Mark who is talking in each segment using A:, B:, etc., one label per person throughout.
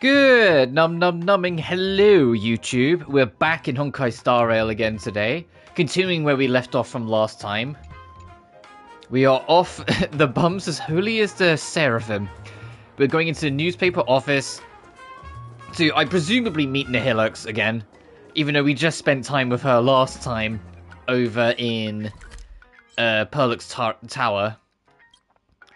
A: Good numbing hello YouTube. We're back in Honkai Star Rail again today, continuing where we left off from last time. We are off the bums as holy as the seraphim. We're going into the newspaper office to, I presumably, meet Nihilux again, even though we just spent time with her last time over in Perlux Tower.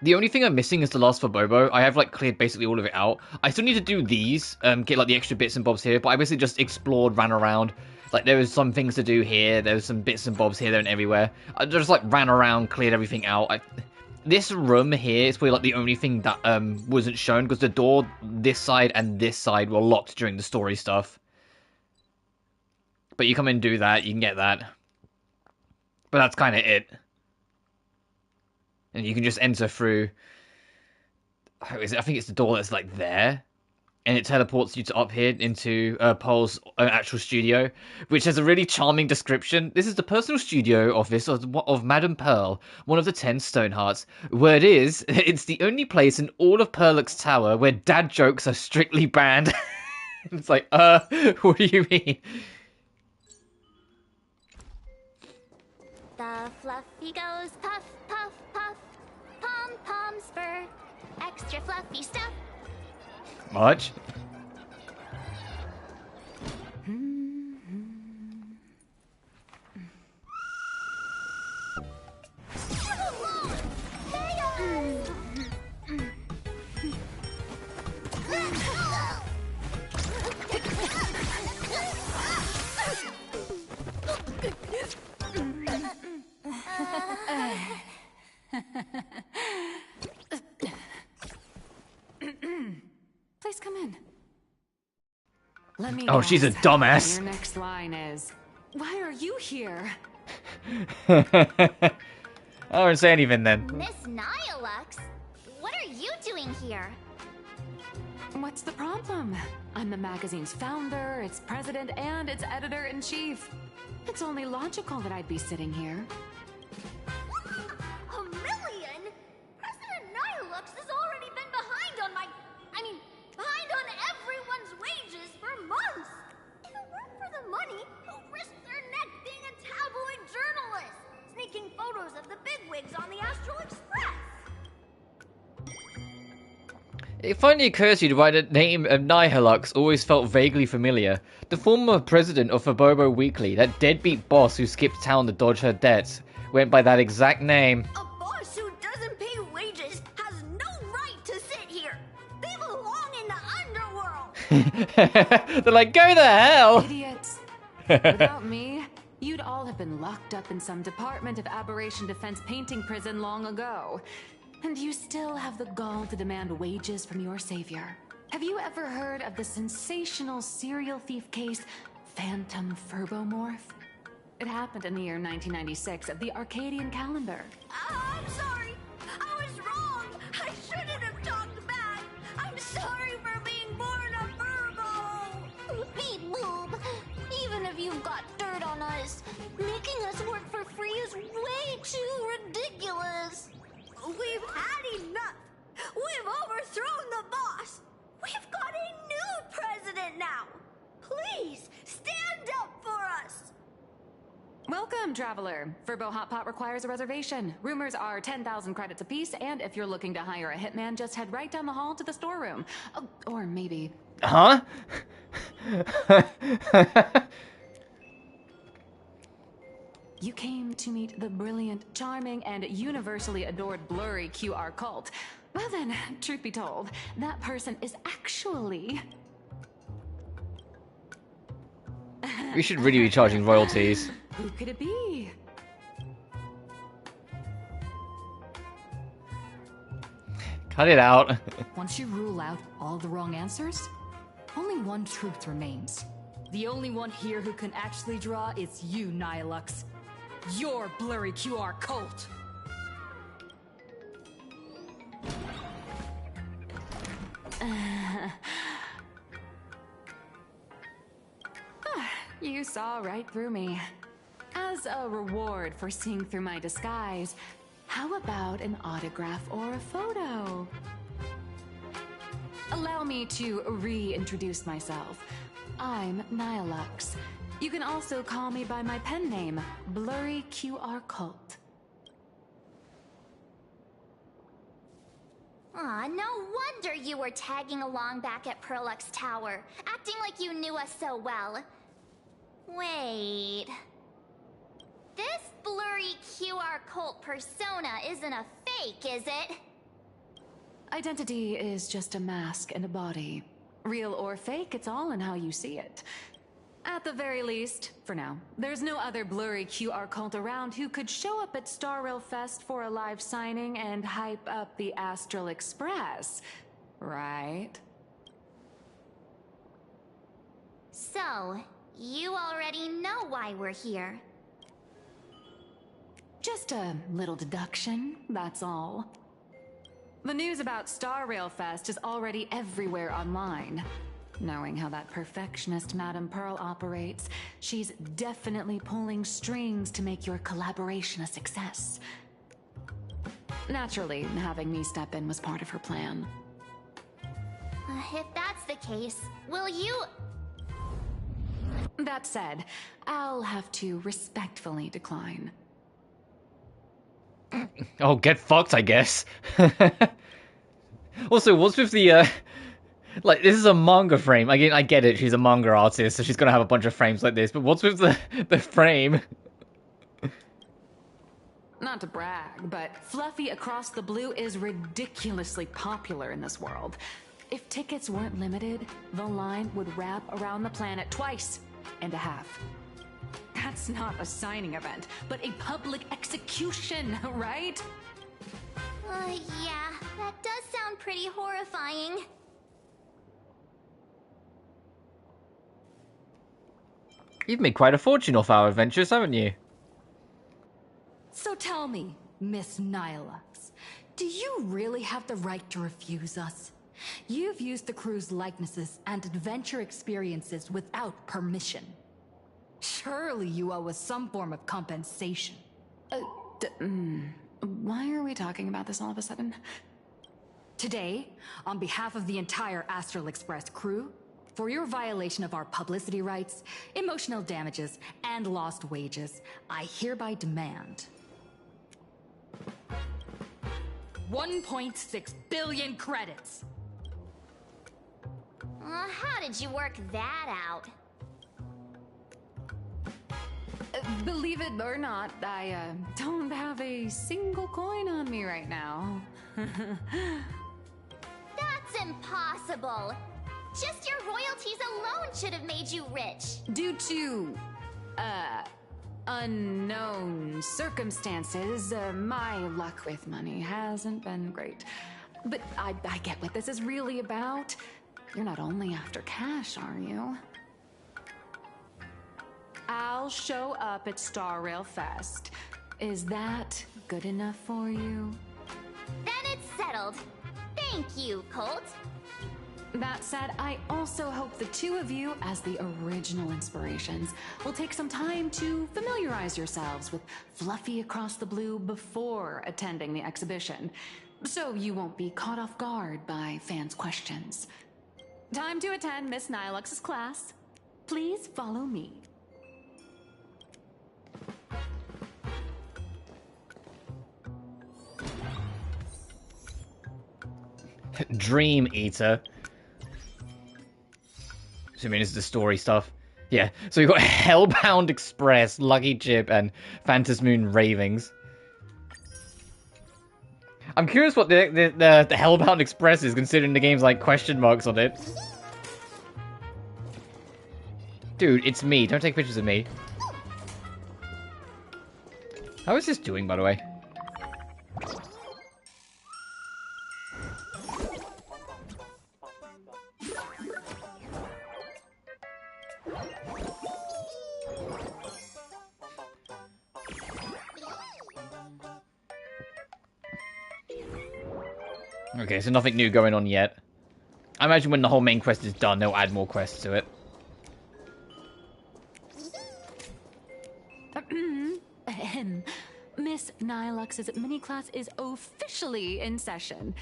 A: The only thing I'm missing is the last for Bobo. I have, like, cleared basically all of it out. I still need to do these, get, like, the extra bits and bobs here, but I basically just explored, ran around. Like, there was some things to do here, there was some bits and bobs here, there, and everywhere. I just, like, ran around, cleared everything out. This room here is probably, like, the only thing that, wasn't shown, because the door this side and this side were locked during the story stuff. But you come in and do that, you can get that. But that's kind of it. And you can just enter through... I think it's the door that's, like, there. And it teleports you to up here into Paul's actual studio, which has a really charming description. This is the personal studio office of Madame Pearl, one of the 10 Stonehearts. Word is, it's the only place in all of Perlux Tower where dad jokes are strictly banned. It's like, what do you mean?
B: The fluffy goes puff, puff, puff. Pom-poms for extra fluffy stuff.
A: Much?
C: Please come in. Let me
A: Oh, she's a dumbass.
C: Your next line is, why are you here?
A: I don't say anything then.
B: Miss Nihilux, what are you doing here?
C: What's the problem? I'm the magazine's founder, its president, and its editor-in-chief. It's only logical that I'd be sitting here.
B: A million? President Nihilux has already been behind on everyone's wages for months. If it weren't for the money, who'd risk their neck being a tabloid journalist, sneaking photos of the bigwigs on the Astral Express?
A: It finally occurs to you why the name of Nihilux always felt vaguely familiar. The former president of Fabobo Weekly, that deadbeat boss who skipped town to dodge her debts, went by that exact name.
B: A boss who doesn't pay wages has no right to sit here. They belong in the underworld.
A: They're like, go the hell!
C: Idiots. Without me, you'd all have been locked up in some Department of Aberration Defense painting prison long ago. And you still have the gall to demand wages from your savior. Have you ever heard of the sensational serial thief case, Phantom Furbomorph? It happened in the year 1996 at the Arcadian calendar.
B: I'm sorry. I was wrong. I shouldn't have talked back. I'm sorry for being born a Furbo. Beep boop. Even if you've got dirt on us, making us work for free is way too ridiculous. We've had enough. We've overthrown the boss. We've got a new president now. Please stand up for us.
C: Welcome, traveler. Furbo Hot Pot requires a reservation. Rumors are 10,000 credits apiece, and if you're looking to hire a hitman, just head right down the hall to the storeroom. Oh, or maybe...
A: Huh?
C: You came to meet the brilliant, charming, and universally adored blurry QR cult. Well then, truth be told, that person is actually...
A: We should really be charging royalties.
C: Who could it be?
A: Cut it out.
D: Once you rule out all the wrong answers, only one truth remains. The only one here who can actually draw is you, Nihilux. Your blurry QR cult.
C: You saw right through me. As a reward for seeing through my disguise, how about an autograph or a photo? Allow me to reintroduce myself. I'm Nihilux. You can also call me by my pen name, Blurry QR Cult.
B: Aw, no wonder you were tagging along back at Perlux Tower, acting like you knew us so well. Wait... This blurry QR cult persona isn't a fake, is it?
C: Identity is just a mask and a body. Real or fake, it's all in how you see it. At the very least, for now, there's no other blurry QR cult around who could show up at Star Rail Fest for a live signing and hype up the Astral Express, right?
B: So, you already know why we're here.
C: Just a little deduction, that's all. The news about Star Rail Fest is already everywhere online. Knowing how that perfectionist Madame Pearl operates, she's definitely pulling strings to make your collaboration a success. Naturally, having me step in was part of her plan.
B: If that's the case, will you...
C: That said, I'll have to respectfully decline.
A: Oh, get fucked, I guess. Also, what's with the, like, this is a manga frame. Again, I get it, she's a manga artist, so she's gonna have a bunch of frames like this, but what's with the frame?
C: Not to brag, but Fluffy Across the Blue is ridiculously popular in this world. If tickets weren't limited, the line would wrap around the planet twice and a half. That's not a signing event, but a public execution, right?
B: Yeah, that does sound pretty horrifying.
A: You've made quite a fortune off our adventures, haven't you?
D: So tell me, Miss Nihilux, do you really have the right to refuse us? You've used the crew's likenesses and adventure experiences without permission. Surely you owe us some form of compensation.
C: Why are we talking about this all of a sudden?
D: Today, on behalf of the entire Astral Express crew, for your violation of our publicity rights, emotional damages, and lost wages, I hereby demand 1.6 billion credits.
B: How did you work that out?
C: Believe it or not, I don't have a single coin on me right now.
B: That's impossible! Just your royalties alone should have made you rich!
C: Due to, unknown circumstances, my luck with money hasn't been great. But I get what this is really about. You're not only after cash, are you? I'll show up at Star Rail Fest. Is that good enough for you?
B: Then it's settled. Thank you, Colt.
C: That said, I also hope the two of you, as the original inspirations, will take some time to familiarize yourselves with Fluffy Across the Blue before attending the exhibition, so you won't be caught off guard by fans' questions. Time to attend Miss Nihilux's class. Please follow me.
A: Dream Eater. So I mean, it's the story stuff. Yeah, so we've got Hellbound Express, Lucky Chip, and Phantasmoon Ravings. I'm curious what the Hellbound Express is, considering the game's like question marks on it. Dude, it's me. Don't take pictures of me. How is this doing, by the way? Okay, so nothing new going on yet. I imagine when the whole main quest is done, they'll add more quests to it.
C: Miss Nihilux's mini class is officially in session.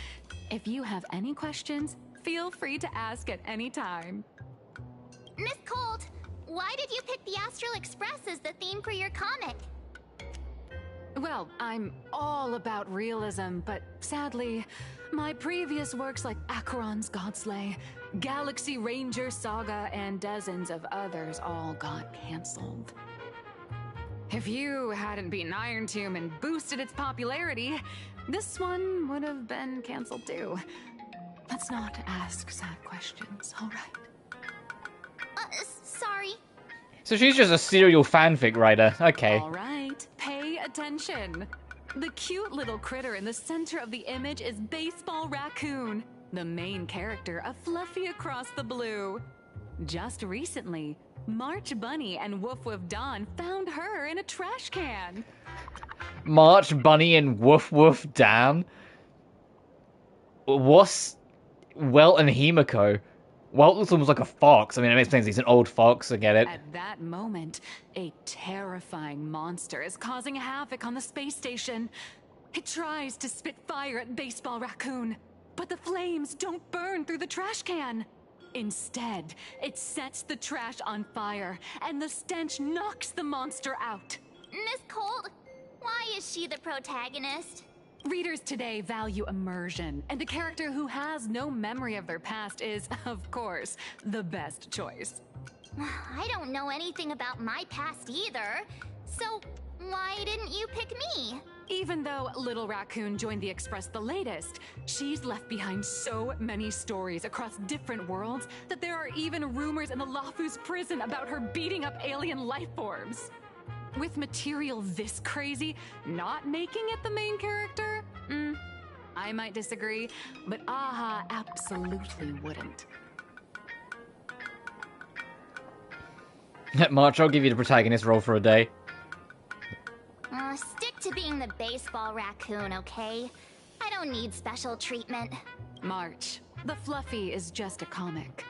C: If you have any questions, Feel free to ask at any time.
B: Miss Colt, why did you pick the Astral Express as the theme for your comic?
C: Well, I'm all about realism, but sadly, my previous works like Acheron's Godslay, Galaxy Ranger Saga, and dozens of others all got cancelled. If you hadn't beaten Iron Tomb and boosted its popularity, this one would have been cancelled too. Let's not ask sad questions, alright?
B: Sorry.
A: So she's just a serial fanfic writer. Okay.
C: Alright, pay attention. The cute little critter in the center of the image is Baseball Raccoon, the main character of Fluffy Across the Blue. Just recently, March Bunny and Woof Woof Dawn found her in a trash can.
A: March Bunny and Woof Woof Dan. What's Welt and Himiko? Welt looks almost like a fox. I mean, it makes sense. He's an old fox. I get it.
C: At that moment, a terrifying monster is causing havoc on the space station. It tries to spit fire at Baseball Raccoon, but the flames don't burn through the trash can. Instead, it sets the trash on fire, and the stench knocks the monster out.
B: Miss Colt, why is she the protagonist?
C: Readers today value immersion, and a character who has no memory of their past is, of course, the best choice.
B: I don't know anything about my past either, so why didn't you pick me?
C: Even though Little Raccoon joined the Express the latest, she's left behind so many stories across different worlds that there are even rumors in the Lafu's prison about her beating up alien life forms. With material this crazy, not making it the main character? I might disagree, but Aha absolutely wouldn't.
A: March, I'll give you the protagonist role for a day.
B: Stick to being the Baseball Raccoon, okay? I don't need special treatment.
C: March, the Fluffy is just a comic.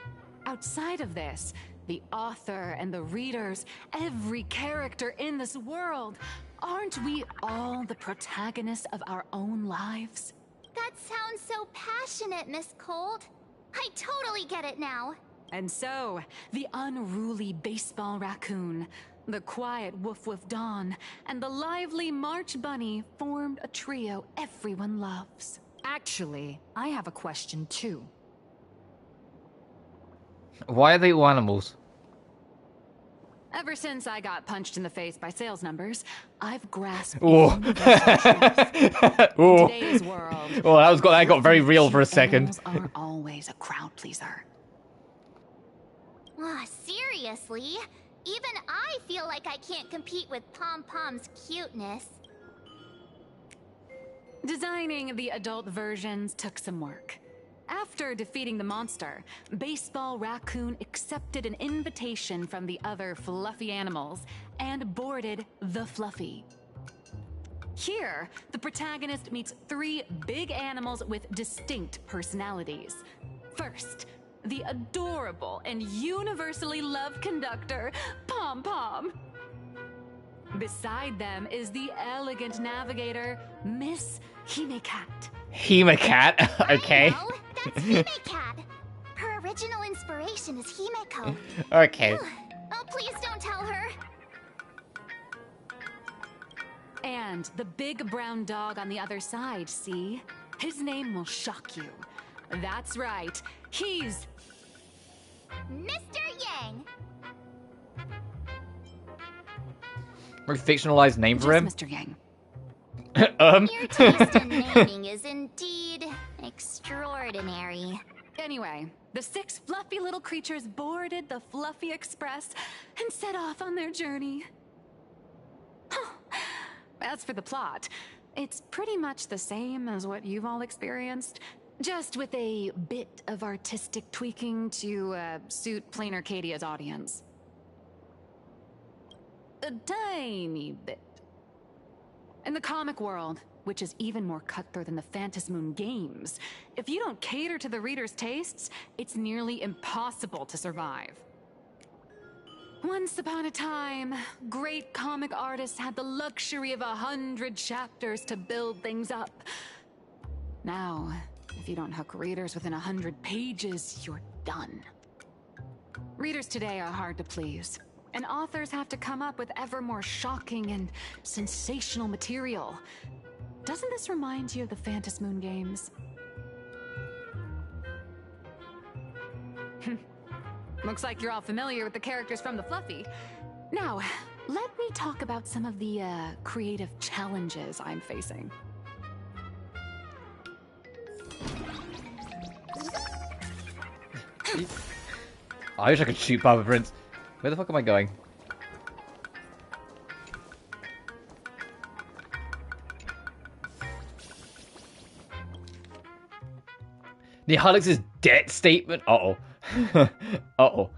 C: Outside of this, the author and the readers, every character in this world, aren't we all the protagonists of our own lives?
B: That sounds so passionate, Miss Colt. I totally get it now.
C: And so, the unruly Baseball Raccoon, the quiet Woof Woof Dawn, and the lively March Bunny formed a trio everyone loves.
D: Actually, I have a question too.
A: Why are they all animals?
C: Ever since I got punched in the face by sales numbers, I've grasped
A: Ooh.
C: universal truths. In
A: Ooh.
C: today's world,
A: Oh, that got very real for a second.
C: animals aren't always a crowd pleaser.
B: Seriously? Even I feel like I can't compete with Pom Pom's cuteness.
C: Designing the adult versions took some work. After defeating the monster, Baseball Raccoon accepted an invitation from the other fluffy animals and boarded the Fluffy. Here, the protagonist meets 3 big animals with distinct personalities. First, the adorable and universally loved conductor, Pom Pom. Beside them is the elegant navigator, Miss Himecat.
A: Himecat? Okay.
B: I know, that's Himecat. Her original inspiration is Himeko.
A: Okay.
B: Oh, please don't tell her.
C: And the big brown dog on the other side, see? His name will shock you. That's right, he's
B: Mr. Yang.
A: A fictionalized name for him?
C: just Mr. Yang.
B: Your taste in naming is indeed extraordinary.
C: Anyway, the 6 fluffy little creatures boarded the Fluffy Express and set off on their journey. As for the plot, it's pretty much the same as what you've all experienced, just with a bit of artistic tweaking to suit Planarcadia's audience. A tiny bit. In the comic world, which is even more cutthroat than the Phantasmoon games, if you don't cater to the reader's tastes, it's nearly impossible to survive. Once upon a time, great comic artists had the luxury of 100 chapters to build things up. Now, If you don't hook readers within 100 pages, you're done. Readers today are hard to please, and authors have to come up with ever more shocking and sensational material. Doesn't this remind you of the Phantom Moon games? Looks like you're all familiar with the characters from the Fluffy. Now, let me talk about some of the creative challenges I'm facing.
A: I wish I could shoot Papa Prince. Where the fuck am I going? Nihalix's debt statement? Uh-oh. Uh-oh.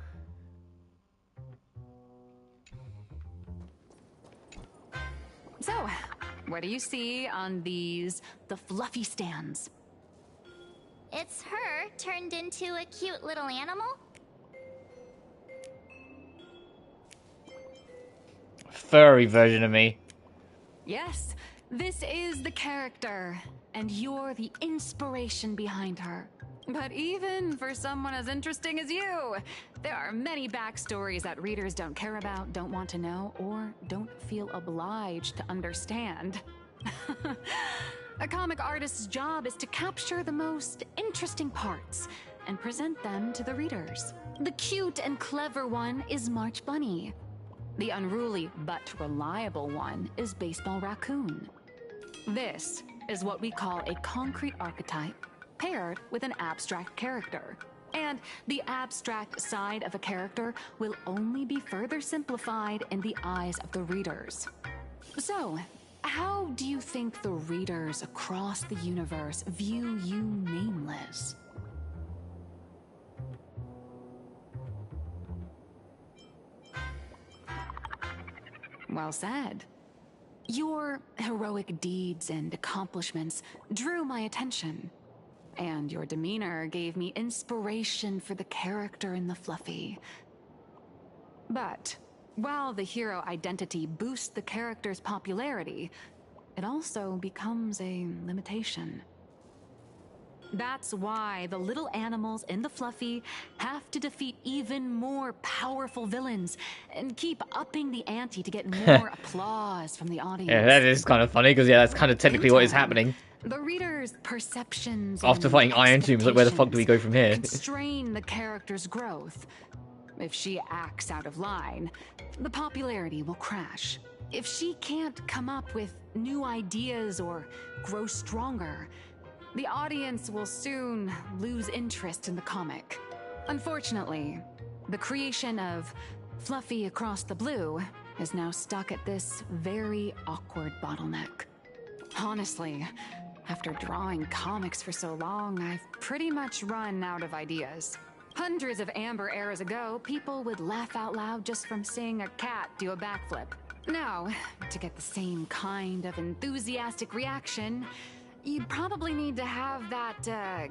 C: So, what do you see on the fluffy stands?
B: It's her turned into a cute little animal?
A: Furry version of me.
C: Yes, this is the character, and you're the inspiration behind her. But even for someone as interesting as you, there are many backstories that readers don't care about, don't want to know, or don't feel obliged to understand. A comic artist's job is to capture the most interesting parts and present them to the readers. The cute and clever one is March Bunny. The unruly but reliable one is Baseball Raccoon. This is what we call a concrete archetype paired with an abstract character. And the abstract side of a character will only be further simplified in the eyes of the readers. So, how do you think the readers across the universe view you nameless? Well said. Your heroic deeds and accomplishments drew my attention, and your demeanor gave me inspiration for the character in the Fluffy. But while the hero identity boosts the character's popularity, it also becomes a limitation. That's why the little animals in the Fluffy have to defeat even more powerful villains and keep upping the ante to get more applause from the audience.
A: Yeah, that is kind of funny, because yeah, that's kind of technically what is happening.
C: The reader's perceptions
A: After
C: and
A: fighting Iron Tombs, like, where the fuck do we go from here?
C: constrain the character's growth. If she acts out of line, the popularity will crash. If she can't come up with new ideas or grow stronger, the audience will soon lose interest in the comic. Unfortunately, the creation of Fluffy Across the Blue is now stuck at this very awkward bottleneck. Honestly, after drawing comics for so long, I've pretty much run out of ideas. Hundreds of Amber eras ago, people would laugh out loud just from seeing a cat do a backflip. Now, to get the same kind of enthusiastic reaction, you'd probably need to have that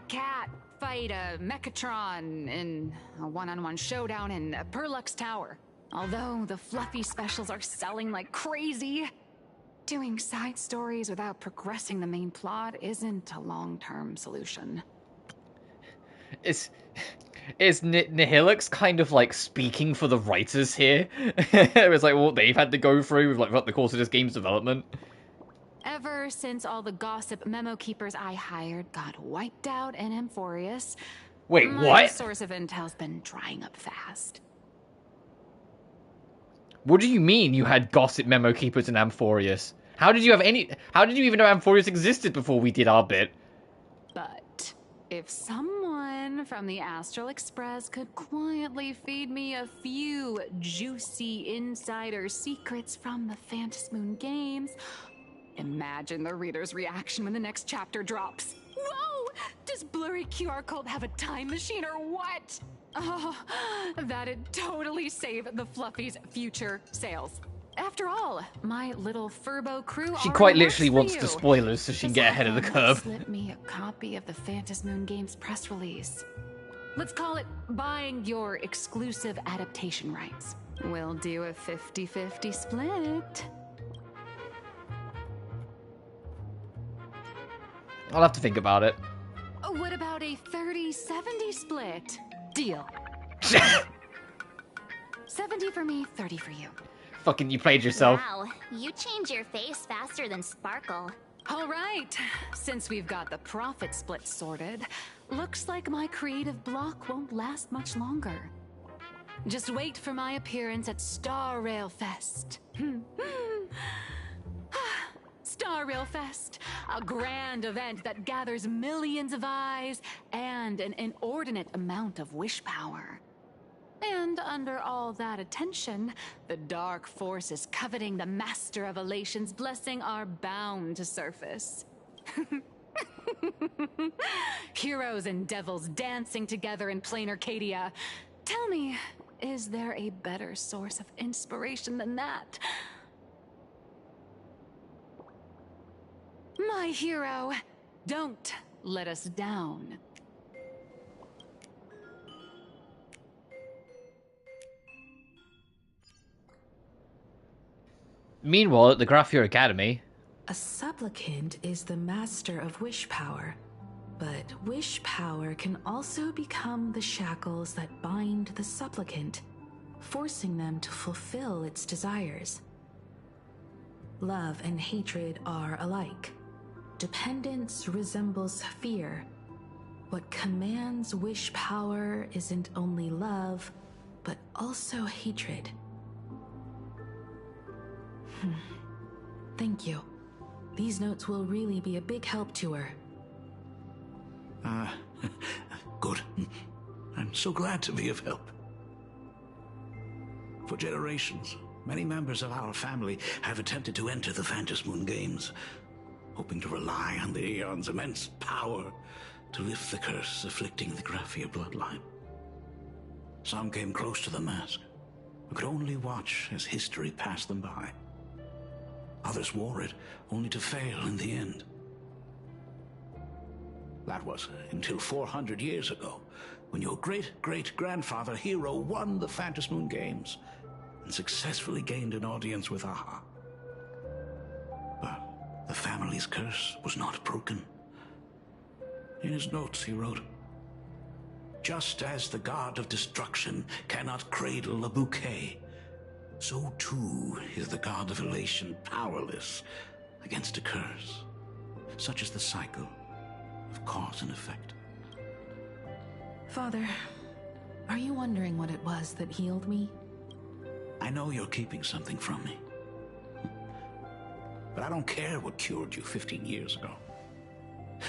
C: cat fight a Mechatron in a one-on-one showdown in Perlux Tower. Although the Fluffy specials are selling like crazy, doing side stories without progressing the main plot isn't a long-term solution.
A: Is Nihilix kind of like speaking for the writers here? It's like what they've had to go through with like throughout the course of this game's development.
C: Ever since all the gossip memo keepers I hired got wiped out in Amphorius,
A: Wait,
C: my
A: what?
C: source of intel's been drying up fast.
A: What do you mean you had gossip memo keepers in Amphorius? How did you even know Amphorius existed before we did our bit?
C: But if someone from the Astral Express could quietly feed me a few juicy insider secrets from the Phantom Moon games, imagine the reader's reaction when the next chapter drops. Whoa! Does Blurry QR Cult have a time machine or what? Oh, that'd totally save the Fluffy's future sales. After all, my little Furbo crew
A: She
C: already
A: quite
C: works
A: literally
C: for
A: wants
C: you.
A: the spoilers so she can get ahead of the curve.
C: Slip me a copy of the Phantom Moon Games press release. Let's call it buying your exclusive adaptation rights. We'll do a 50-50 split.
A: I'll have to think about it.
C: Oh What about a 30-70 split? Deal. 70 for me, 30 for you.
A: Fucking, you played yourself.
B: Wow, you change your face faster than Sparkle.
C: All right, since we've got the profit split sorted, looks like my creative block won't last much longer. Just wait for my appearance at Star Rail Fest. Star Rail Fest, a grand event that gathers millions of eyes and an inordinate amount of wish power. And under all that attention, the dark forces coveting the Master of Elation's blessing are bound to surface. Heroes and devils dancing together in Planarcadia. Tell me, is there a better source of inspiration than that? My hero, don't let us down.
A: Meanwhile, at the Graphier Academy...
E: A supplicant is the master of wish power, but wish power can also become the shackles that bind the supplicant, forcing them to fulfill its desires. Love and hatred are alike. Dependence resembles fear. What commands wish power isn't only love, but also hatred. Thank you. These notes will really be a big help to her.
F: Good. I'm so glad to be of help. For generations, many members of our family have attempted to enter the Phantasmoon Games, hoping to rely on the Aeon's immense power to lift the curse afflicting the Graphier bloodline. Some came close to the mask, but could only watch as history passed them by. Others wore it, only to fail in the end. That was until 400 years ago, when your great-great-grandfather Hero won the Phantasmoon Games and successfully gained an audience with Aha. But the family's curse was not broken. In his notes he wrote, "Just as the god of destruction cannot cradle a bouquet, so too is the god of elation powerless against a curse. Such is the cycle of cause and effect."
E: Father, are you wondering what it was that healed me?
F: I know you're keeping something from me. But I don't care what cured you 15 years ago.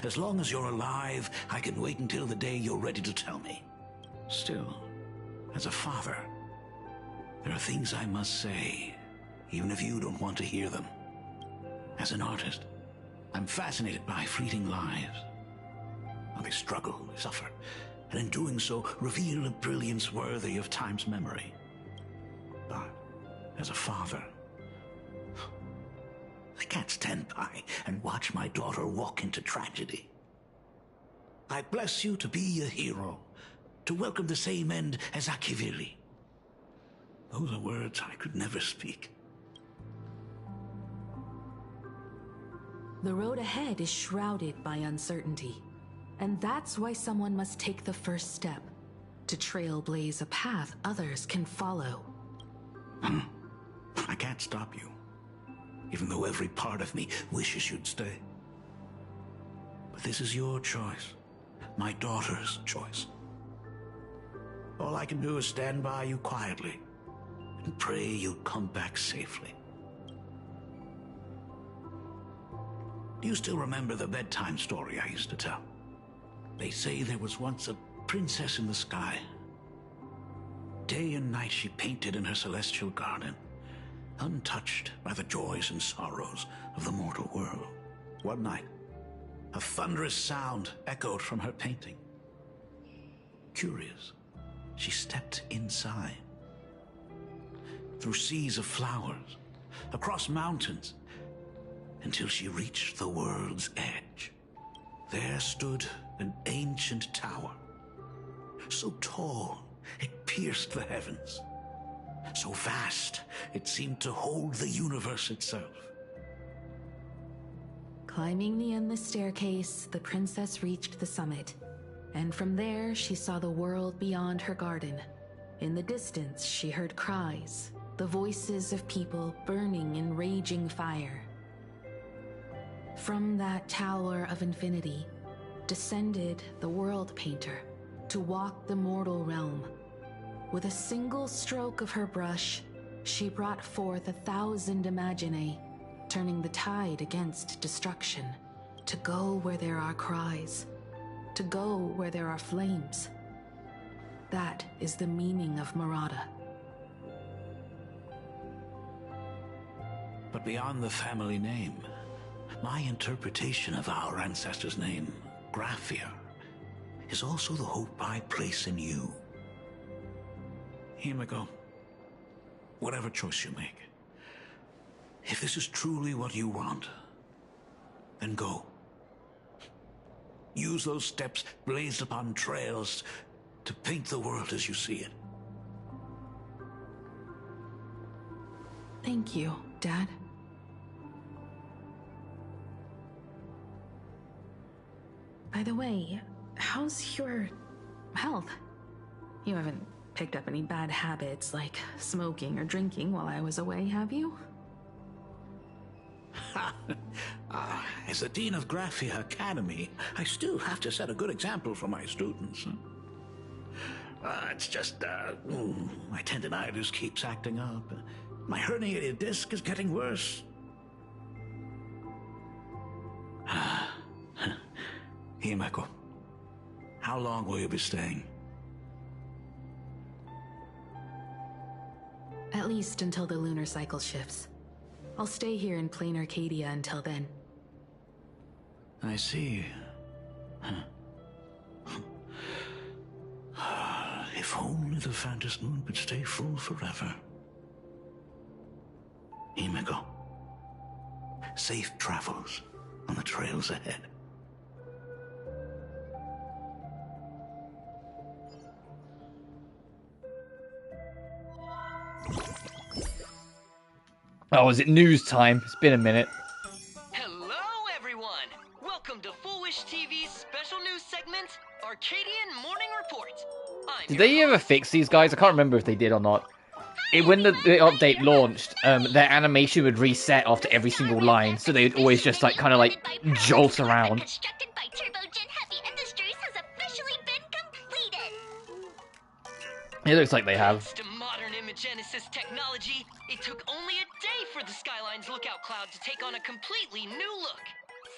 F: As long as you're alive, I can wait until the day you're ready to tell me. Still, as a father, there are things I must say, even if you don't want to hear them. As an artist, I'm fascinated by fleeting lives. How they struggle, they suffer, and in doing so, reveal a brilliance worthy of time's memory. But, as a father, I can't stand by and watch my daughter walk into tragedy. I bless you to be a hero, to welcome the same end as Akiviri. Those are words I could never speak.
E: The road ahead is shrouded by uncertainty, and that's why someone must take the first step, to trailblaze a path others can follow.
F: I can't stop you, even though every part of me wishes you'd stay. But this is your choice, my daughter's choice. All I can do is stand by you quietly and pray you'd come back safely. Do you still remember the bedtime story I used to tell? They say there was once a princess in the sky. Day and night she painted in her celestial garden, untouched by the joys and sorrows of the mortal world. One night, a thunderous sound echoed from her painting. Curious, she stepped inside. Through seas of flowers, across mountains, until she reached the world's edge. There stood an ancient tower, so tall it pierced the heavens, so vast it seemed to hold the universe itself.
E: Climbing the endless staircase, the princess reached the summit. And from there, she saw the world beyond her garden. In the distance, she heard cries, the voices of people burning in raging fire. From that tower of infinity, descended the world painter to walk the mortal realm. With a single stroke of her brush, she brought forth 1,000 imaginae, turning the tide against destruction, to go where there are cries, to go where there are flames. That is the meaning of Murata.
F: But beyond the family name, my interpretation of our ancestor's name, Graphia, is also the hope I place in you. Himiko, whatever choice you make, if this is truly what you want, then go. Use those steps blazed upon trails to paint the world as you see it.
E: Thank you, Dad. By the way, how's your health? You haven't picked up any bad habits like smoking or drinking while I was away, have you?
F: As the Dean of Graphia Academy, I still have to set a good example for my students. It's just, my tendinitis keeps acting up. My herniated disc is getting worse. Himeko, how long will you be staying?
E: At least until the lunar cycle shifts. I'll stay here in Planarcadia until then.
F: I see. If only the Phantom Moon could stay full forever. Himeko, safe travels on the trails ahead.
A: Oh, is it news time? It's been a minute.
G: Hello, everyone! Welcome to Foolish TV's special news segment, Arcadian Morning Report.
A: Did they ever fix these guys? I can't remember if they did or not. When the update launched, their animation would reset after every single line, so they'd always just like kind of like jolt around.
B: Constructed by Turbogen Heavy Industries has officially been completed.
A: It looks like they have.
G: Thanks to modern imagenesis technology, it took only a day for the Skyline's lookout cloud to take on a completely new look.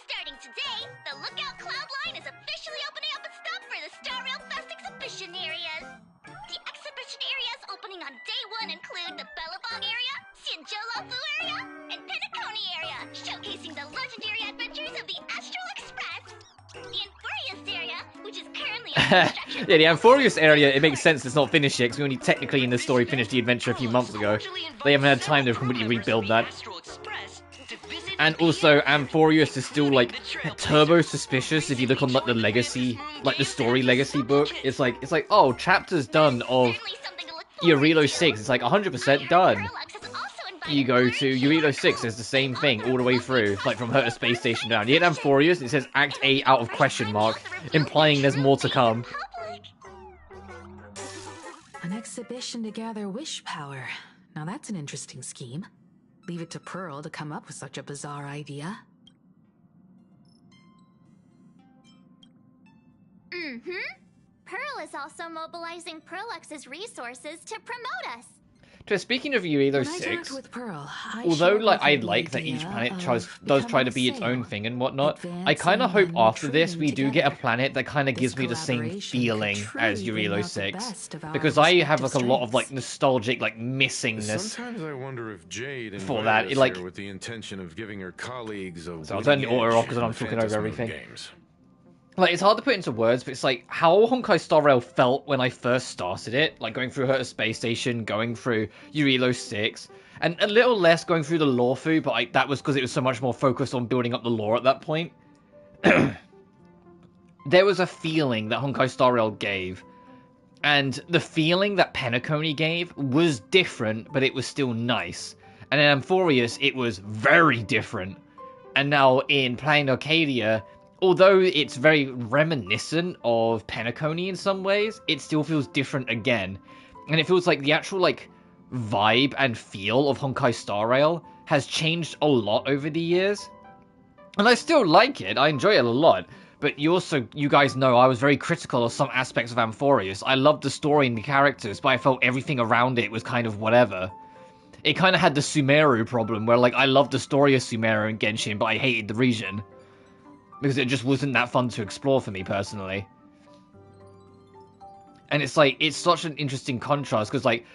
B: Starting today, the Lookout Cloud line is officially opening up its stuff for the Star Rail Fest exhibition areas. The exhibition areas opening on day one include the Bellabong area, Sinjolo-fu area, and Penacony area, showcasing the legendary adventures of the Astral Express. The Amphorius area, which is currently under construction.
A: Yeah, the Amphorius area, it makes sense it's not finished yet, because we only technically in the story finished the adventure a few months ago. They haven't had time to completely rebuild that. And also, Amphorius is still, like, turbo suspicious if you look on, like, the legacy, like, the story legacy book. It's like, oh, chapter's done of Eurilo 6. It's like 100% done. You go to Eurilo 6, there's the same thing all the way through, like, from her to Space Station down. You hit Amphorius, it says Act 8 out of question mark, implying there's more to come.
E: An exhibition to gather wish power. Now that's an interesting scheme. Leave it to Pearl to come up with such a bizarre idea.
B: Pearl is also mobilizing Perlux's resources to promote us.
A: Speaking of Eurilo
E: When I
A: 6,
E: talked with Pearl, I
A: although
E: shared
A: like
E: with her
A: I
E: the
A: like that each
E: idea
A: planet
E: of
A: does try to
E: becoming
A: be its own
E: sail,
A: thing and whatnot, I kind of
E: advancing
A: hope
E: and
A: after this we
E: retreating
A: do get a
E: together.
A: planet that kind of
E: This
A: gives me the same
E: collaboration
A: feeling
E: could
A: as
E: truly bring
A: Eurilo
E: out the
A: 6,
E: best of our
A: because I have like
E: respective
A: a lot of like
E: strengths.
A: nostalgic like missingness.
H: Sometimes I wonder if Jade
A: for
H: invited
A: that,
H: us
A: it, like-
H: here with the intention of giving her colleagues a
A: So I'll turn the
H: winning
A: auto
H: edge
A: off because
H: in
A: I'm
H: the
A: talking over
H: Phantom Moon
A: everything.
H: games.
A: Like, it's hard to put into words, but it's like how Honkai Star Rail felt when I first started it, like going through her space station, going through Eurilo 6, and a little less going through the lore fu, but that was because it was so much more focused on building up the lore at that point. There was a feeling that Honkai Star Rail gave, and the feeling that Penacony gave was different, but it was still nice. And in Amphorius, it was very different. And now in Planarcadia, although it's very reminiscent of Penacony in some ways, it still feels different again. And it feels like the actual, like, vibe and feel of Honkai Star Rail has changed a lot over the years. And I still like it, I enjoy it a lot. But you guys know I was very critical of some aspects of Amphorius. I loved the story and the characters, but I felt everything around it was kind of whatever. It kind of had the Sumeru problem, where, like, I loved the story of Sumeru and Genshin, but I hated the region. Because it just wasn't that fun to explore for me, personally. And it's, like, it's such an interesting contrast, because, like,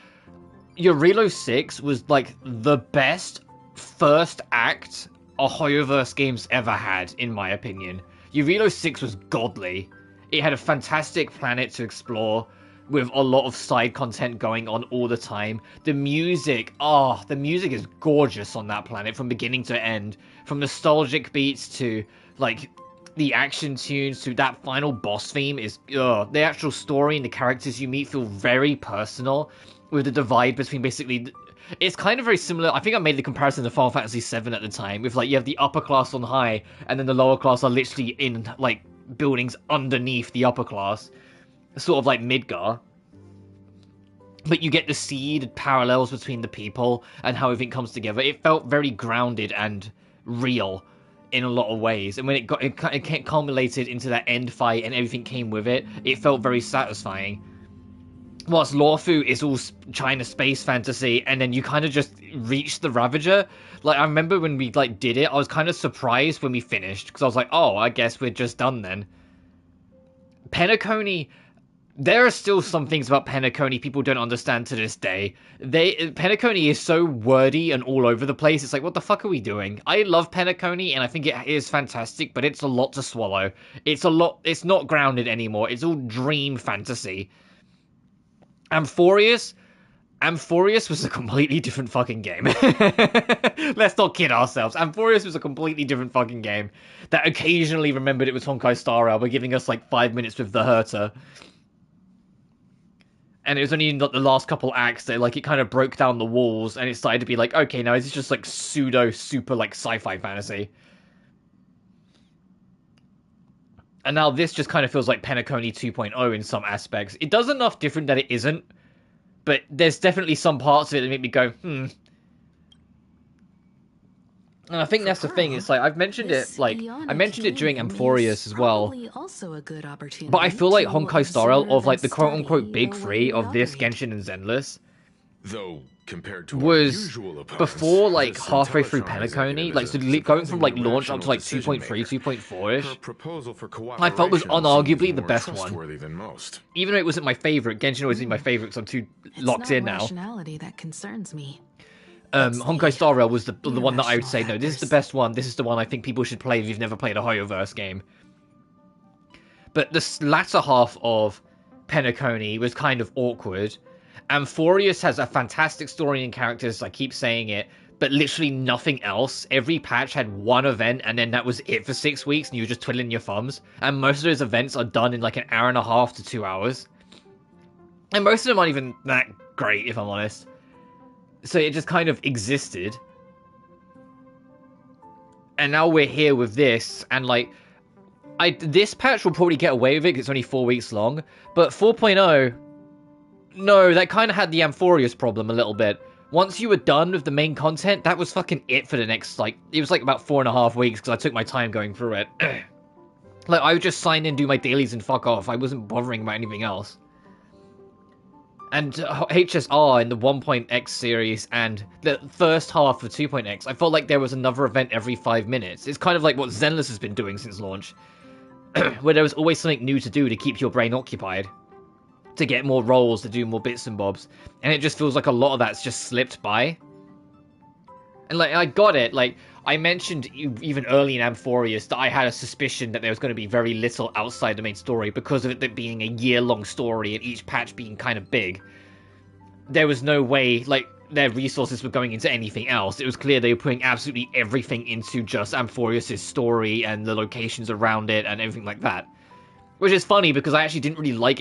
A: Eurilo 6 was, like, the best first act a Hoyoverse game's ever had, in my opinion. Eurilo 6 was godly. It had a fantastic planet to explore, with a lot of side content going on all the time. The music is gorgeous on that planet from beginning to end. From nostalgic beats to, like, the action tunes to that final boss theme is, the actual story and the characters you meet feel very personal, with the divide between basically... It's kind of very similar. I think I made the comparison to Final Fantasy VII at the time, with, like, you have the upper class on high, and then the lower class are literally in, like, buildings underneath the upper class. Sort of like Midgar. But you get to see the parallels between the people and how everything comes together. It felt very grounded and real in a lot of ways. And when it culminated into that end fight and everything came with it, it felt very satisfying. Whilst Lawfu is all China space fantasy, and then you kind of just reach the Ravager. Like, I remember when we, like, did it, I was kind of surprised when we finished, because I was like, oh, I guess we're just done then. Penacony, there are still some things about Penacony people don't understand to this day. Penacony is so wordy and all over the place, it's like, what the fuck are we doing? I love Penacony, and I think it is fantastic, but it's a lot to swallow. It's not grounded anymore, it's all dream fantasy. Amphorius was a completely different fucking game. Let's not kid ourselves. Amphorius was a completely different fucking game that occasionally remembered it was Honkai Star Rail by giving us, like, 5 minutes with the Herta. And it was only in, like, the last couple acts that, like, it kind of broke down the walls and it started to be like, okay, now it's just, like, super, like, sci-fi fantasy. And now this just kind of feels like Penacony 2.0 in some aspects. It does enough different that it isn't, but there's definitely some parts of it that make me go, And I think that's the thing, it's like, I've mentioned it, like, I mentioned it during Amphorius as well.
E: Also a good opportunity,
A: but I feel like Honkai Star Rail, of, like, the quote-unquote big three of this, Genshin and Zenless,
H: Though compared to
A: was
H: usual opponents,
A: before, like,
H: this
A: halfway through
H: Teletron has
A: Penacony,
H: exhibited
A: like,
H: a
A: so going from, like, launch up to, like,
H: rational
A: 2.3,
H: decision-maker.
A: 2.4-ish,
H: Her proposal for
A: I felt was
H: cooperation
A: unarguably
H: seems
A: the
H: more
A: best one.
H: trustworthy than most.
A: Even though it wasn't my favourite, Genshin always isn't my favourite because I'm too locked in now.
E: Rationality that concerns me.
A: Honkai Star Rail was the one that I would
E: irrational
A: say, no, this is the
E: factors.
A: best one, this is the one I think people should play if you've never played a Hoyoverse game. But the latter half of Penacony was kind of awkward. Amphorius has a fantastic story and characters, I keep saying it, but literally nothing else. Every patch had one event, and then that was it for 6 weeks, and you were just twiddling your thumbs. And most of those events are done in like an hour and a half to 2 hours. And most of them aren't even that great, if I'm honest. So it just kind of existed. And now we're here with this, and like, this patch will probably get away with it because it's only 4 weeks long, but 4.0, no, that kind of had the Amphorius problem a little bit. Once you were done with the main content, that was fucking it for the next, like, it was like about 4.5 weeks because I took my time going through it. Like, I would just sign in, do my dailies, and fuck off. I wasn't bothering about anything else. And HSR in the 1.x series and the first half of 2.x, I felt like there was another event every 5 minutes. It's kind of like what Zenless has been doing since launch, where there was always something new to do to keep your brain occupied, to get more roles, to do more bits and bobs, and it just feels like a lot of that's just slipped by. And like, I got it, like, I mentioned even early in Amphorius that I had a suspicion that there was going to be very little outside the main story because of it being a year-long story and each patch being kind of big. There was no way, like, their resources were going into anything else. It was clear they were putting absolutely everything into just Amphorius' story and the locations around it and everything like that. Which is funny because I actually didn't really like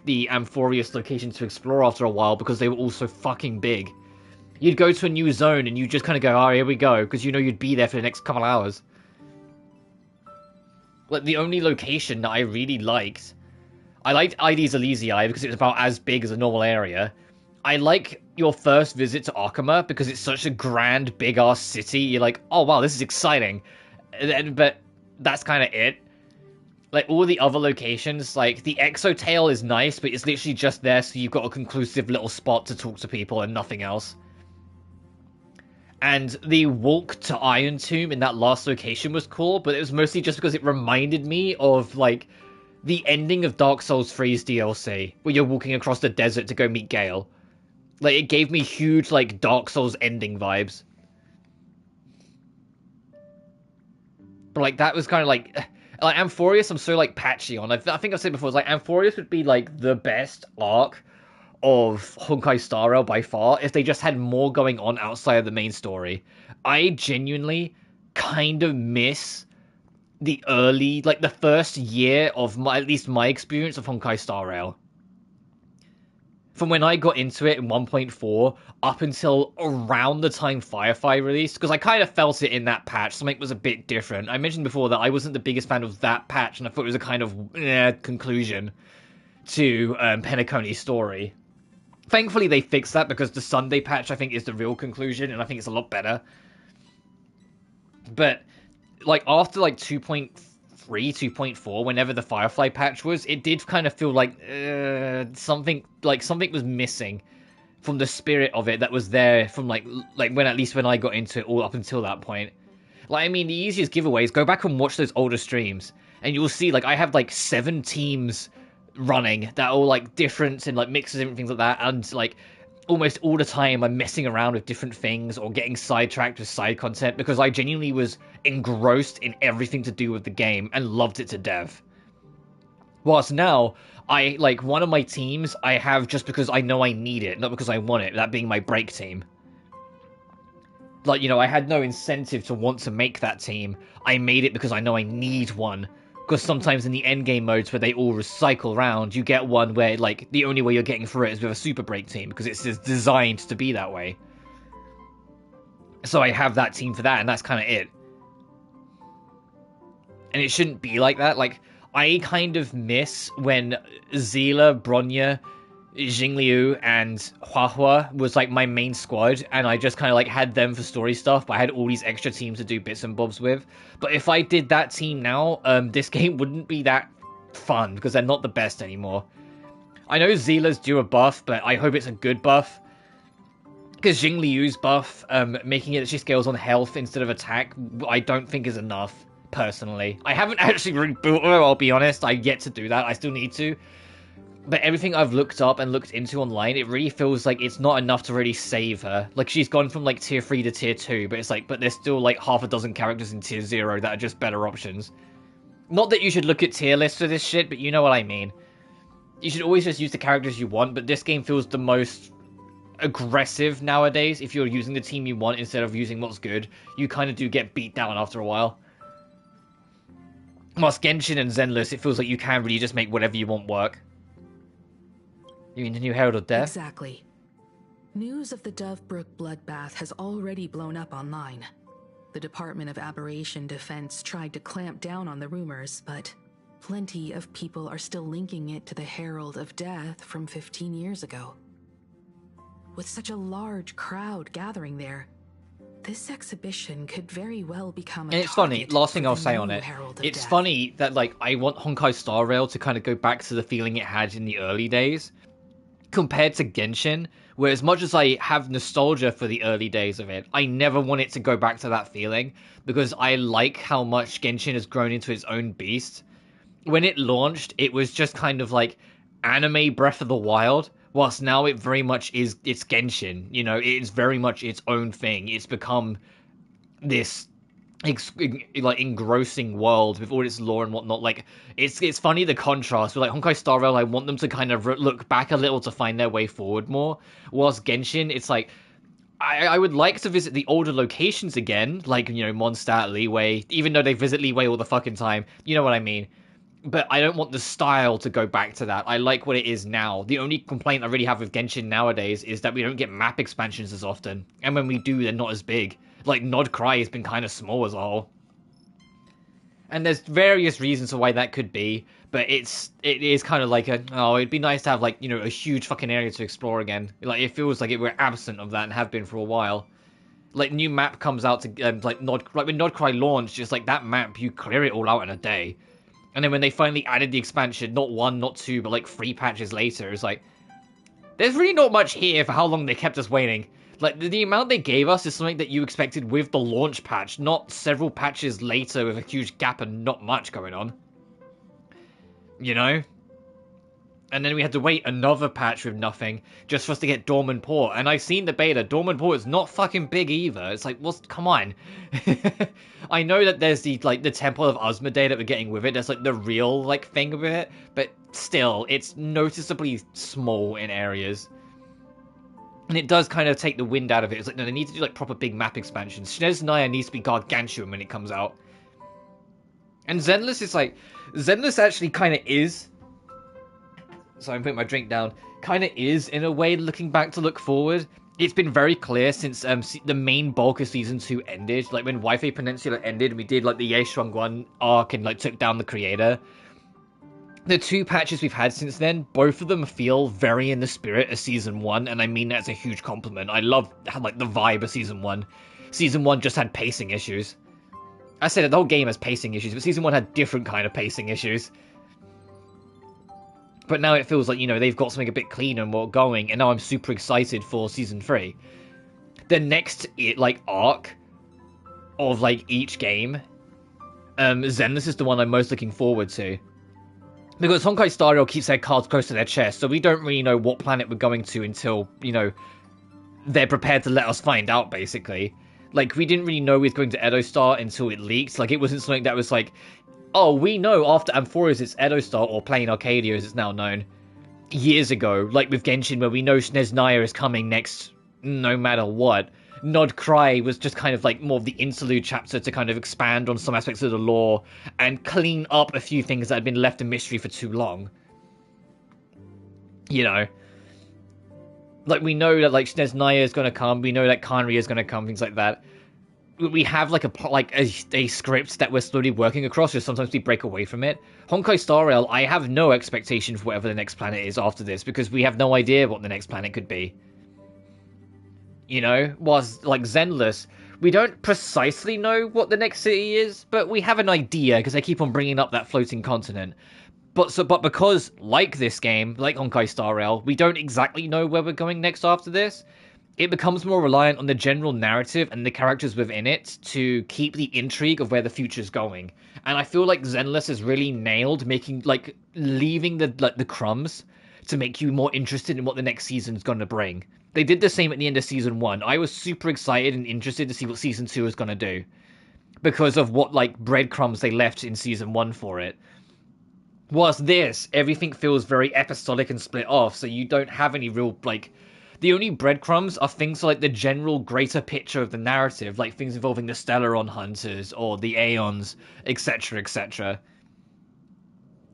A: the Amphorius locations to explore after a while because they were all so fucking big. You'd go to a new zone and you just kind of go, oh, here we go, because you know you'd be there for the next couple hours. Like, the only location that I really liked... I liked ID's Elysium because it was about as big as a normal area. I like your first visit to Arkema because it's such a grand, big-ass city. You're like, oh wow, this is exciting. But that's kind of it. Like, all the other locations, like, the Exotail is nice, but it's literally just there so you've got a conclusive little spot to talk to people and nothing else. And the walk to Iron Tomb in that last location was cool, but it was mostly just because it reminded me of, like, the ending of Dark Souls 3's DLC, where you're walking across the desert to go meet Gale. Like, it gave me huge, like, Dark Souls ending vibes. But, like, that was kind of like Amphorius, I'm so, like, patchy on. I think I've said before, it's like, Amphorius would be, like, the best arc of Honkai Star Rail by far if they just had more going on outside of the main story. I genuinely kind of miss the early, like, the first year of at least my experience of Honkai Star Rail. From when I got into it in 1.4 up until around the time Firefly released, because I kind of felt it in that patch, something was a bit different. I mentioned before that I wasn't the biggest fan of that patch, and I thought it was a kind of conclusion to Penacony's story. Thankfully they fixed that, because the Sunday patch I think is the real conclusion, and I think it's a lot better. But, like, after, like, 2.3, 2.4, whenever the Firefly patch was, it did kind of feel like something was missing from the spirit of it that was there from, like when, at least when I got into it all up until that point. Like, I mean, the easiest giveaway is go back and watch those older streams, and you'll see, like, I have, like, 7 teams running that are all, like, different and, like, mixes and things like that, and, like, almost all the time I'm messing around with different things or getting sidetracked with side content because I genuinely was engrossed in everything to do with the game and loved it to death. Whilst now, I, like, one of my teams I have just because I know I need it, not because I want it, that being my break team. Like, you know, I had no incentive to want to make that team. I made it because I know I need one. Because sometimes in the endgame modes where they all recycle around, you get one where, like, the only way you're getting through it is with a super break team, because it's just designed to be that way. So I have that team for that, and that's kind of it. And it shouldn't be like that. Like, I kind of miss when Zila, Bronya, Jingliu, and Huahua was, like, my main squad, and I just kind of, like, had them for story stuff, but I had all these extra teams to do bits and bobs with. But if I did that team now, this game wouldn't be that fun, because they're not the best anymore. I know Zila's due a buff, but I hope it's a good buff. Because Jingliu's buff, making it that she scales on health instead of attack, I don't think is enough, personally. I haven't actually rebooted her, I'll be honest. I've yet to do that. I still need to. But everything I've looked up and looked into online, it really feels like it's not enough to really save her. Like, she's gone from, like, tier 3 to tier 2, but it's like, but there's still, like, half a dozen characters in tier 0 that are just better options. Not that you should look at tier lists for this shit, but you know what I mean. You should always just use the characters you want, but this game feels the most aggressive nowadays. If you're using the team you want instead of using what's good, you kind of do get beat down after a while. Whilst Genshin and Zenless, it feels like you can really just make whatever you want work. You mean the new Herald of Death?
E: Exactly. News of the Dovebrook bloodbath has already blown up online. The Department of Aberration Defense tried to clamp down on the rumors, but plenty of people are still linking it to the Herald of Death from 15 years ago. With such a large crowd gathering there, this exhibition could very well become a
A: And it's funny, last thing I'll say on it, it's funny that, like, I want Honkai Star Rail to kind of go back to the feeling it had in the early days, compared to Genshin, where as much as I have nostalgia for the early days of it, I never want it to go back to that feeling, because I like how much Genshin has grown into its own beast. When it launched, it was just kind of like anime Breath of the Wild, whilst now it very much is, it's Genshin, you know, it's very much its own thing. It's become this like engrossing world with all its lore and whatnot. Like, it's funny the contrast with, like, Honkai Star Rail. I want them to kind of look back a little to find their way forward more, whilst Genshin, it's like I would like to visit the older locations again, like, you know, Mondstadt, Liyue, even though they visit Liyue all the fucking time, you know what I mean. But I don't want the style to go back to that. I like what it is now. The only complaint I really have with Genshin nowadays is that we don't get map expansions as often, and when we do, they're not as big. Like, Nod Cry has been kind of small as a whole. And there's various reasons for why that could be, but it is kind of like it'd be nice to have like, you know, a huge fucking area to explore again. Like, it feels like we're absent of that and have been for a while. Like, new map comes out to when Nodcry launched, just like that map, you clear it all out in a day. And then when they finally added the expansion, not 1, not 2, but like 3 patches later, it's like, there's really not much here for how long they kept us waiting. Like, the amount they gave us is something that you expected with the launch patch, not several patches later with a huge gap and not much going on. You know? And then we had to wait another patch with nothing, just for us to get Dormant Port. And I've seen the beta, Dormant Port is not fucking big either. It's like, well, come on. I know that there's the Temple of Asmodee that we're getting with it. That's like the real, like, thing of it. But still, it's noticeably small in areas. And it does kind of take the wind out of it. It's like, no, they need to do, like, proper big map expansions. Snezhnaya needs to be gargantuan when it comes out. And Zenless is like... Zenless actually kind of is... Sorry, I'm putting my drink down. Kind of is, in a way, looking back to look forward. It's been very clear since the main bulk of Season 2 ended. Like, when Wi-Fi Peninsula ended, and we did, like, the Ye Shuangguan arc and, like, took down the creator. The 2 patches we've had since then, both of them feel very in the spirit of Season 1, and I mean that's a huge compliment. I love, like, the vibe of Season 1. Season 1 just had pacing issues. I said the whole game has pacing issues, but Season 1 had different kind of pacing issues. But now it feels like, you know, they've got something a bit cleaner and more going, and now I'm super excited for Season 3. The next, like, arc of, like, each game, Zenless is the one I'm most looking forward to. Because Honkai Star Rail keeps their cards close to their chest, so we don't really know what planet we're going to until, you know, they're prepared to let us find out, basically. Like, we didn't really know we were going to Edo Star until it leaked. Like, it wasn't something that was like, oh, we know after Amphorius it's Edo Star, or Planarcadia as it's now known, years ago. Like with Genshin, where we know Snezhnaya is coming next no matter what. Nodcry was just kind of like more of the interlude chapter to kind of expand on some aspects of the lore and clean up a few things that had been left in mystery for too long. You know? Like, we know that, like, Snezhnaya is going to come, we know that Kanri is going to come, things like that. We have, like, a script that we're slowly working across, just sometimes we break away from it. Honkai Star Rail, I have no expectation for whatever the next planet is after this, because we have no idea what the next planet could be. You know? Whilst, like, Zenless, we don't precisely know what the next city is, but we have an idea, because they keep on bringing up that floating continent. But because, like this game, like Honkai Star Rail, we don't exactly know where we're going next after this, it becomes more reliant on the general narrative and the characters within it to keep the intrigue of where the future's going. And I feel like Zenless has really nailed making, like, leaving the crumbs to make you more interested in what the next season's gonna bring. They did the same at the end of Season 1. I was super excited and interested to see what Season 2 is gonna do, because of what, like, breadcrumbs they left in Season 1 for it. Whilst this, everything feels very episodic and split off, so you don't have any real, like... The only breadcrumbs are things like the general greater picture of the narrative, like things involving the Stellaron Hunters, or the Aeons, etc., etc.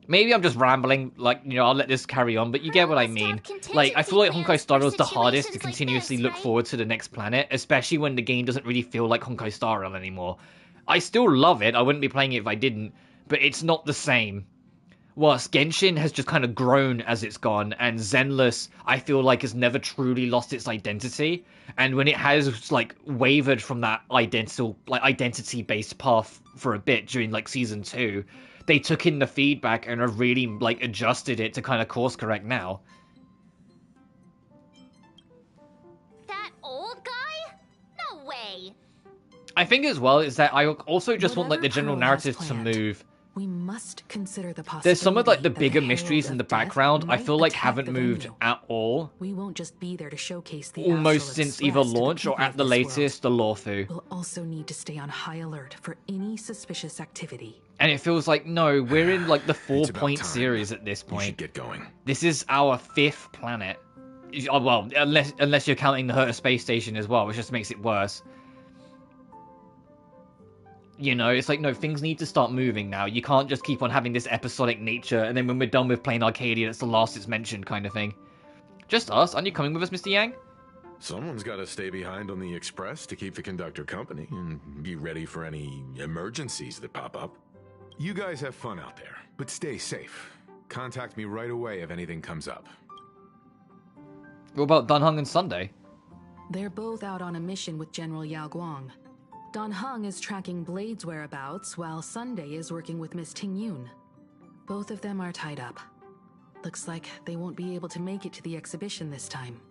A: Maybe I'm just rambling, like, you know, I'll let this carry on, but you get what I mean. Like, I feel like Honkai Star Rail is the hardest to continuously look forward to the next planet, especially when the game doesn't really feel like Honkai Star Rail anymore. I still love it, I wouldn't be playing it if I didn't, but it's not the same. Whilst Genshin has just kind of grown as it's gone, and Zenless, I feel like, has never truly lost its identity. And when it has, like, wavered from that identity-based path for a bit during, like, Season 2, they took in the feedback and have really, like, adjusted it to kind of course-correct now.
B: That old guy? No way!
A: I think as well is that I also just want, like, the general
E: Pearl has
A: narrative to
E: planned,
A: move.
E: We must consider the possibility.
A: There's some of, like, the
E: that
A: bigger
E: Herald
A: mysteries in
E: of
A: the
E: Death
A: background I
E: might
A: feel like
E: attack
A: haven't
E: the
A: moved
E: venue.
A: at all.
E: We won't just be there to showcase the
A: Almost
E: Astral
A: since either
E: Express to the
A: launch or
E: people
A: at
E: of
A: the
E: this
A: latest, the
E: world.
A: Lawfu.
E: We'll also need to stay on high alert for any suspicious activity.
A: And it feels like, no, we're in, like, the
H: It's about
A: 4-point
H: time.
A: series at this
H: We should
A: point.
H: get going.
A: This is our 5th planet. Oh, well, unless you're counting the Herta space station as well, which just makes it worse. You know, it's like, no, things need to start moving now. You can't just keep on having this episodic nature, and then when we're done with Planarcadia, that's the last it's mentioned kind of thing. Just us? Aren't you coming with us, Mr. Yang?
H: Someone's got to stay behind on the express to keep the conductor company and be ready for any emergencies that pop up. You guys have fun out there, but stay safe. Contact me right away if anything comes up.
A: What about Dan Heng and Sunday?
E: They're both out on a mission with General Yao Guang. Dan Heng is tracking Blade's whereabouts, while Sunday is working with Miss Ting Yun. Both of them are tied up. Looks like they won't be able to make it to the exhibition this time.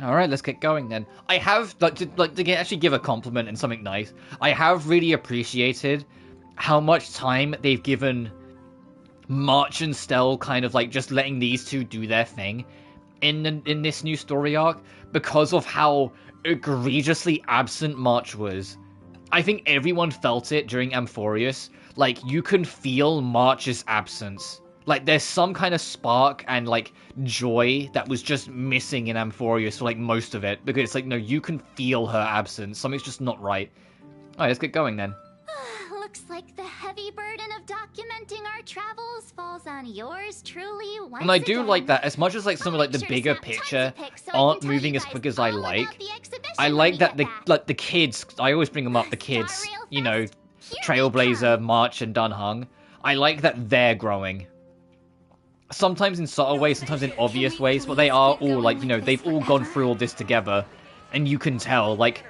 A: All right, let's get going then. I have actually give a compliment and something nice. I have really appreciated how much time they've given March and Stell, kind of like just letting these two do their thing in this new story arc, because of how egregiously absent March was. I think everyone felt it during Amphorius. Like, you can feel March's absence. Like, there's some kind of spark and, like, joy that was just missing in Amphorius for, like, most of it. Because it's like, no, you can feel her absence. Something's just not right. Alright, let's get going then.
B: Looks like the heavy burden of documenting our travels falls on yours truly once
A: And I do
B: again.
A: like that, as much as, like, some of, like, the bigger picture aren't moving as quick as I like. I like that the kids, I always bring them up, the kids, you know, Trailblazer, March, and Dan Heng. I like that they're growing. Sometimes in subtle ways, sometimes in obvious ways, but they are all, like, you know, they've all gone through all this together. And you can tell, like,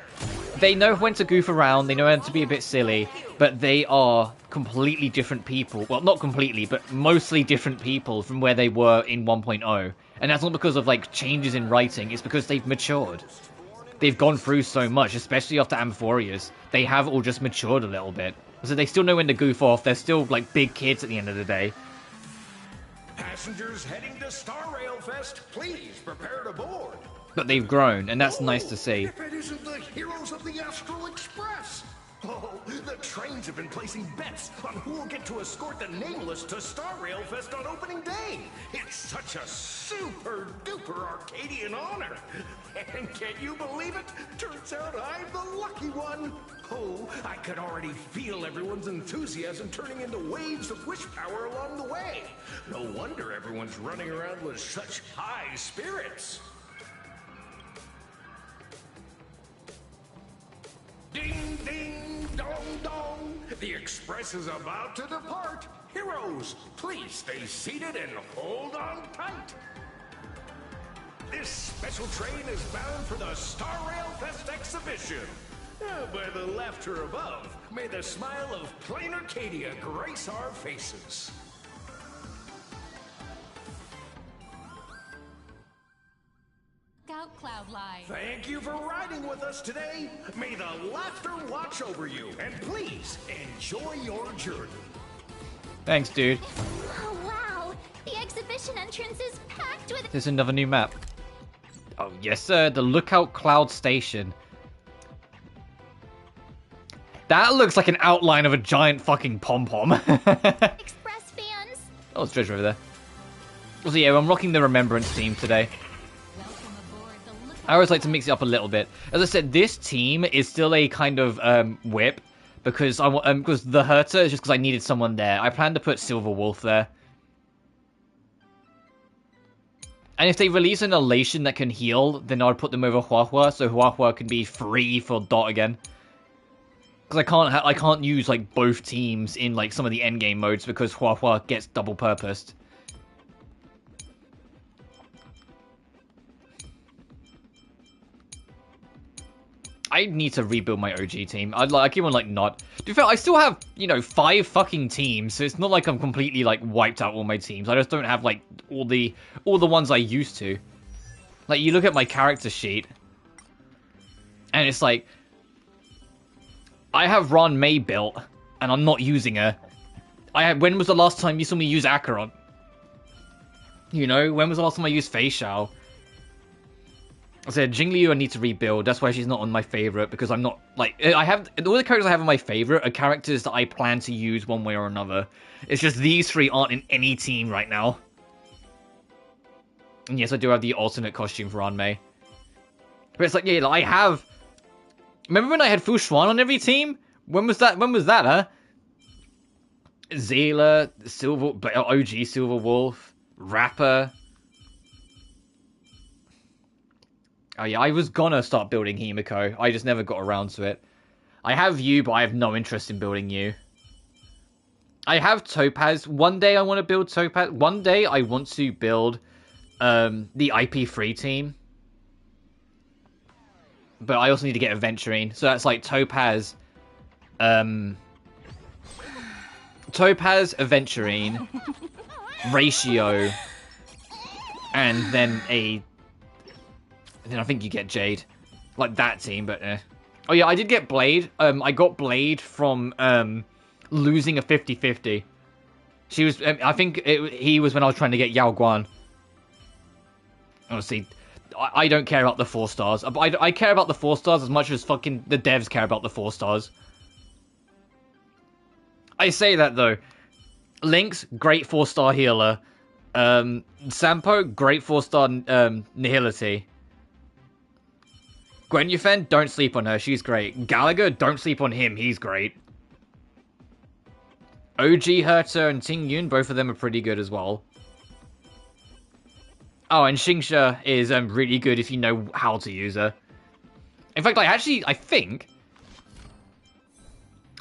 A: they know when to goof around, they know when to be a bit silly, but they are completely different people. Well, not completely, but mostly different people from where they were in 1.0. And that's not because of, like, changes in writing, it's because they've matured. They've gone through so much, especially after Amphorius. They have all just matured a little bit. So they still know when to goof off, they're still, like, big kids at the end of the day.
I: Passengers heading to Star Rail Fest, please prepare to board.
A: But they've grown, and that's nice to see.
I: If it isn't the heroes of the Astral Express! Oh, the trains have been placing bets on who will get to escort the Nameless to Star Rail Fest on opening day. It's such a super-duper Arcadian honor. And can you believe it? Turns out I'm the lucky one. Oh, I could already feel everyone's enthusiasm turning into waves of wish power along the way. No wonder everyone's running around with such high spirits. Ding, ding, dong, dong. The express is about to depart. Heroes, please stay seated and hold on tight. This special train is bound for the Star Rail Fest exhibition. By the laughter above, may the smile of Planarcadia grace our faces.
D: Out Cloudline.
I: Thank you for riding with us today. May the laughter watch over you, and please enjoy your journey.
A: Thanks, dude.
B: Oh, wow. The exhibition entrance is packed with...
A: There's another new map. Oh, yes, sir. The Lookout Cloud Station. That looks like an outline of a giant fucking pom-pom.
B: Express fans.
A: Oh, it's Dredge over there. So yeah, I'm rocking the Remembrance theme today. I always like to mix it up a little bit. As I said, this team is still a kind of whip, because because the Herta is just because I needed someone there. I plan to put Silver Wolf there. And if they release an Elation that can heal, then I would put them over Huahua, so Huahua can be free for Dot again. Because I can't use like both teams in like some of the endgame modes because Huahua gets double purposed. I need to rebuild my OG team. I keep on like not. To be fair, I still have, you know, 5 fucking teams, so it's not like I'm completely like wiped out all my teams. I just don't have like all the ones I used to. Like you look at my character sheet, and it's like I have Ron May built, and I'm not using her. When was the last time you saw me use Acheron? You know, when was the last time I used Fei Shao? I said, Jingliu I need to rebuild. That's why she's not on my favorite, because I'm not, like, all the characters I have on my favorite are characters that I plan to use one way or another. It's just these 3 aren't in any team right now. And yes, I do have the alternate costume for Anmei. But it's like, yeah, I have... Remember when I had Fu Xuan on every team? When was that, huh? Zayla, OG Silver Wolf, Rapper... Oh yeah, I was gonna start building Himiko. I just never got around to it. I have you, but I have no interest in building you. I have Topaz. One day I want to build Topaz. One day I want to build the IP3 team. But I also need to get Aventurine. So that's like Topaz, Aventurine, Ratio, and then I think you get Jade. Like that team, but Oh yeah, I did get Blade. I got Blade from losing a 50-50. She was, I think he was when I was trying to get Yao Guan. Honestly, I don't care about the 4 stars. I care about the 4 stars as much as fucking the devs care about the 4 stars. I say that though. Lynx, great 4-star healer. Sampo, great 4-star nihility. Gwen Yufen, don't sleep on her, she's great. Gallagher, don't sleep on him, he's great. OG Herta and Ting Yun, both of them are pretty good as well. Oh, and Xingsha is really good if you know how to use her. In fact, I think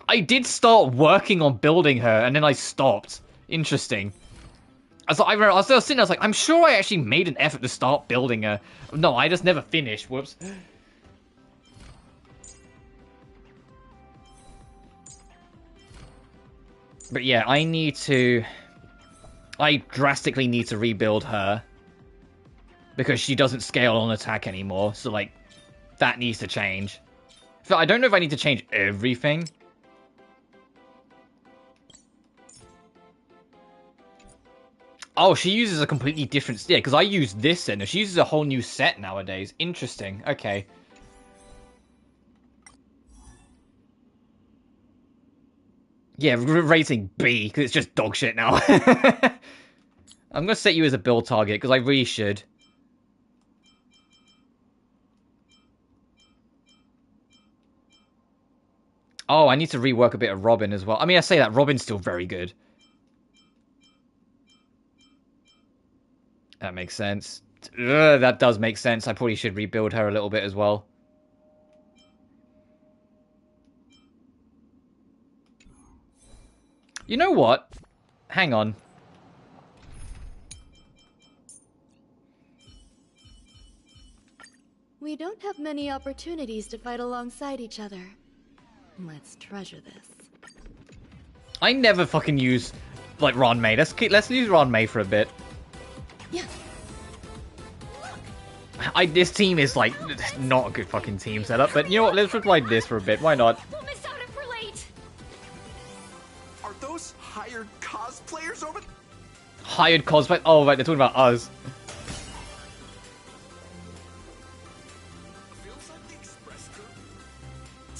A: I did start working on building her, and then I stopped. Interesting. I was sitting there, I was like, I'm sure I actually made an effort to start building her. No, I just never finished. Whoops. But yeah, I drastically need to rebuild her. Because she doesn't scale on attack anymore, so like, that needs to change. So I don't know if I need to change everything. Oh, she uses a completely different... Yeah, because I use this set. No, she uses a whole new set nowadays. Interesting. Okay. Yeah, rating B, because it's just dog shit now. I'm going to set you as a build target, because I really should. Oh, I need to rework a bit of Robin as well. I mean, I say that, Robin's still very good. That makes sense. That does make sense. I probably should rebuild her a little bit as well. You know what? Hang on.
J: We don't have many opportunities to fight alongside each other. Let's treasure this.
A: I never fucking use, like, Ron May. Let's use Ron May for a bit.
J: Yeah.
A: This team is, like, not a good fucking team setup, but you know what? Let's reply this for a bit. Why not?
B: We'll miss out if we're late.
I: Are those hired cosplayers over?
A: Hired cosplay? Oh, right, they're talking about us.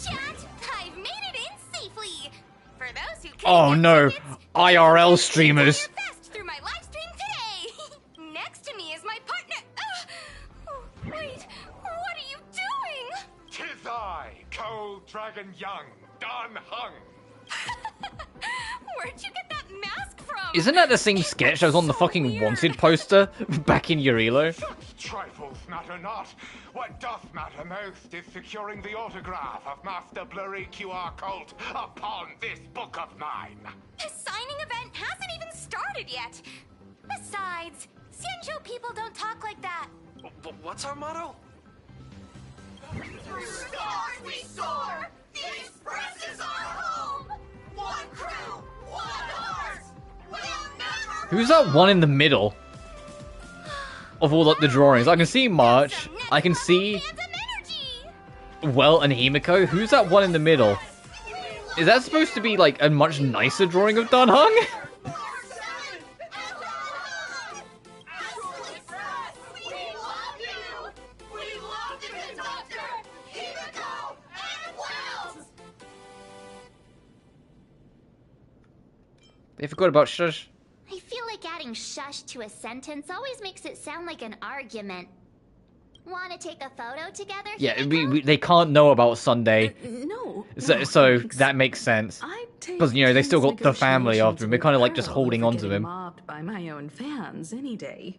B: Chat, I've made it in safely. For those who can't
A: Oh
B: get
A: no,
B: tickets,
A: IRL streamers.
B: fast through my live stream today. Next to me is my partner. Oh, wait, what are you doing?
K: 'Tis I, Cold Dragon Young, Don Hung.
B: Where'd you get that mask from?
A: Isn't that the same sketch that was on the fucking Wanted poster back in Yurilo?
K: Such trifles matter not. What doth matter most is securing the autograph of Master Blurry QR Colt upon this book of mine.
B: The signing event hasn't even started yet. Besides, Xianzhou people don't talk like that.
I: What's our motto?
B: Through stars we soar. The Express is our home. One crew, one heart. We'll never.
A: Who's that one in the middle of all the drawings? I can see March. I can see Well and Himiko. Who's that one in the middle? Is that supposed to be like a much nicer drawing of Dan Hung? They forgot about shush.
B: I feel like adding shush to a sentence always makes it sound like an argument. Want to take a photo together?
A: Yeah, they can't know about Sunday.
E: No.
A: So that makes sense. Because, you know, they still got the family after him. They're kind of like just holding on to him.
E: Mobbed by my own fans any day.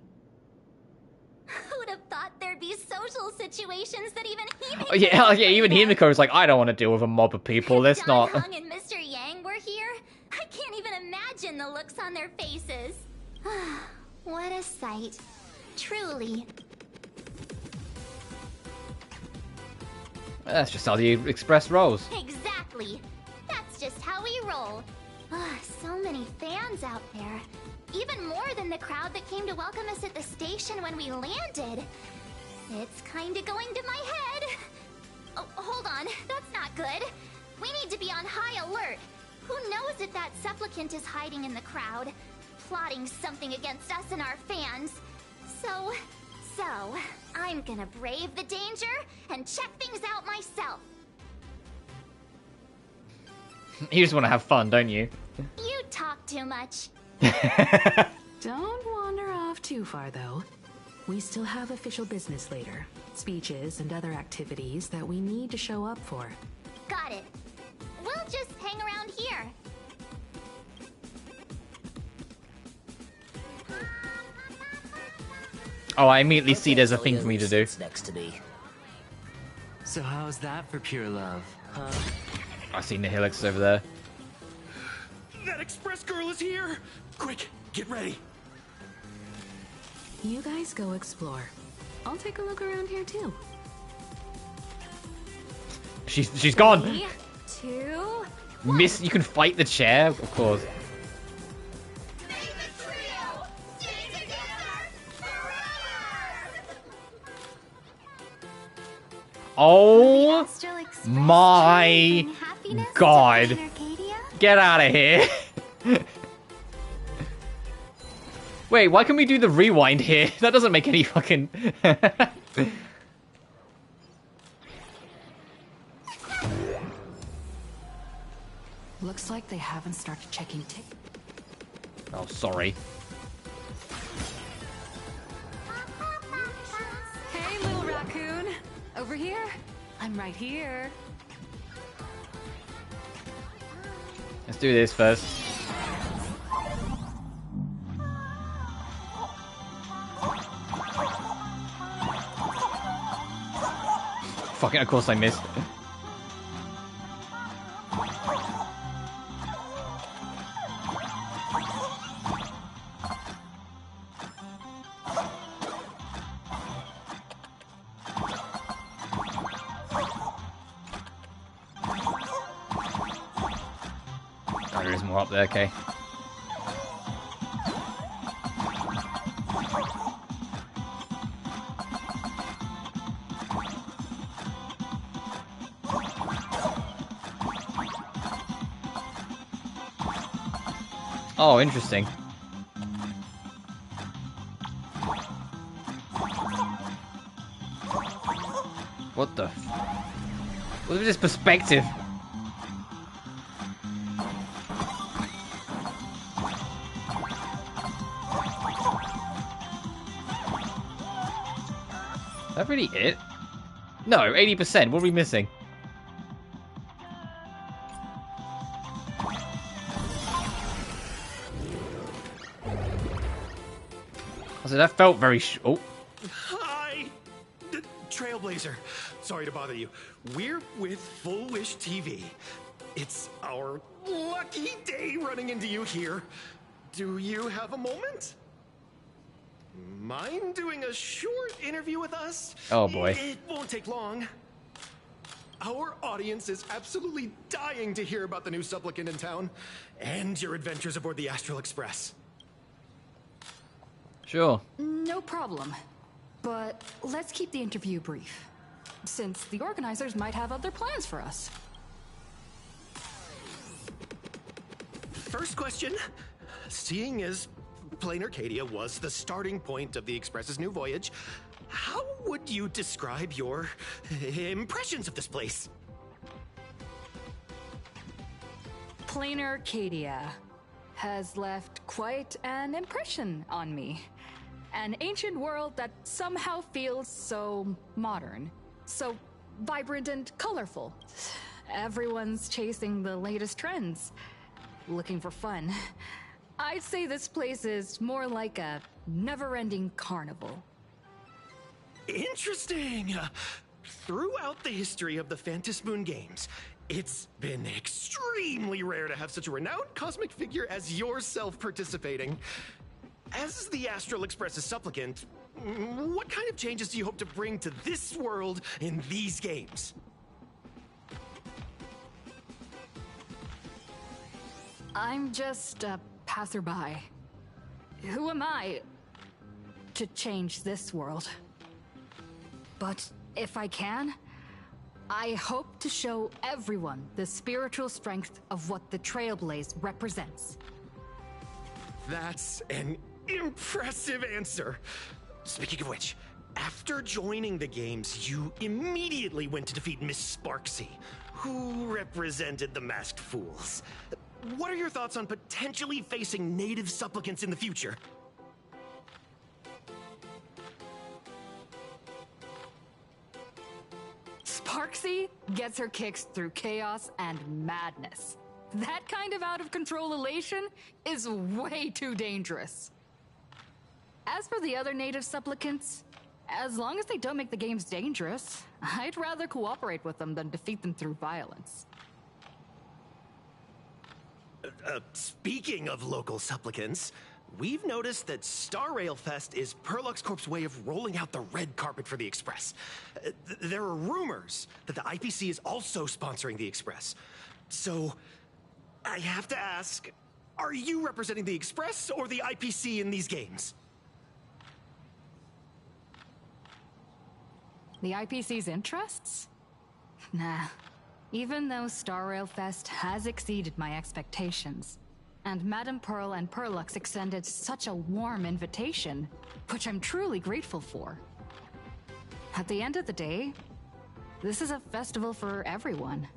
B: Who'd have thought there'd be social situations that even Himiko...
A: Oh, yeah, even Himiko is like, I don't want to deal with a mob of people. Let's
B: Don
A: not.
B: Hung and Mr. Yang were here. I can't even imagine looks on their faces. What a sight. Truly.
A: That's just how the Express rolls.
B: Exactly. That's just how we roll. So many fans out there. Even more than the crowd that came to welcome us at the station when we landed. It's kinda going to my head. Oh, hold on. That's not good. We need to be on high alert. Who knows if that supplicant is hiding in the crowd, plotting something against us and our fans. So, I'm gonna brave the danger and check things out myself.
A: You just want to have fun, don't you?
B: You talk too much.
E: Don't wander off too far, though. We still have official business later. Speeches and other activities that we need to show up for.
B: Got it. We'll just hang around here.
A: Oh, I immediately see there's a thing for me to do.
L: Next to me. So how's that for pure love, huh?
A: I see Nihilix over there.
I: That express girl is here! Quick, get ready.
E: You guys go explore. I'll take a look around here too.
A: She's gone.
C: 3, 2,
A: Miss, you can fight the chair, of course. Oh my god. Get out of here. Wait, why can we do the rewind here? That doesn't make any fucking...
D: Looks like they haven't started checking tick.
A: Oh, sorry.
C: Hey, little raccoon. Over here? I'm right here.
A: Let's do this first. Fucking, of course I missed. Oh, there is more up there, okay. Oh, interesting. What the? What is this perspective? Is that really it? No, 80%. What are we missing? So that felt very oh.
I: Hi! Trailblazer. Sorry to bother you. We're with Full Wish TV. It's our lucky day running into you here. Do you have a moment? Mind doing a short interview with us?
A: Oh boy.
I: It won't take long. Our audience is absolutely dying to hear about the new supplicant in town and your adventures aboard the Astral Express.
A: Sure.
D: No problem. But let's keep the interview brief, since the organizers might have other plans for us.
I: First question. Seeing as Planarcadia was the starting point of the Express's new voyage, how would you describe your impressions of this place?
D: Planarcadia has left quite an impression on me. An ancient world that somehow feels so modern, so vibrant and colorful. Everyone's chasing the latest trends, looking for fun. I'd say this place is more like a never-ending carnival.
I: Interesting.
M: Throughout the history of the Phantom Moon games, it's been extremely rare to have such a renowned cosmic figure as yourself participating. As the Astral Express's supplicant, what kind of changes do you hope to bring to this world in these games?
D: I'm just a passerby. Who am I to change this world? But if I can, I hope to show everyone the spiritual strength of what the Trailblaze represents.
M: That's an impressive answer. Speaking of which, after joining the games, you immediately went to defeat Miss Sparksy, who represented the Masked Fools. What are your thoughts on potentially facing native supplicants in the future?
D: Sparksy gets her kicks through chaos and madness. That kind of out-of-control elation is way too dangerous. As for the other native supplicants, as long as they don't make the games dangerous, I'd rather cooperate with them than defeat them through violence.
M: Speaking of local supplicants, we've noticed that Star Rail Fest is Perlux Corp's way of rolling out the red carpet for the Express. There are rumors that the IPC is also sponsoring the Express. So, I have to ask, are you representing the Express or the IPC in these games?
D: The IPC's interests? Nah. Even though Star Rail Fest has exceeded my expectations, and Madame Pearl and Perlux extended such a warm invitation, which I'm truly grateful for. At the end of the day, this is a festival for everyone,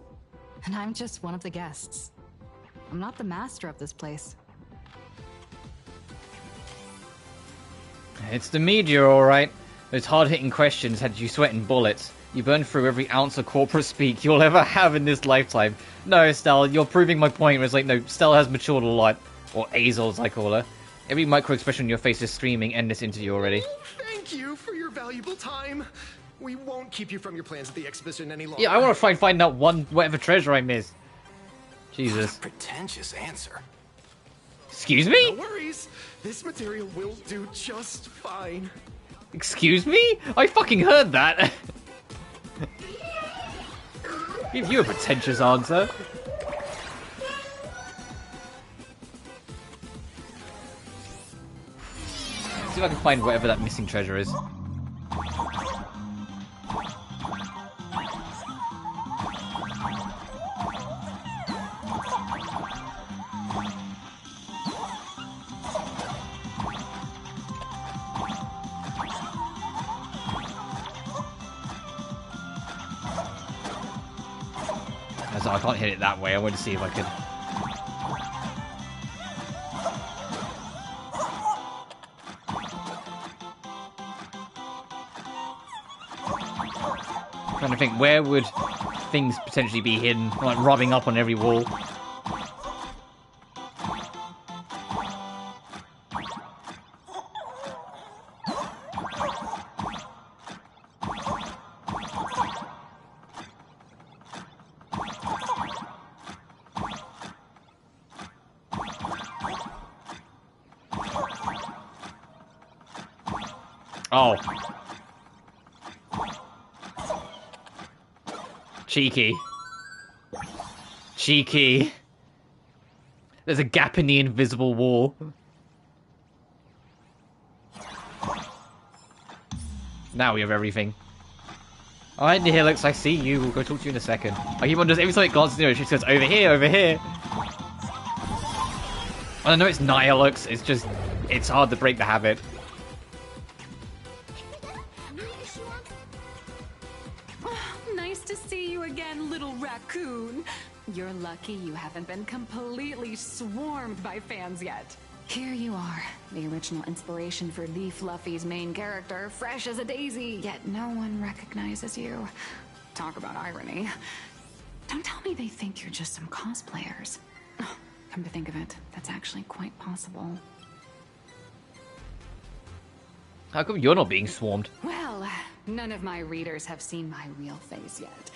D: and I'm just one of the guests. I'm not the master of this place.
A: It's the media, alright. Those hard-hitting questions had you sweating bullets. You burned through every ounce of corporate speak you'll ever have in this lifetime. No, Estelle, you're proving my point. It's like, no, Estelle has matured a lot. Or Azel, as I call her. Every micro-expression on your face is screaming, end this interview already.
M: Thank you for your valuable time. We won't keep you from your plans at the exhibition any longer.
A: Yeah, I want to try and find that whatever treasure I missed. Jesus.
I: Pretentious answer.
A: Excuse me?
M: No worries. This material will do just fine.
A: Excuse me? I fucking heard that. Give you a pretentious answer. See if I can find whatever that missing treasure is. I can't hit it that way. I want to see if I can. I'm trying to think, where would things potentially be hidden? Like rubbing up on every wall. Oh. Cheeky. Cheeky. There's a gap in the invisible wall. Now we have everything. Alright, Nihilix, I see you. We'll go talk to you in a second. I keep on just every time it glances near it, she says, over here, over here. I know it's Nihilix, it's just, it's hard to break the habit.
C: Nice to see you again, little raccoon. You're lucky you haven't been completely swarmed by fans yet. Here you are, the original inspiration for the Fluffy's main character, fresh as a daisy, yet no one recognizes you. Talk about irony. Don't tell me they think you're just some cosplayers. Oh, come to think of it, that's actually quite possible.
A: How come you're not being swarmed?
C: Well, None of my readers have seen my real face yet.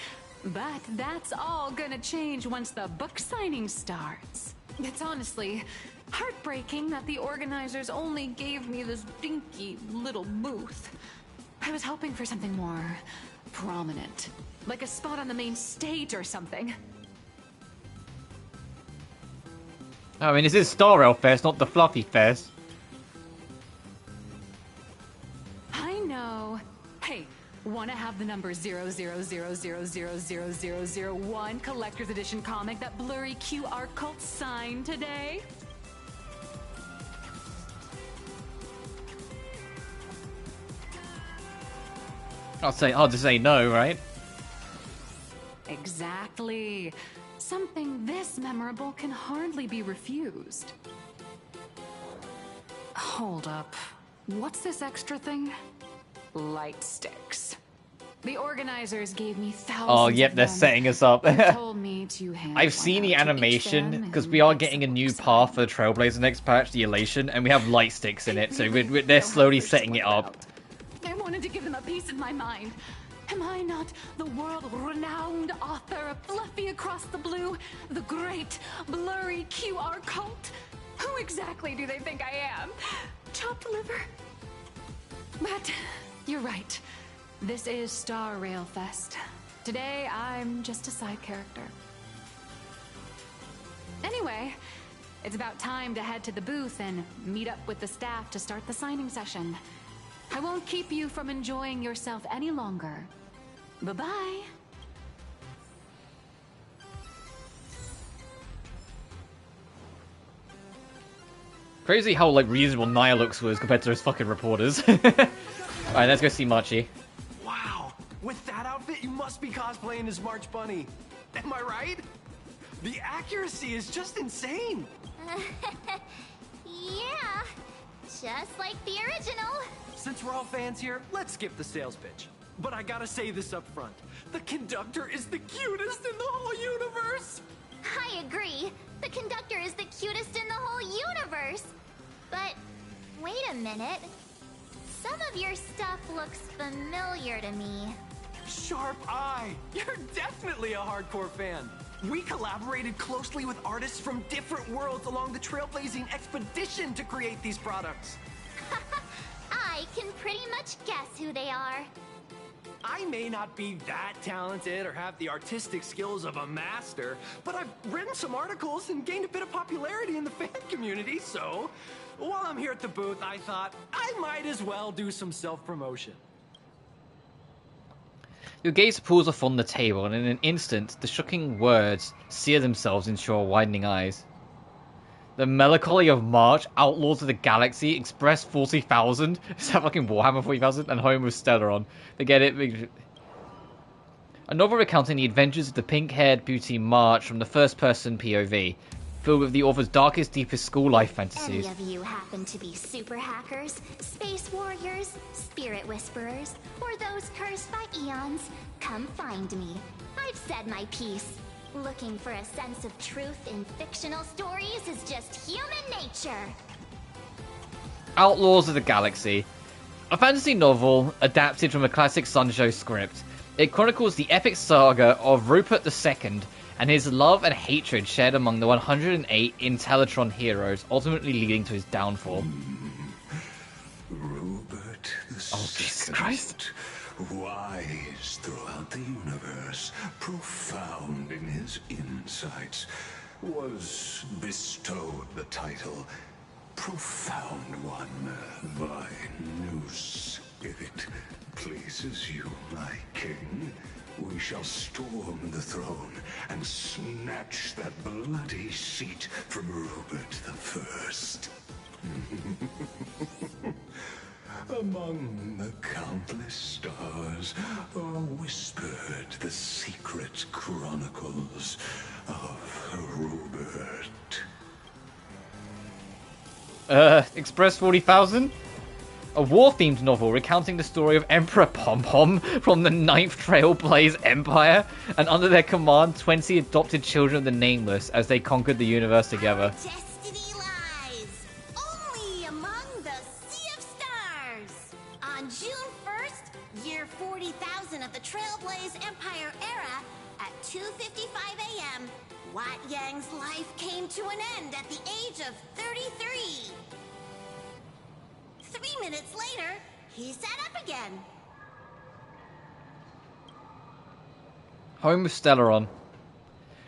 C: But that's all gonna change once the book signing starts. It's honestly heartbreaking that the organizers only gave me this dinky little booth. I was hoping for something more prominent, like a spot on the main stage or something.
A: I mean, this is Star Rail Fest, not the Fluffy Fest.
C: I know. Hey, wanna have the number 000000001 collector's edition comic that Blurry QR Cult signed today?
A: Hard to say no, right?
C: Exactly. Something this memorable can hardly be refused. Hold up. What's this extra thing? Light sticks. The organizers gave me thousands.
A: Oh, yep,
C: of
A: they're
C: them.
A: setting us up.
C: They told me to hand
A: I've
C: one
A: seen the
C: out to each
A: animation
C: them
A: because
C: and
A: we are
C: make
A: getting a
C: some
A: new
C: more
A: path for the Trailblazer next patch, the Elation, and we have light sticks in it, so they're slowly setting it up.
C: I wanted to give them a piece of my mind. Am I not the world-renowned author of Fluffy Across the Blue, the great Blurry QR Cult? Who exactly do they think I am? Chopped liver? But you're right. This is Star Rail Fest. Today, I'm just a side character. Anyway, it's about time to head to the booth and meet up with the staff to start the signing session. I won't keep you from enjoying yourself any longer. Bye-bye.
A: Crazy how, like, reasonable Nihilux was compared to those fucking reporters. Alright, let's go see Marchie.
M: Wow, with that outfit, you must be cosplaying as March Bunny. Am I right? The accuracy is just insane.
B: Yeah, just like the original.
M: Since we're all fans here, let's skip the sales pitch. But I gotta say this up front. The conductor is the cutest in the whole universe!
B: I agree. The conductor is the cutest in the whole universe. But wait a minute. Some of your stuff looks familiar to me.
M: Sharp eye! You're definitely a hardcore fan. We collaborated closely with artists from different worlds along the trailblazing expedition to create these products.
B: I can pretty much guess who they are.
M: I may not be that talented or have the artistic skills of a master, but I've written some articles and gained a bit of popularity in the fan community, so while I'm here at the booth, I thought I might as well do some self-promotion.
A: Your gaze pulls off on the table, and in an instant, the shocking words sear themselves into your widening eyes. The melancholy of March, Outlaws of the Galaxy, Express 40,000. Is that fucking Warhammer 40,000? And Home of Stellaron. They get it. A novel recounting the adventures of the pink-haired beauty March from the first-person POV, filled with the author's darkest, deepest school-life fantasies.
B: Any of you happen to be super hackers, space warriors, spirit whisperers, or those cursed by eons, come find me. I've said my piece. Looking for a sense of truth in fictional stories is just human nature.
A: Outlaws of the Galaxy. A fantasy novel adapted from a classic Sanjo script. It chronicles the epic saga of Rupert II and his love and hatred shared among the 108 Intellatron heroes, ultimately leading to his downfall.
N: Rupert the
A: Oh, Jesus Christ.
N: Wise throughout the universe, profound in his insights, was bestowed the title Profound One by new spirit. Pleases you, my king. We shall storm the throne and snatch that bloody seat from Rupert the First. Among the countless stars are whispered the secret chronicles of Rupert.
A: Express 40,000? A war-themed novel recounting the story of Emperor Pom-Pom from the 9th Trailblaze Empire, and under their command, 20 adopted children of the Nameless as they conquered the universe together.
B: Destiny lies only among the Sea of Stars. On June 1st, year 4 2:55 a.m., Wat Yang's life came to an end at the age of 33. 3 minutes later, he sat up again.
A: Home with Stellaron.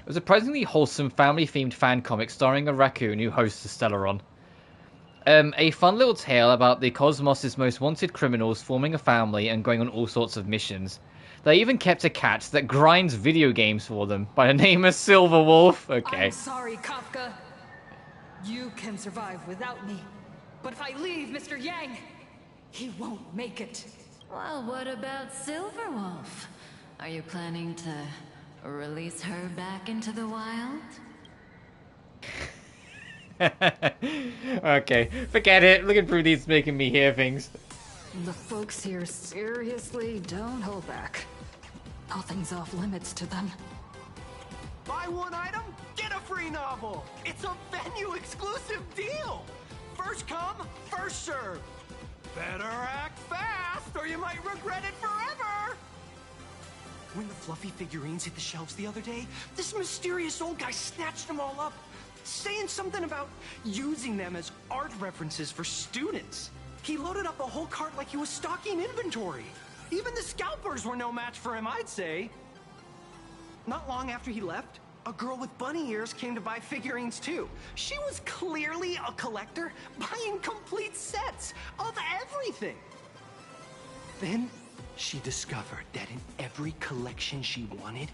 A: A surprisingly wholesome family-themed fan comic starring a raccoon who hosts the Stellaron. A fun little tale about the cosmos' most wanted criminals forming a family and going on all sorts of missions. They even kept a cat that grinds video games for them by the name of Silver Wolf. Okay.
D: I'm sorry, Kafka. You can survive without me. But if I leave Mr. Yang, he won't make it.
C: Well, what about Silverwolf? Are you planning to release her back into the wild?
A: Okay, forget it. Looking through these making me hear things.
D: The folks here seriously don't hold back. Nothing's off limits to them.
M: Buy one item, get a free novel. It's a venue exclusive deal. First come, first serve. Better act fast or you might regret it forever. When the fluffy figurines hit the shelves the other day, this mysterious old guy snatched them all up, saying something about using them as art references for students. He loaded up a whole cart like he was stocking inventory. Even the scalpers were no match for him, I'd say. Not long after he left, a girl with bunny ears came to buy figurines too. She was clearly a collector, buying complete sets of everything. Then she discovered that in every collection she wanted,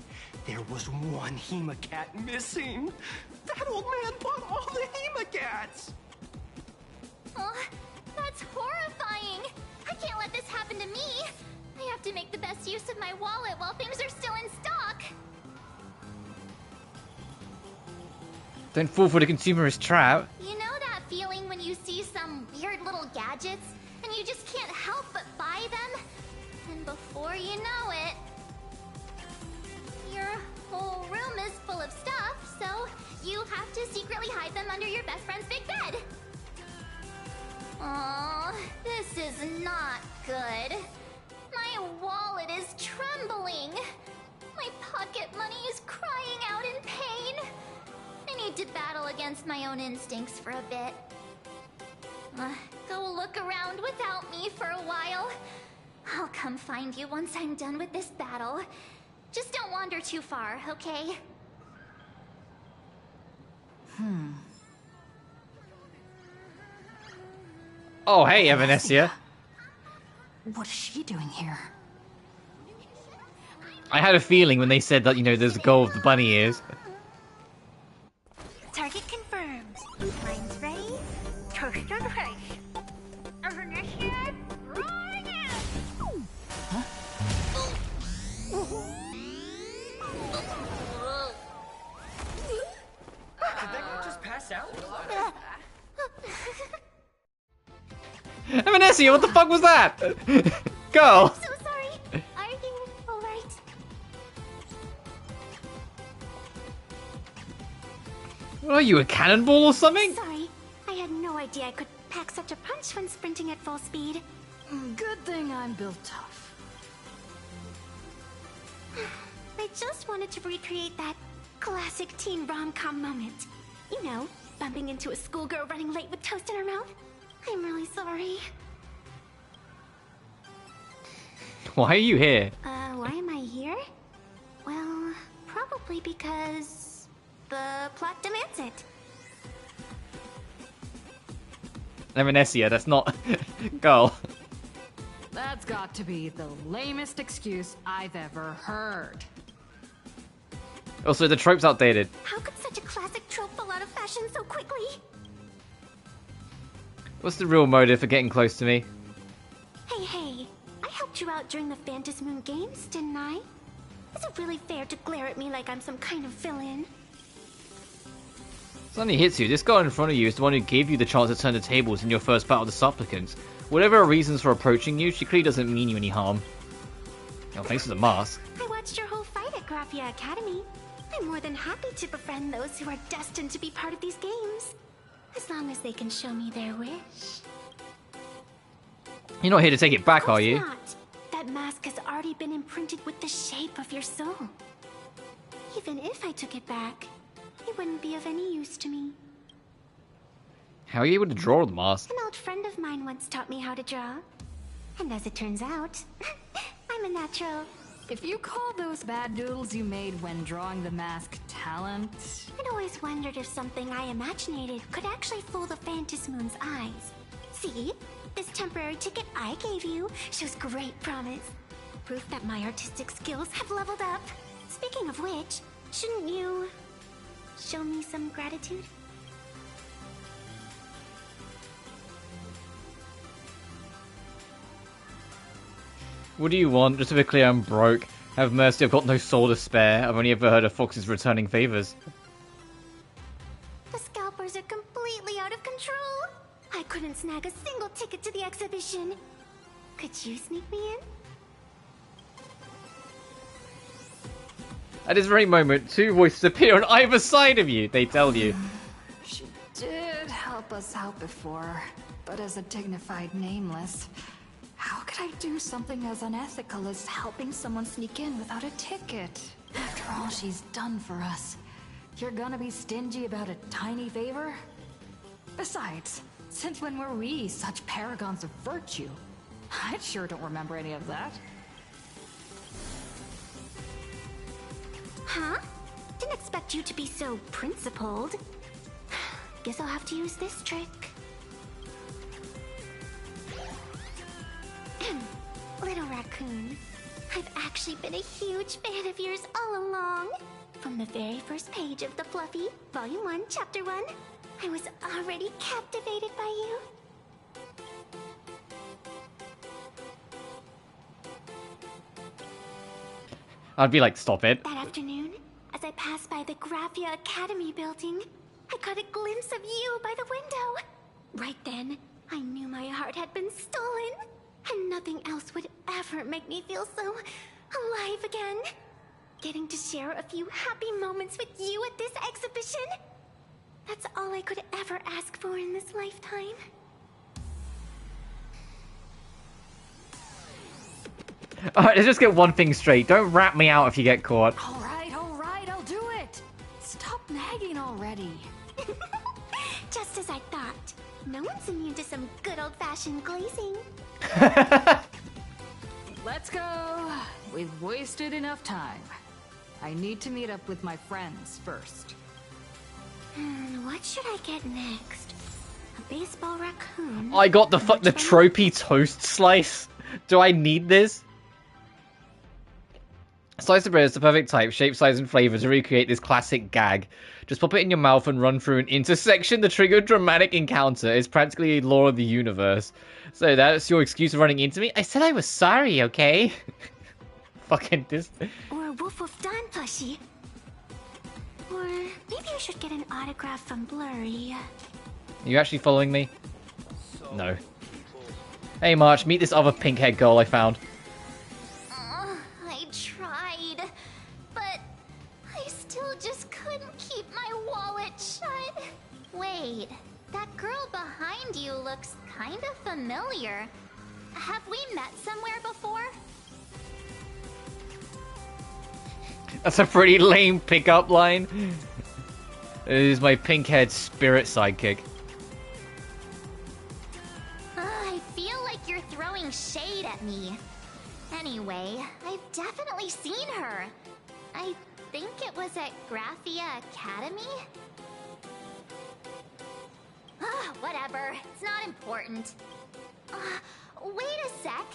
M: there was one Hemacat missing. That old man bought all the Hemacats!
B: Oh, that's horrifying! I can't let this happen to me! I have to make the best use of my wallet while things are still in stock!
A: Don't fall for the consumerist trap.
B: You know that feeling when you see some weird little gadgets, and you just can't help but buy them? And before you know it, your whole room is full of stuff, so you have to secretly hide them under your best friend's big bed. Aww, this is not good. My wallet is trembling. My pocket money is crying out in pain. I need to battle against my own instincts for a bit. Go look around without me for a while. I'll come find you once I'm done with this battle. Just don't wander too far, okay?
A: Oh, hey, Evanesia.
D: What is she doing here?
A: I had a feeling when they said that, you know, there's a goal of the bunny ears.
B: Target confirmed. Mine's ready. Toast on the face. Initiate, rolling out.
G: Did that guy just pass out?
A: Evanesia, what the fuck was that? Girl.
B: So sorry. Are you alright?
A: What are you, a cannonball or something?
B: Sorry. I had no idea I could pack such a punch when sprinting at full speed.
D: Good thing I'm built tough.
B: I just wanted to recreate that classic teen rom-com moment. You know, bumping into a schoolgirl running late with toast in her mouth. I'm really sorry.
A: Why are you here?
B: Why am I here? Well, probably because the plot demands it.
A: Evanesia, that's not... Girl.
D: That's got to be the lamest excuse I've ever heard.
A: Also, the trope's outdated.
B: How could such a classic trope fall out of fashion so quickly?
A: What's the real motive for getting close to me?
B: Hey, I helped you out during the Phantasy Moon Games, didn't I? Is it really fair to glare at me like I'm some kind of villain?
A: Suddenly hits you. This guy in front of you is the one who gave you the chance to turn the tables in your first battle of the supplicants. Whatever her reasons for approaching you, she clearly doesn't mean you any harm. Oh, thanks for the mask.
B: I watched your whole fight at Graphia Academy. I'm more than happy to befriend those who are destined to be part of these games. As long as they can show me their wish.
A: You're not here to take it back, are you?
B: Not. That mask has already been imprinted with the shape of your soul. Even if I took it back, it wouldn't be of any use to me.
A: How are you able to draw the mask?
B: An old friend of mine once taught me how to draw. And as it turns out, I'm a natural.
D: If you call those bad doodles you made when drawing the mask talent...
B: I'd always wondered if something I imaginated could actually fool the Phantasmoon's eyes. See? This temporary ticket I gave you shows great promise. Proof that my artistic skills have leveled up. Speaking of which, shouldn't you show me some gratitude?
A: What do you want? Just to be clear, I'm broke. Have mercy, I've got no soul to spare. I've only ever heard of foxes returning favors.
B: The scalpers are completely out of control. I couldn't snag a single ticket to the exhibition. Could you sneak me in?
A: At this very moment, two voices appear on either side of you. They tell you.
D: She did help us out before, but as a dignified nameless, how could I do something as unethical as helping someone sneak in without a ticket? After all she's done for us, you're gonna be stingy about a tiny favor? Besides, since when were we such paragons of virtue? I sure don't remember any of that.
B: Huh? Didn't expect you to be so principled. Guess I'll have to use this trick. Little raccoon, I've actually been a huge fan of yours all along. From the very first page of The Fluffy, Volume 1, Chapter 1, I was already captivated by you.
A: I'd be like, stop it.
B: That afternoon, as I passed by the Graphia Academy building, I caught a glimpse of you by the window. Right then, I knew my heart had been stolen, and nothing else would ever make me feel so alive again. Getting to share a few happy moments with you at this exhibition, that's all I could ever ask for in this lifetime.
A: Alright, let's just get one thing straight. Don't rat me out if you get caught.
D: Alright, I'll do it. Stop nagging already.
B: Just as I thought. No one's immune to some good old-fashioned glazing.
D: Let's go. We've wasted enough time. I need to meet up with my friends first.
B: What should I get next? A baseball raccoon?
A: I got the trophy toast slice. Do I need this? Slice of bread is the perfect type, shape, size, and flavor to recreate this classic gag. Just pop it in your mouth and run through an intersection to trigger a dramatic encounter. It's practically law of the universe. So that's your excuse for running into me? I said I was sorry, okay? Fucking this.
B: Or Woof Woof Don plushie. Or maybe I should get an autograph from Blurry.
A: Are you actually following me? No. Hey March, meet this other pink-haired girl I found.
B: I tried, but I still just couldn't keep my wallet shut. Wait, that girl behind you looks kind of familiar. Have we met somewhere before?
A: That's a pretty lame pickup line. This is my pink-haired spirit sidekick.
B: I feel like you're throwing shade at me. Anyway, I've definitely seen her. I think it was at Graphia Academy? Whatever. It's not important. Wait a sec.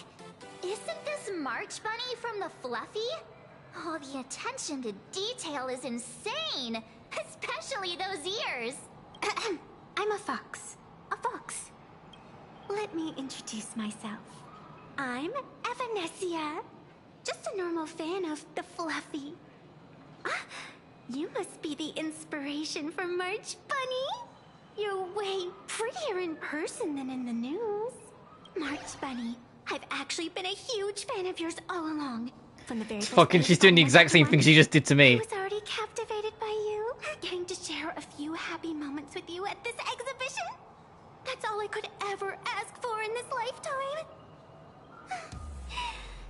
B: Isn't this March Bunny from the Fluffy? Oh, the attention to detail is insane! Especially those ears! I'm a fox. A fox. Let me introduce myself. I'm Evanessia. Just a normal fan of the Fluffy. You must be the inspiration for March Bunny. You're way prettier in person than in the news. March Bunny, I've actually been a huge fan of yours all along. From the very first
A: Fucking, she's doing the exact same thing she just did to me.
B: I was already captivated by you. Getting to share a few happy moments with you at this exhibition. That's all I could ever ask for in this lifetime.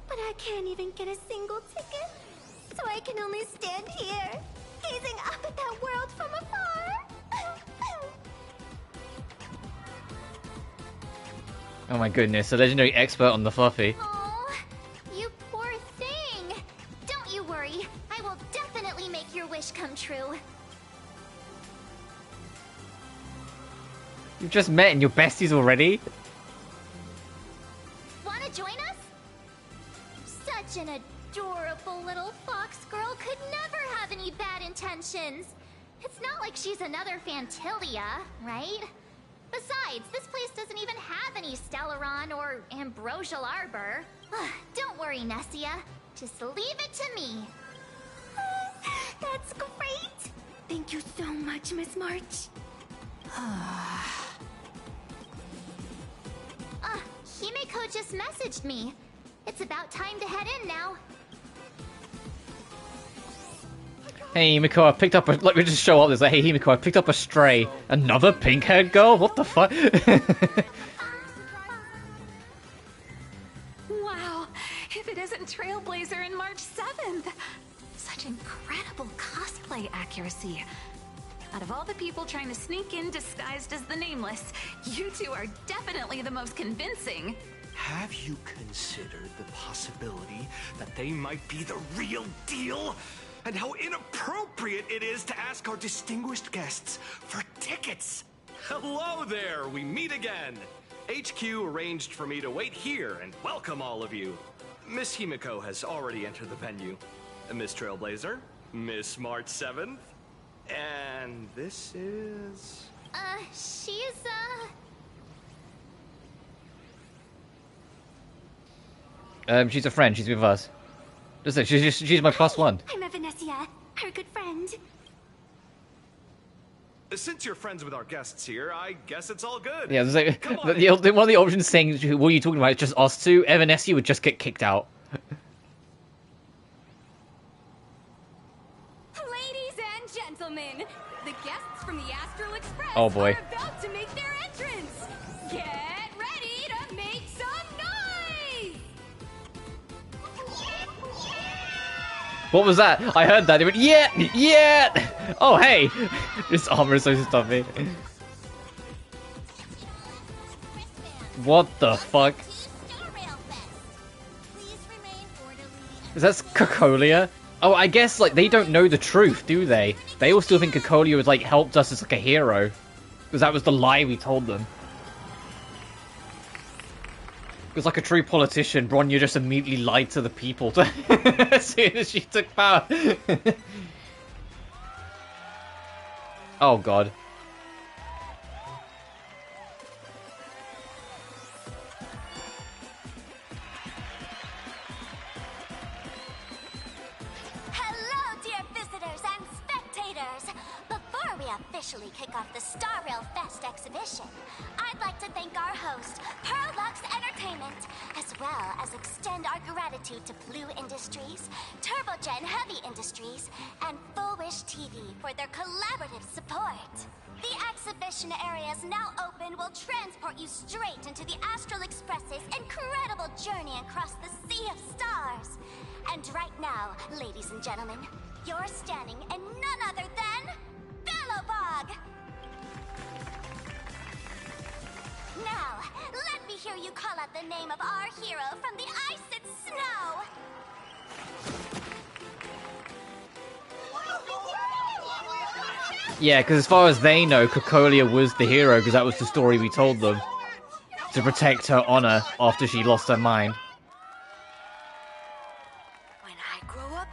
B: But I can't even get a single ticket. so I can only stand here, gazing up at that world from afar.
A: Oh my goodness, a legendary expert on the fluffy.
B: Oh, you poor thing. Don't you worry. I will definitely make your wish come true.
A: You've just met and you're besties already?
B: Wanna join us? Such an adorable little fox girl could never have any bad intentions. It's not like she's another Fantilia, right? Besides, this place doesn't even have any Stellaron or Ambrosial Arbor. Don't worry, Nessia. Just leave it to me. That's great. Thank you so much, Miss March. Himeko just messaged me. It's about time to head in now.
A: Hey Himeko, I picked up a... Let me just show up this. Like, hey Himeko, I picked up a stray. Another pink-haired girl? What the fuck?
C: Wow, if it isn't Trailblazer and March 7th. Such incredible cosplay accuracy. Out of all the people trying to sneak in disguised as the Nameless, you two are definitely the most convincing.
M: Have you considered the possibility that they might be the real deal? And how inappropriate it is to ask our distinguished guests for tickets.
O: Hello there, we meet again. HQ arranged for me to wait here and welcome all of you. Miss Himeko has already entered the venue. Miss Trailblazer, Miss March 7th, and this is...
A: She's a friend, she's with us. Listen, she's my +1.
B: I'm Evanessia, her good friend.
O: Since you're friends with our guests here, I guess it's all good.
A: Yeah, like, one of the options saying, what are you talking about, it's just us two, Evanessia would just get kicked out.
P: Ladies and gentlemen, the guests from the Astral Express
A: Oh boy.
P: are about to make their entrance. Get ready to make some noise!
A: What was that? I heard that. They went, yeah, yeah. Oh, hey. This armor is so stuffy. What the fuck? Is that Cocolia? Oh, I guess, like, they don't know the truth, do they? They all still think Cocolia was, like, helped us as, like, a hero. Because that was the lie we told them. Because like a true politician, Bronya just immediately lied to the people as soon as she took power. Oh god.
B: Hello, dear visitors and spectators! Before we officially kick off the Star Rail Fest exhibition, I'd like to thank our host, Perlux Entertainment, as well as extend our gratitude to Blue Industries, TurboGen Heavy Industries, and Full Wish TV for their collaborative support. The exhibition area is now open will transport you straight into the Astral Express's incredible journey across the Sea of Stars. And right now, ladies and gentlemen, you're standing in none other than Bellowbog! Now, let me hear you call out the name of our hero from the ice and snow!
A: Yeah, because as far as they know, Cocolia was the hero because that was the story we told them. To protect her honor after she lost her mind.
B: When I grow up,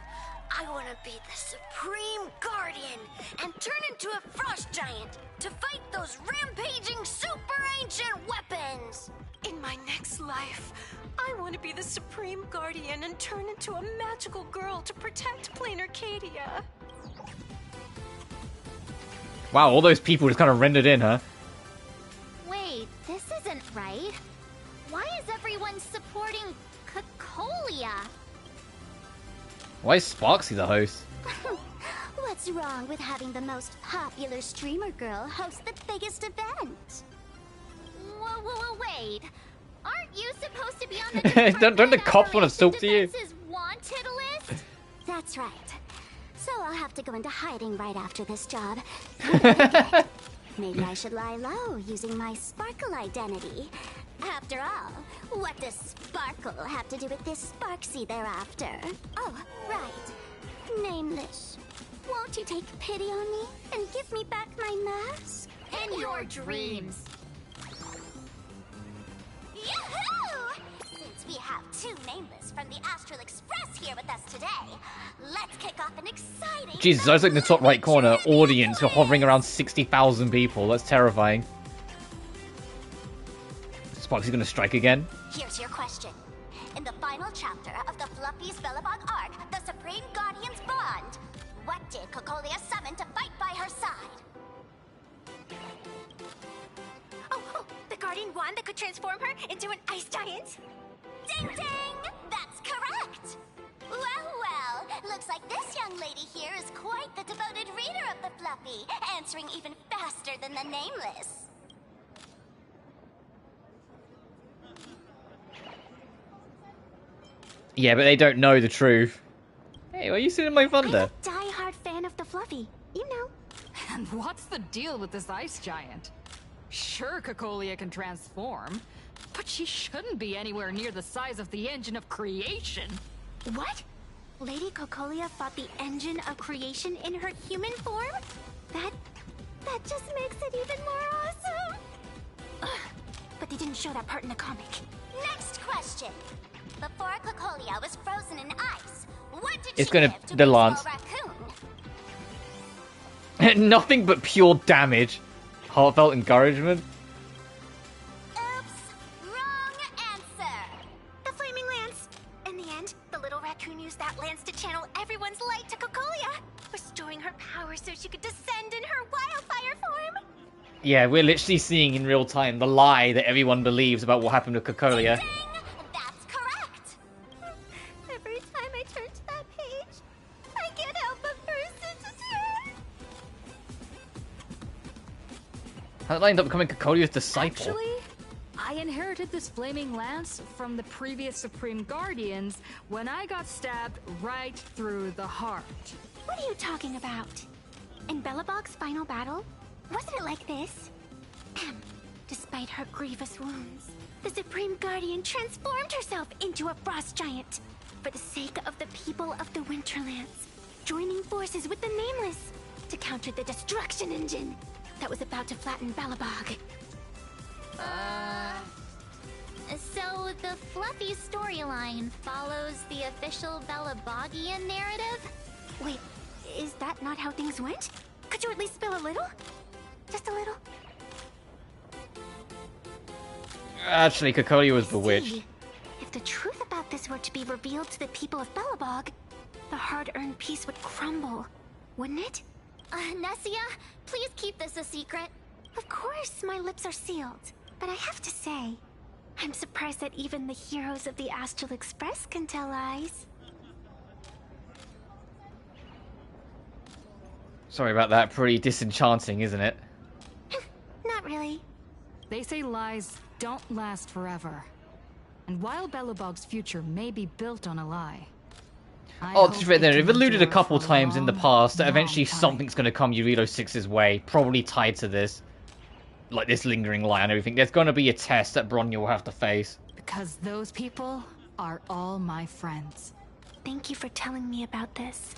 B: I want to be the Supreme Guardian and turn into a frost giant to fight those rampaging super ancient weapons!
Q: In my next life, I want to be the Supreme Guardian and turn into a magical girl to protect Planarcadia.
A: Wow, all those people just kind of rendered in, huh?
B: Wait, this isn't right. Why is everyone supporting Cocolia?
A: Why is Sparksy the host?
B: What's wrong with having the most popular streamer girl host the biggest event? Whoa, wait. Aren't you supposed to be on the
A: don't the cops want to talk to you?
B: wanted list? That's right. So I'll have to go into hiding right after this job. Maybe I should lie low using my Sparkle identity. After all, what does Sparkle have to do with this Sparksy thereafter? Oh, right. Nameless. Won't you take pity on me and give me back my mask?
P: In your dreams.
B: Yoo-hoo! Since we have two Nameless from the Astral Express here with us today, let's kick off an exciting...
A: Jesus, I was like in the top right corner, audience, who are hovering around 60,000 people. That's terrifying. Sparky's gonna strike again.
B: Here's your question. In the final chapter of the Fluffy's Bellabog arc, the Supreme Guardians bond, what did Cocolia summon to fight by her side?
Q: Oh, the Guardian wand that could transform her into an ice giant?
B: Ding ding! That's correct! Well, looks like this young lady here is quite the devoted reader of the Fluffy, answering even faster than the Nameless.
A: Yeah, but they don't know the truth. Hey, why are you sitting my thunder?
Q: I'm a die-hard fan of the Fluffy, you know.
D: And what's the deal with this ice giant? Sure, Cocolia can transform, but she shouldn't be anywhere near the size of the engine of creation.
Q: What? Lady Cocolia fought the engine of creation in her human form? That just makes it even more awesome! Ugh, but they didn't show that part in the comic.
B: Next question. Before Cocolia was frozen in ice, what did
A: It's
B: she
A: gonna
B: give to
A: the
B: the
A: lance.
B: raccoon?
A: Nothing but pure damage. Heartfelt encouragement.
B: Oops, wrong answer.
Q: The flaming lance. In the end, the little raccoon used that lance to channel everyone's light to Cocolia, restoring her power so she could descend in her wildfire form.
A: Yeah, we're literally seeing in real time the lie that everyone believes about what happened to Cocolia.
B: That's correct.
Q: Every time I turn to that page, I can't help but burst into tears.
A: How did I end up becoming Cocolia's disciple?
D: Actually, I inherited this flaming lance from the previous Supreme Guardians when I got stabbed right through the heart.
Q: What are you talking about? In Bellabog's final battle, wasn't it like this? Despite her grievous wounds, the Supreme Guardian transformed herself into a frost giant for the sake of the people of the Winterlands, joining forces with the Nameless to counter the destruction engine that was about to flatten Bellabog.
B: So the Fluffy storyline follows the official Bellabogian narrative?
Q: Wait, is that not how things went? Could you at least spill a little? Just a little?
A: Actually, Cocolia was bewitched.
Q: See, if the truth about this were to be revealed to the people of Bellabog, the hard-earned peace would crumble, wouldn't it?
B: Nessia, please keep this a secret.
Q: Of course, my lips are sealed. But I have to say, I'm surprised that even the heroes of the Astral Express can tell lies.
A: Sorry about that. Pretty disenchanting, isn't it?
Q: Not really.
D: They say lies don't last forever. And while Bellabog's future may be built on a lie,
A: Oh, to be fair, they've alluded a couple times in the past that eventually something's going to come Eurilo 6's way, probably tied to this. Like this lingering lie and everything. There's going to be a test that Bronya will have to face.
D: because those people are all my friends.
Q: Thank you for telling me about this.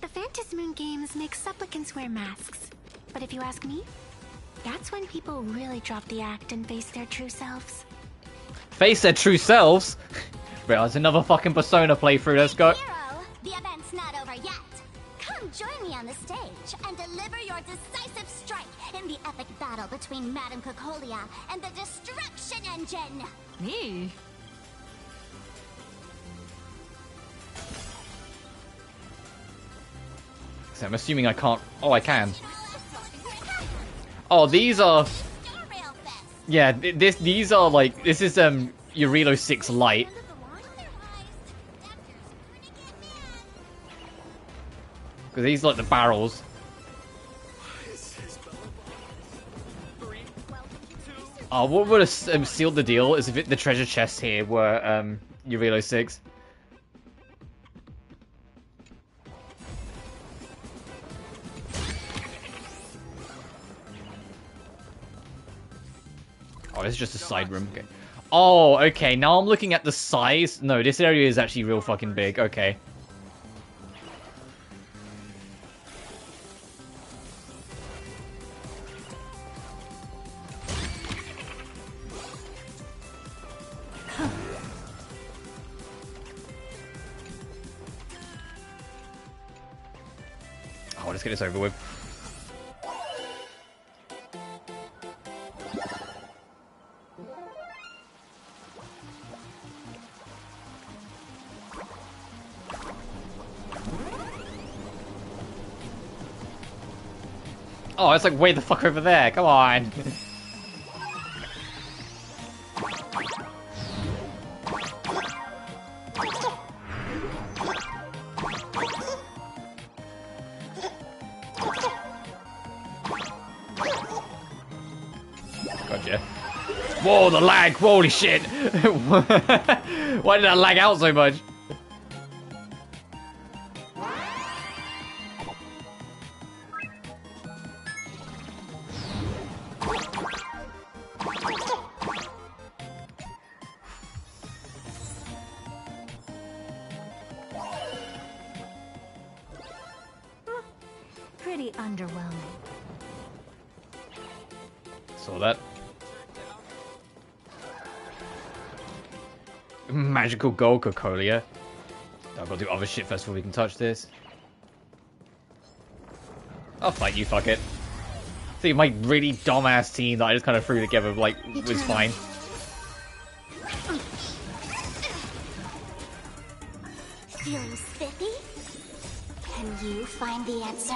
Q: The Phantasmoon games make supplicants wear masks. But if you ask me, that's when people really drop the act and face their true selves.
A: Face their true selves? Realize another fucking Persona playthrough, let's go.
B: Hero, the event's not over yet. Come join me on the stage and deliver your decisive strike in the epic battle between Madame Cocolia and the Destruction Engine.
D: Me?
A: So I'm assuming I can't... Oh, I can. Oh, these are... Yeah, these are like... This is Eurilo 6 Lite. Because these are like the barrels. Oh, what would have sealed the deal is if the treasure chests here were Eurilo 6. Oh, it's just a side room. Okay. Oh, okay. Now I'm looking at the size. No, this area is actually real fucking big. Okay. Oh, let's get this over with. Oh, it's like way the fuck over there. Come on. Gotcha. Whoa, the lag. Holy shit. Why did that lag out so much?
B: Pretty underwhelming.
A: Saw that. Magical gold Cocolia. I've got to do other shit first before we can touch this. I'll fight you, fuck it. See, my really dumbass team that I just kind of threw together, like, was fine.
Q: Feeling spiffy? Can you find the answer?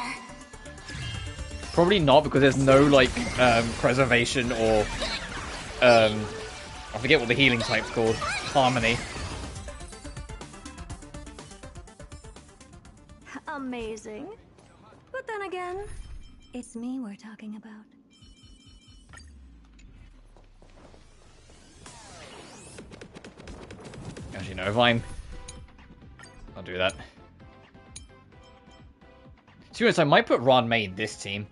A: Probably not, because there's no, like, preservation or, I forget what the healing type's called. Harmony.
B: Amazing. But then again, it's me we're talking about.
A: Actually, no, fine. I'll do that. To be honest, I might put Ron May in this team.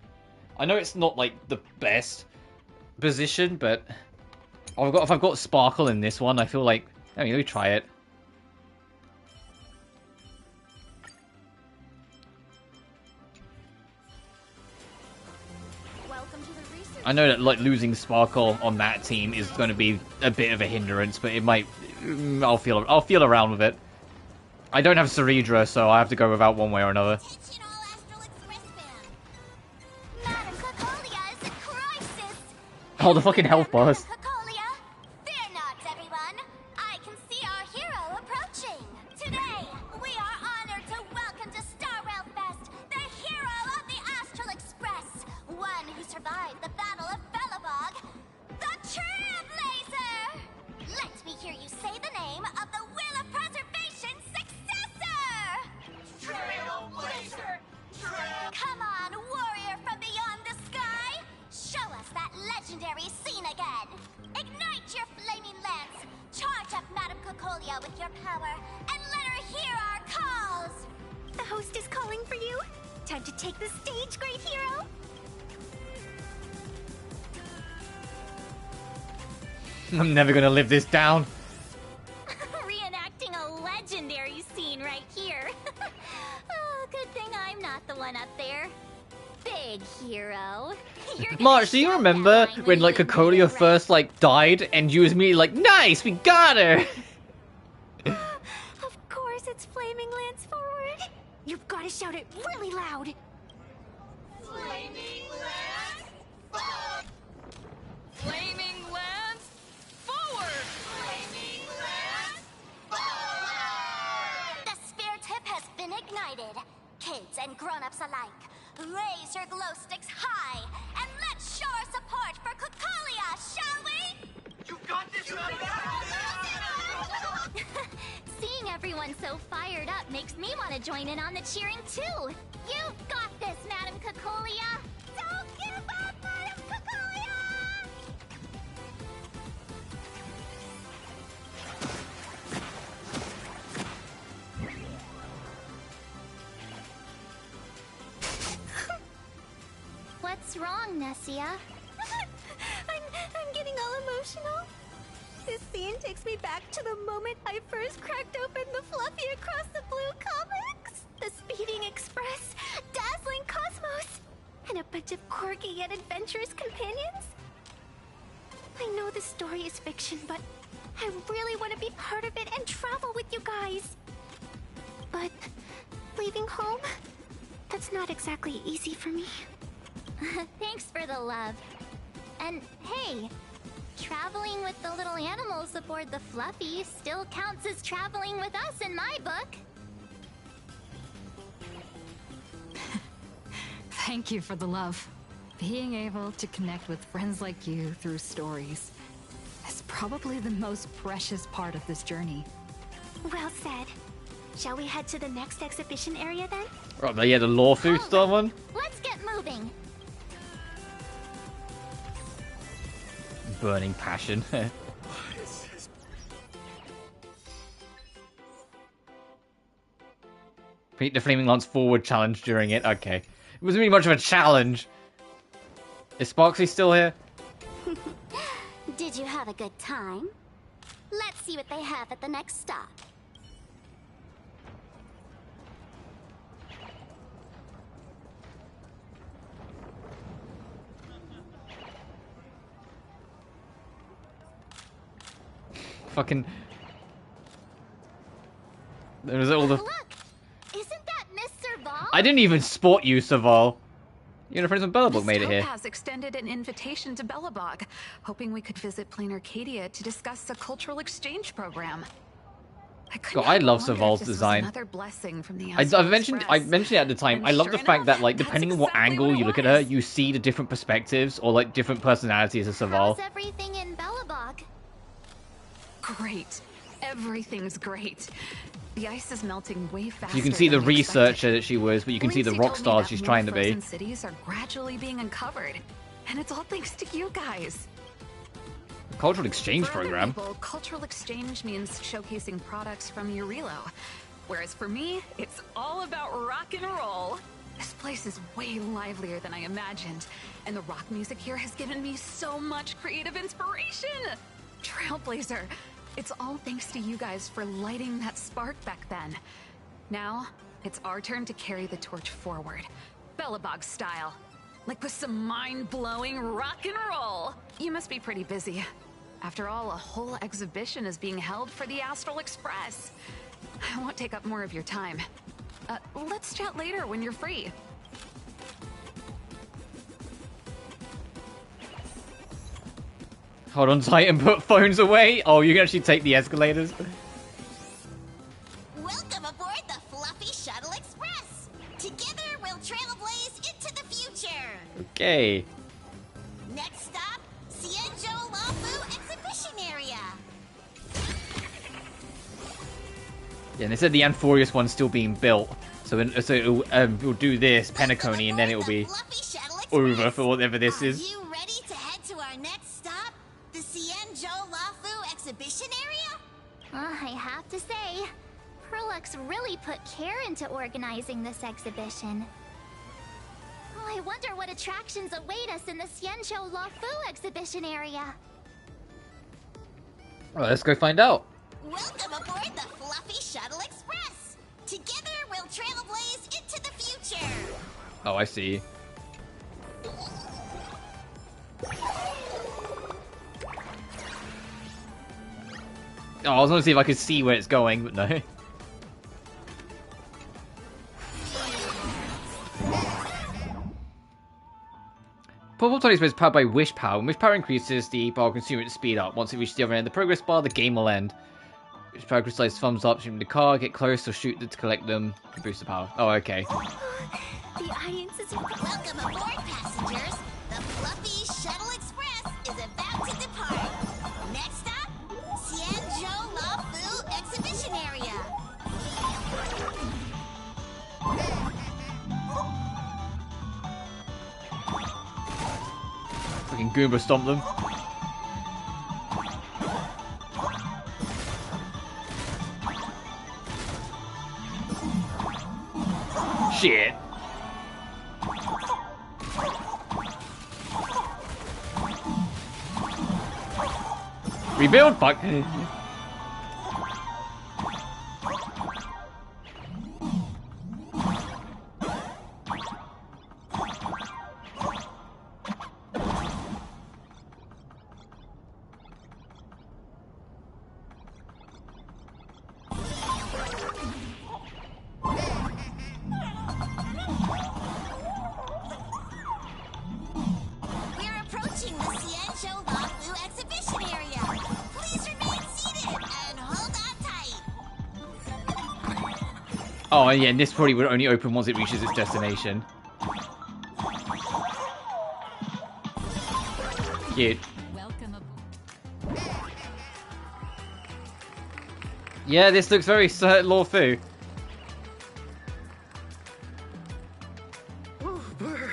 A: I know it's not, like, the best position, but if I've got Sparkle in this one, I feel like... I mean, let me try it. I know that, like, losing Sparkle on that team is going to be a bit of a hindrance, but it might... I'll feel around with it. I don't have Ceredra, so I have to go without one way or another. Oh, the fucking health bars.
Q: Fear not, everyone. I can see our hero approaching. Today, we are honored to welcome to Star Rail Fest the hero of the Astral Express, one who survived the Battle of Belobog, the Trailblazer. Let me hear you say the name of the Will of Preservation's successor. Trailblazer. Come on, warrior from beyond the sky. Show us that legendary scene again. Ignite your flaming lance. Charge up Madame Cocolia with your power, and let her hear our calls. The host is calling for you. Time to take the stage, great hero.
A: I'm never gonna live this down.
Q: Reenacting a legendary scene right here. Oh, good thing I'm not the one up there. Big hero.
A: March, do you remember when, like, Cocolia first, like, died, and you was immediately like, nice, we got her!
Q: Of course it's Flaming Lance forward. You've got to shout it really loud. Flaming Lance forward!
P: Flaming Lance forward!
Q: Flaming Lance forward! The spear tip has been ignited. Kids and grown-ups alike, raise your glow sticks high, and let's show our support for Cocolia, shall we?
P: You got this,
Q: Seeing everyone so fired up makes me want to join in on the cheering too. You've got this, Madame Cocolia. Don't give up, Madame Cocolia! What's wrong, Nessia?
B: I'm getting all emotional. This scene takes me back to the moment I first cracked open the Fluffy Across the Blue comics. The Speeding Express, Dazzling Cosmos, and a bunch of quirky yet adventurous companions. I know the story is fiction, but I really want to be part of it and travel with you guys. But leaving home, that's not exactly easy for me.
Q: Thanks for the love. And hey, traveling with the little animals aboard the Fluffy still counts as traveling with us in my book.
D: Thank you for the love. Being able to connect with friends like you through stories is probably the most precious part of this journey.
Q: Well said. Shall we head to the next exhibition area then?
A: Oh, yeah, the law food store one.
Q: Let's get moving.
A: Burning passion. Beat the Flaming Lance forward challenge during it. Okay. It wasn't really much of a challenge. Is Sparksy still here?
Q: Did you have a good time? Let's see what they have at the next stop.
A: Fucking... There's all the...
Q: Look! Isn't that Miss Serval?
A: I didn't even spot you, Serval. You and a friend from Bellabog made it here.
E: has extended an invitation to Belobog, hoping we could visit Planarcadia to discuss a cultural exchange program.
A: God, I love Serval's design.
E: Another blessing from the
A: I mentioned it at the time. I love the fact that, like, depending on what angle you look at her, you see the different perspectives or like different personalities of Serval.
Q: How's everything in Belobog?
E: Great. Everything's great. The ice is melting way faster.
A: You can see the
E: than we
A: researcher that she was, but you can see the rock stars she's trying to be.
E: Frozen cities are gradually being uncovered, and it's all thanks to you guys.
A: Cultural exchange
E: For other
A: program.
E: people, cultural exchange means showcasing products from Urilo, whereas for me, it's all about rock and roll. This place is way livelier than I imagined, and the rock music here has given me so much creative inspiration. Trailblazer. It's all thanks to you guys for lighting that spark back then. Now, it's our turn to carry the torch forward. Belobog style. Like with some mind-blowing rock and roll. You must be pretty busy. After all, a whole exhibition is being held for the Astral Express. I won't take up more of your time. Let's chat later when you're free.
A: Hold on tight and put phones away. Oh, you can actually take the escalators.
B: Welcome aboard the Fluffy Shuttle Express. Together we'll trailblaze into the future.
A: Okay.
B: Next stop, Cienjo Lafu Exhibition Area.
A: Yeah, and they said the Anthorius one's still being built. So it'll do this, Penacony, and then it'll be over for whatever this is.
B: Are you ready to head to our next stop? The Cienjo Lafu Exhibition Area?
Q: I have to say, Perlux really put care into organizing this exhibition. Oh, I wonder what attractions await us in the Cienjo Lafu exhibition area.
A: Well, let's go find out.
B: Welcome aboard the Fluffy Shuttle Express. Together we'll trailblaze into the future.
A: Oh, I see. Oh, I was gonna see if I could see where it's going, but no. Purple 20 is powered by Wish Power. When Wish Power increases, the bar will consume it to speed up. Once it reaches the other end of the progress bar, the game will end. Wish Power crystallizes thumbs up, shoot the car, get close, or shoot to collect them to boost the power. Oh, okay.
B: The audience is welcome aboard, passengers. The Fluffy Shuttle Express is about to depart. Next stop, Cienjo Lafu Exhibition Area.
A: Fucking Goomba stomp them. Shit. Rebuild, fuck.
B: We're approaching the Ciencio Lafu exhibition area. Please remain seated and hold on tight.
A: Oh, yeah, and this probably would only open once it reaches its destination. Cute. Yeah, this looks very Lawfu.
M: Oh, brr.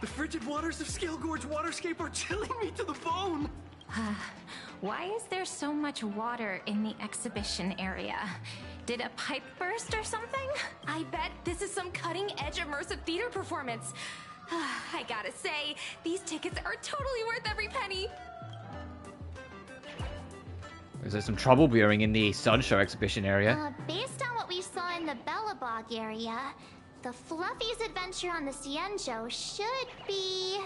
M: The frigid waters of Scale Gorge Waterscape are chilling me to the bone.
R: Why is there so much water in the exhibition area? Did a pipe burst or something?
P: I bet this is some cutting-edge immersive theater performance. I gotta say, these tickets are totally worth every penny.
A: Is there some trouble brewing in the Sunshow exhibition area?
Q: Based on what we saw in the Bellabog area, the Fluffy's adventure on the Ciencio should be...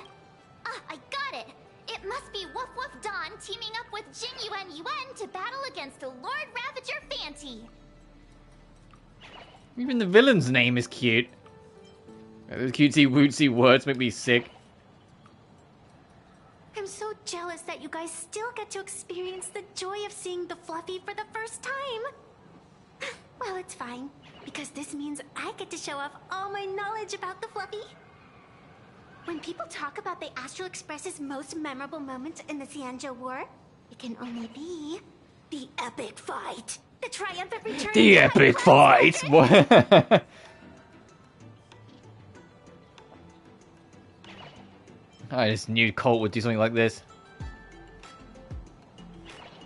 Q: Ah, I got it! It must be Woof Woof Dawn teaming up with Jin Yuan Yuan to battle against the Lord Ravager Fanti.
A: Even the villain's name is cute. Those cutesy wootsy words make me sick.
Q: I'm so jealous that you guys still get to experience the joy of seeing the Fluffy for the first time. Well, it's fine, because this means I get to show off all my knowledge about the Fluffy. When people talk about the Astral Express's most memorable moments in the Ciencio War, it can only be the epic fight. The triumphant return.
A: The epic fight! What? I just knew Colt would do something like this.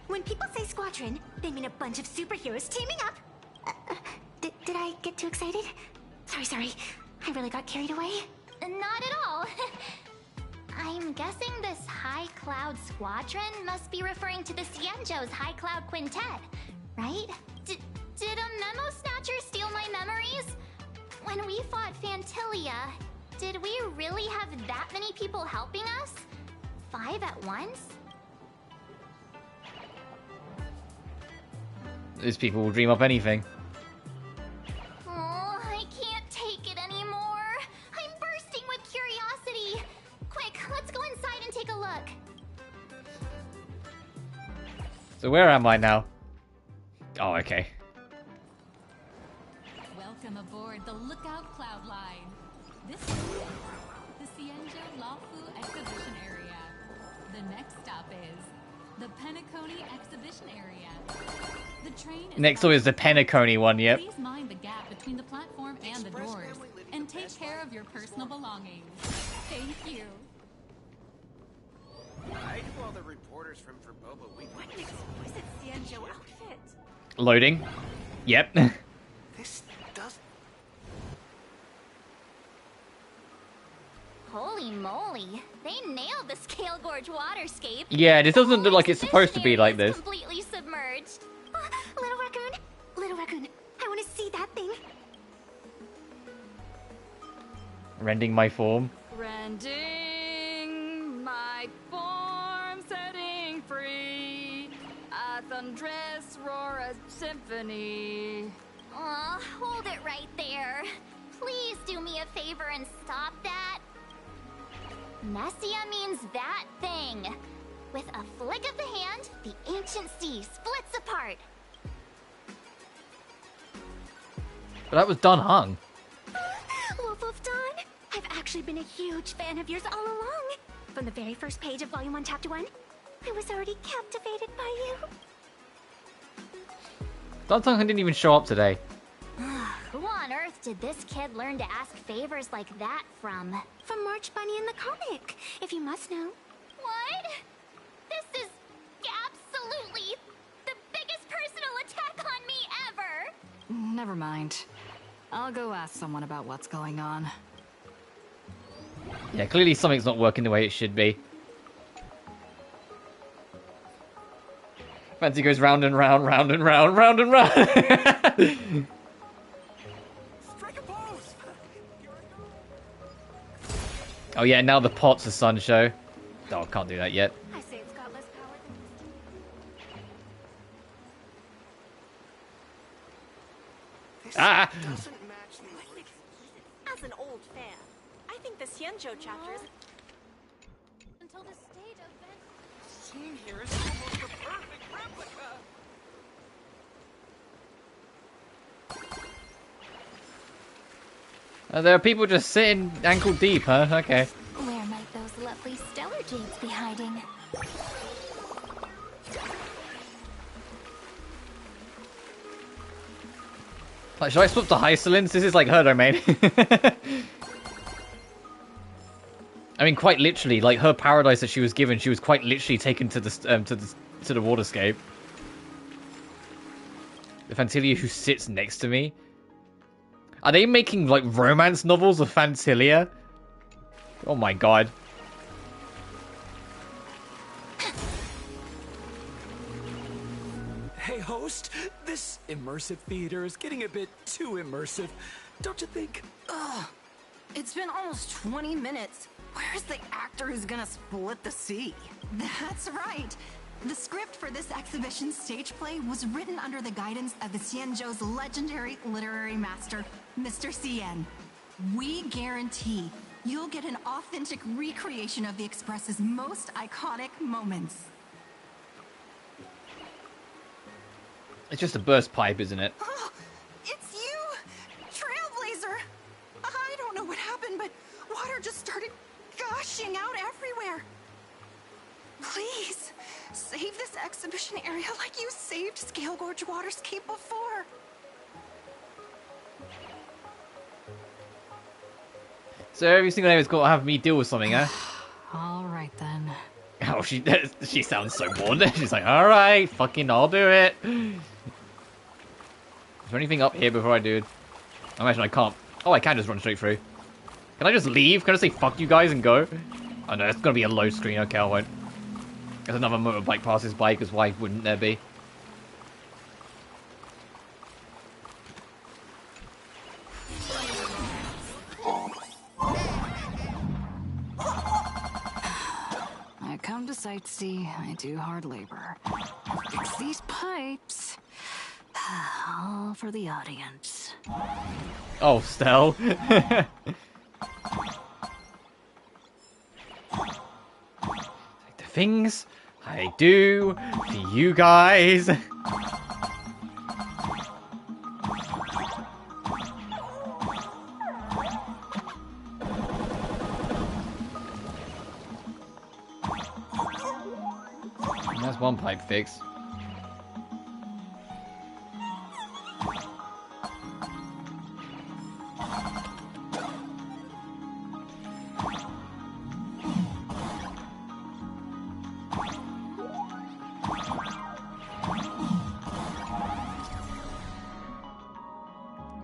Q: When people say squadron, they mean a bunch of superheroes teaming up. Did I get too excited? Sorry. I really got carried away. Not at all. I'm guessing this High Cloud Squadron must be referring to the Ciencio's High Cloud Quintet, right? Did a Memo Snatcher steal my memories? When we fought Fantilia, did we really have that many people helping us? 5 at once?
A: These people will dream up anything.
Q: Oh, I can't take it anymore. I'm bursting with curiosity. Quick, let's go inside and take a look.
A: So where am I now? Oh, okay.
D: Welcome aboard the Lookout Cloud Line. This is the Ciencio Lafu exhibition area. The next stop is the Penacony exhibition area. The train is
A: Next up is the Penacony one, yep.
D: Please mind the gap between the platform and the doors, and take care of your personal belongings. Thank you.
S: I do all the reporters from Verboba Weekly.
P: What an exquisite Ciencio outfit.
A: Loading. Yep.
S: This does...
Q: Holy moly, they nailed the Scale Gorge waterscape.
A: Yeah, this doesn't look like it's supposed to be like this.
Q: Completely submerged. Little raccoon, I want to see that thing.
A: Rending my form.
D: Rending my form, setting free. A thunderous roar, a symphony.
Q: Aw, hold it right there. Please do me a favor and stop that. Nessia means that thing. With a flick of the hand, the ancient sea splits apart.
A: But that was done hung.
Q: Wolf of Dawn, I've actually been a huge fan of yours all along. From the very first page of Volume 1, Chapter 1, I was already captivated by you.
A: Dun didn't even show up today.
Q: Who on earth did this kid learn to ask favors like that from? From March Bunny in the comic, if you must know. What? This is absolutely the biggest personal attack on me ever!
D: Never mind. I'll go ask someone about what's going on.
A: Yeah, clearly something's not working the way it should be. Fancy goes round and round, round and round, round and round. Oh yeah, now the pot's a sun show. Oh, can't do that yet.
B: I say it's got less power than
T: Doesn't match the
B: As an old fan, I think the Xianzhou chapter is until the stage event.
T: scene here is almost a perfect replica.
A: There are people just sitting ankle deep, huh? Okay.
Q: Where might those lovely stellar jades be hiding?
A: Like, should I swap to Hysolins? This is like her domain. I mean, quite literally, like her paradise that she was given, she was quite literally taken to the waterscape. The Fantilia who sits next to me. Are they making like romance novels of Fantilia? Oh my god.
U: Hey host, this immersive theater is getting a bit too immersive, don't you think?
D: Ugh. It's been almost 20 minutes. Where's the actor who's gonna split the sea?
V: That's right. The script for this exhibition stage play was written under the guidance of the Xianzhou's legendary literary master, Mr. Cien. We guarantee you'll get an authentic recreation of the Express's most iconic moments.
A: It's just a burst pipe, isn't it?
V: Oh, it's you! Trailblazer! I don't know what happened, but water just started gushing out everywhere. Please, save this exhibition area like you saved Scale Gorge Waterscape before.
A: So every single name has got to have me deal with something, huh?
E: All right then.
A: Oh, she sounds so bored. She's like, all right, fucking, I'll do it. Is there anything up here before I do it? I imagine I can't. Oh, I can just run straight through. Can I just leave? Can I say fuck you guys and go? Oh no, it's gonna be a low screen. Okay, I won't. There's another motorbike passes by, because why wouldn't there be?
D: I come to sightsee, I do hard labor. Fix these pipes. All for the audience.
A: Oh, Stell. The things I do for you guys. That's one pipe fix.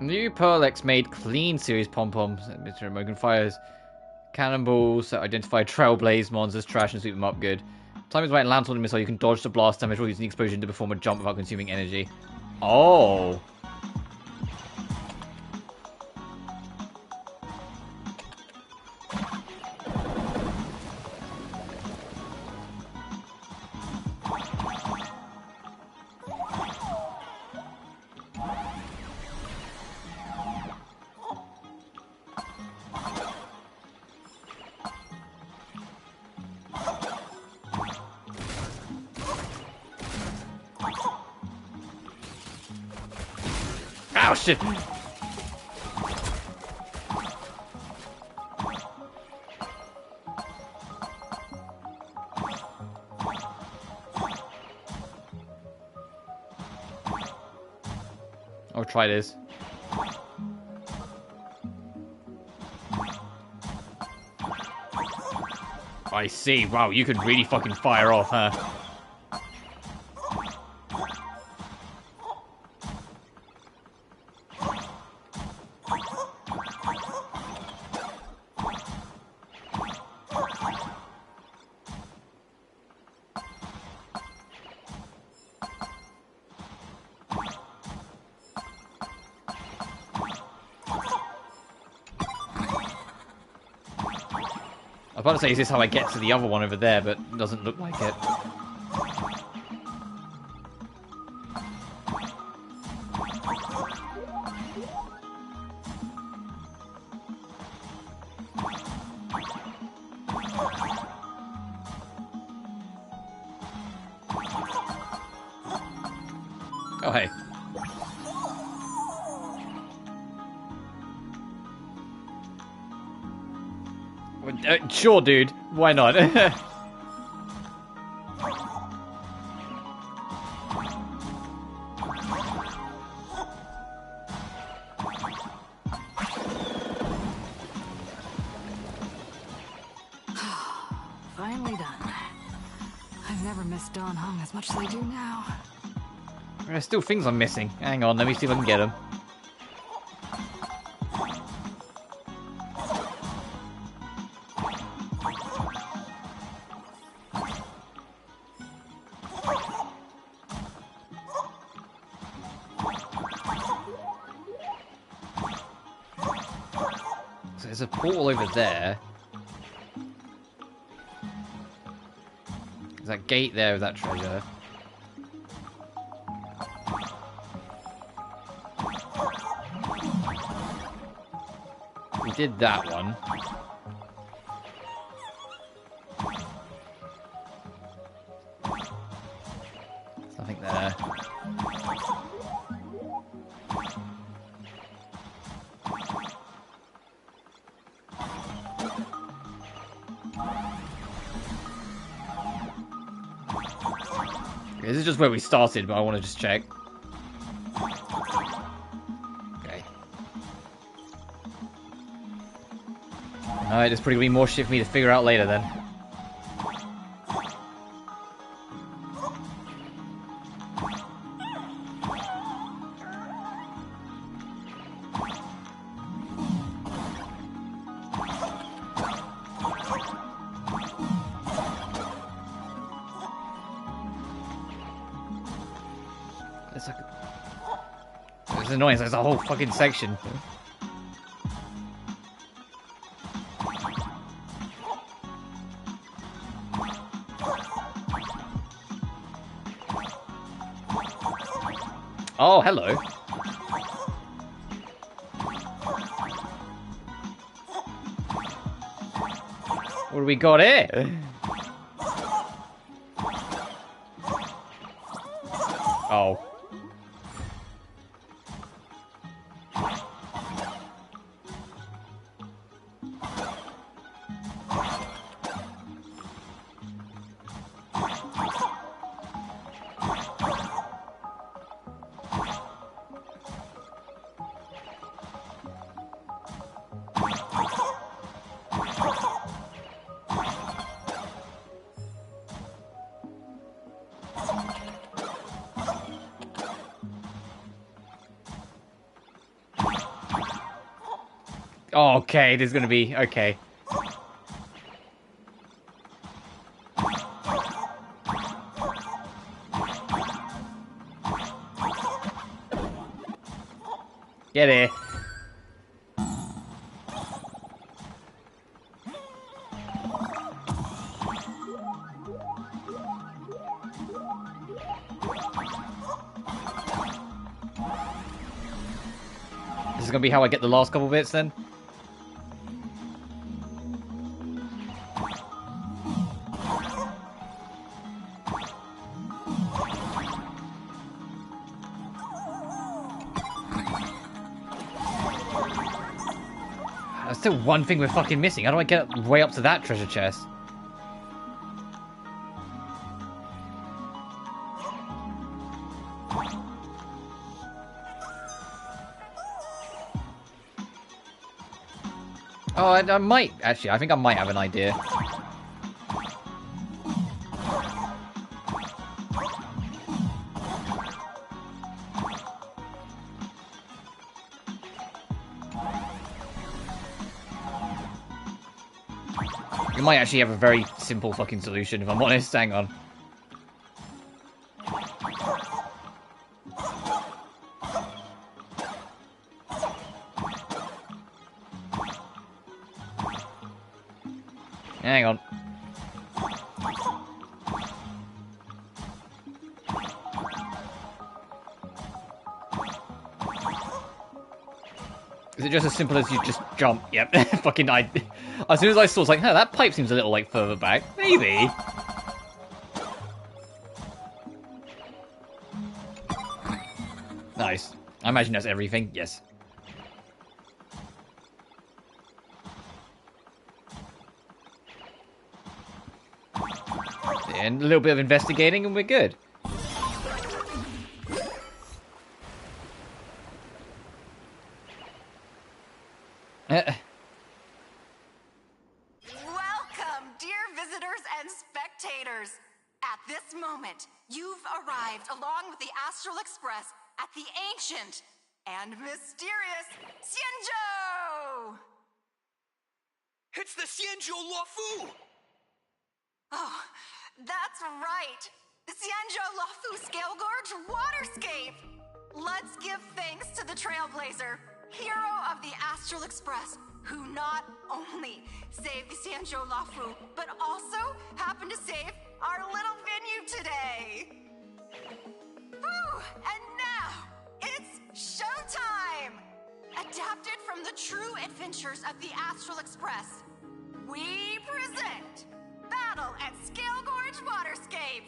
A: New Pearl X made clean series pom-poms and Mr. American fires. Cannonballs that identify trailblaze monsters, trash, and sweep them up good. Time is right and lands on the missile, you can dodge the blast damage or use the explosion to perform a jump without consuming energy. Oh! Oh shit! I'll try this. I see. Wow, you can really fucking fire off, huh? was about to say, is this how I get to the other one over there, but it doesn't look like it. Oh, hey. Sure, dude. Why not?
D: Finally done. I've never missed Don Hung as much as I do now.
A: There's still things I'm missing. Hang on, let me see if I can get them. So there's a portal over there. There's that gate there with that treasure. We did that one. There's nothing there. This is just where we started, but I want to just check. Okay. Alright, there's probably gonna be more shit for me to figure out later then. It's annoying, there's a whole fucking section. Oh, hello. What do we got here? Oh. Oh, okay, there's gonna be... Okay. Get it. This is gonna be how I get the last couple bits then? There's still one thing we're fucking missing. How do I get way up to that treasure chest? Oh, I might, actually. I think I might have an idea. You might actually have a very simple fucking solution, if I'm honest. Hang on. Hang on. Is it just as simple as you just jump? Yep. Fucking as soon as I saw, I was like, huh, that pipe seems a little like further back. Maybe. Nice. I imagine that's everything. Yes. And a little bit of investigating and we're good.
V: Welcome, dear visitors and spectators. At this moment, you've arrived along with the Astral Express at the ancient and mysterious Xianzhou!
T: It's the Xianzhou Luofu!
V: Oh, that's right! The Xianzhou Luofu Scale Gorge Waterscape! Let's give thanks to the Trailblazer, hero of the Astral Express, who not only saved the Xianzhou Luofu, but also happened to save our little venue today! Whew, and now, it's showtime! Adapted from the true adventures of the Astral Express, we present Battle at Scale Gorge Waterscape!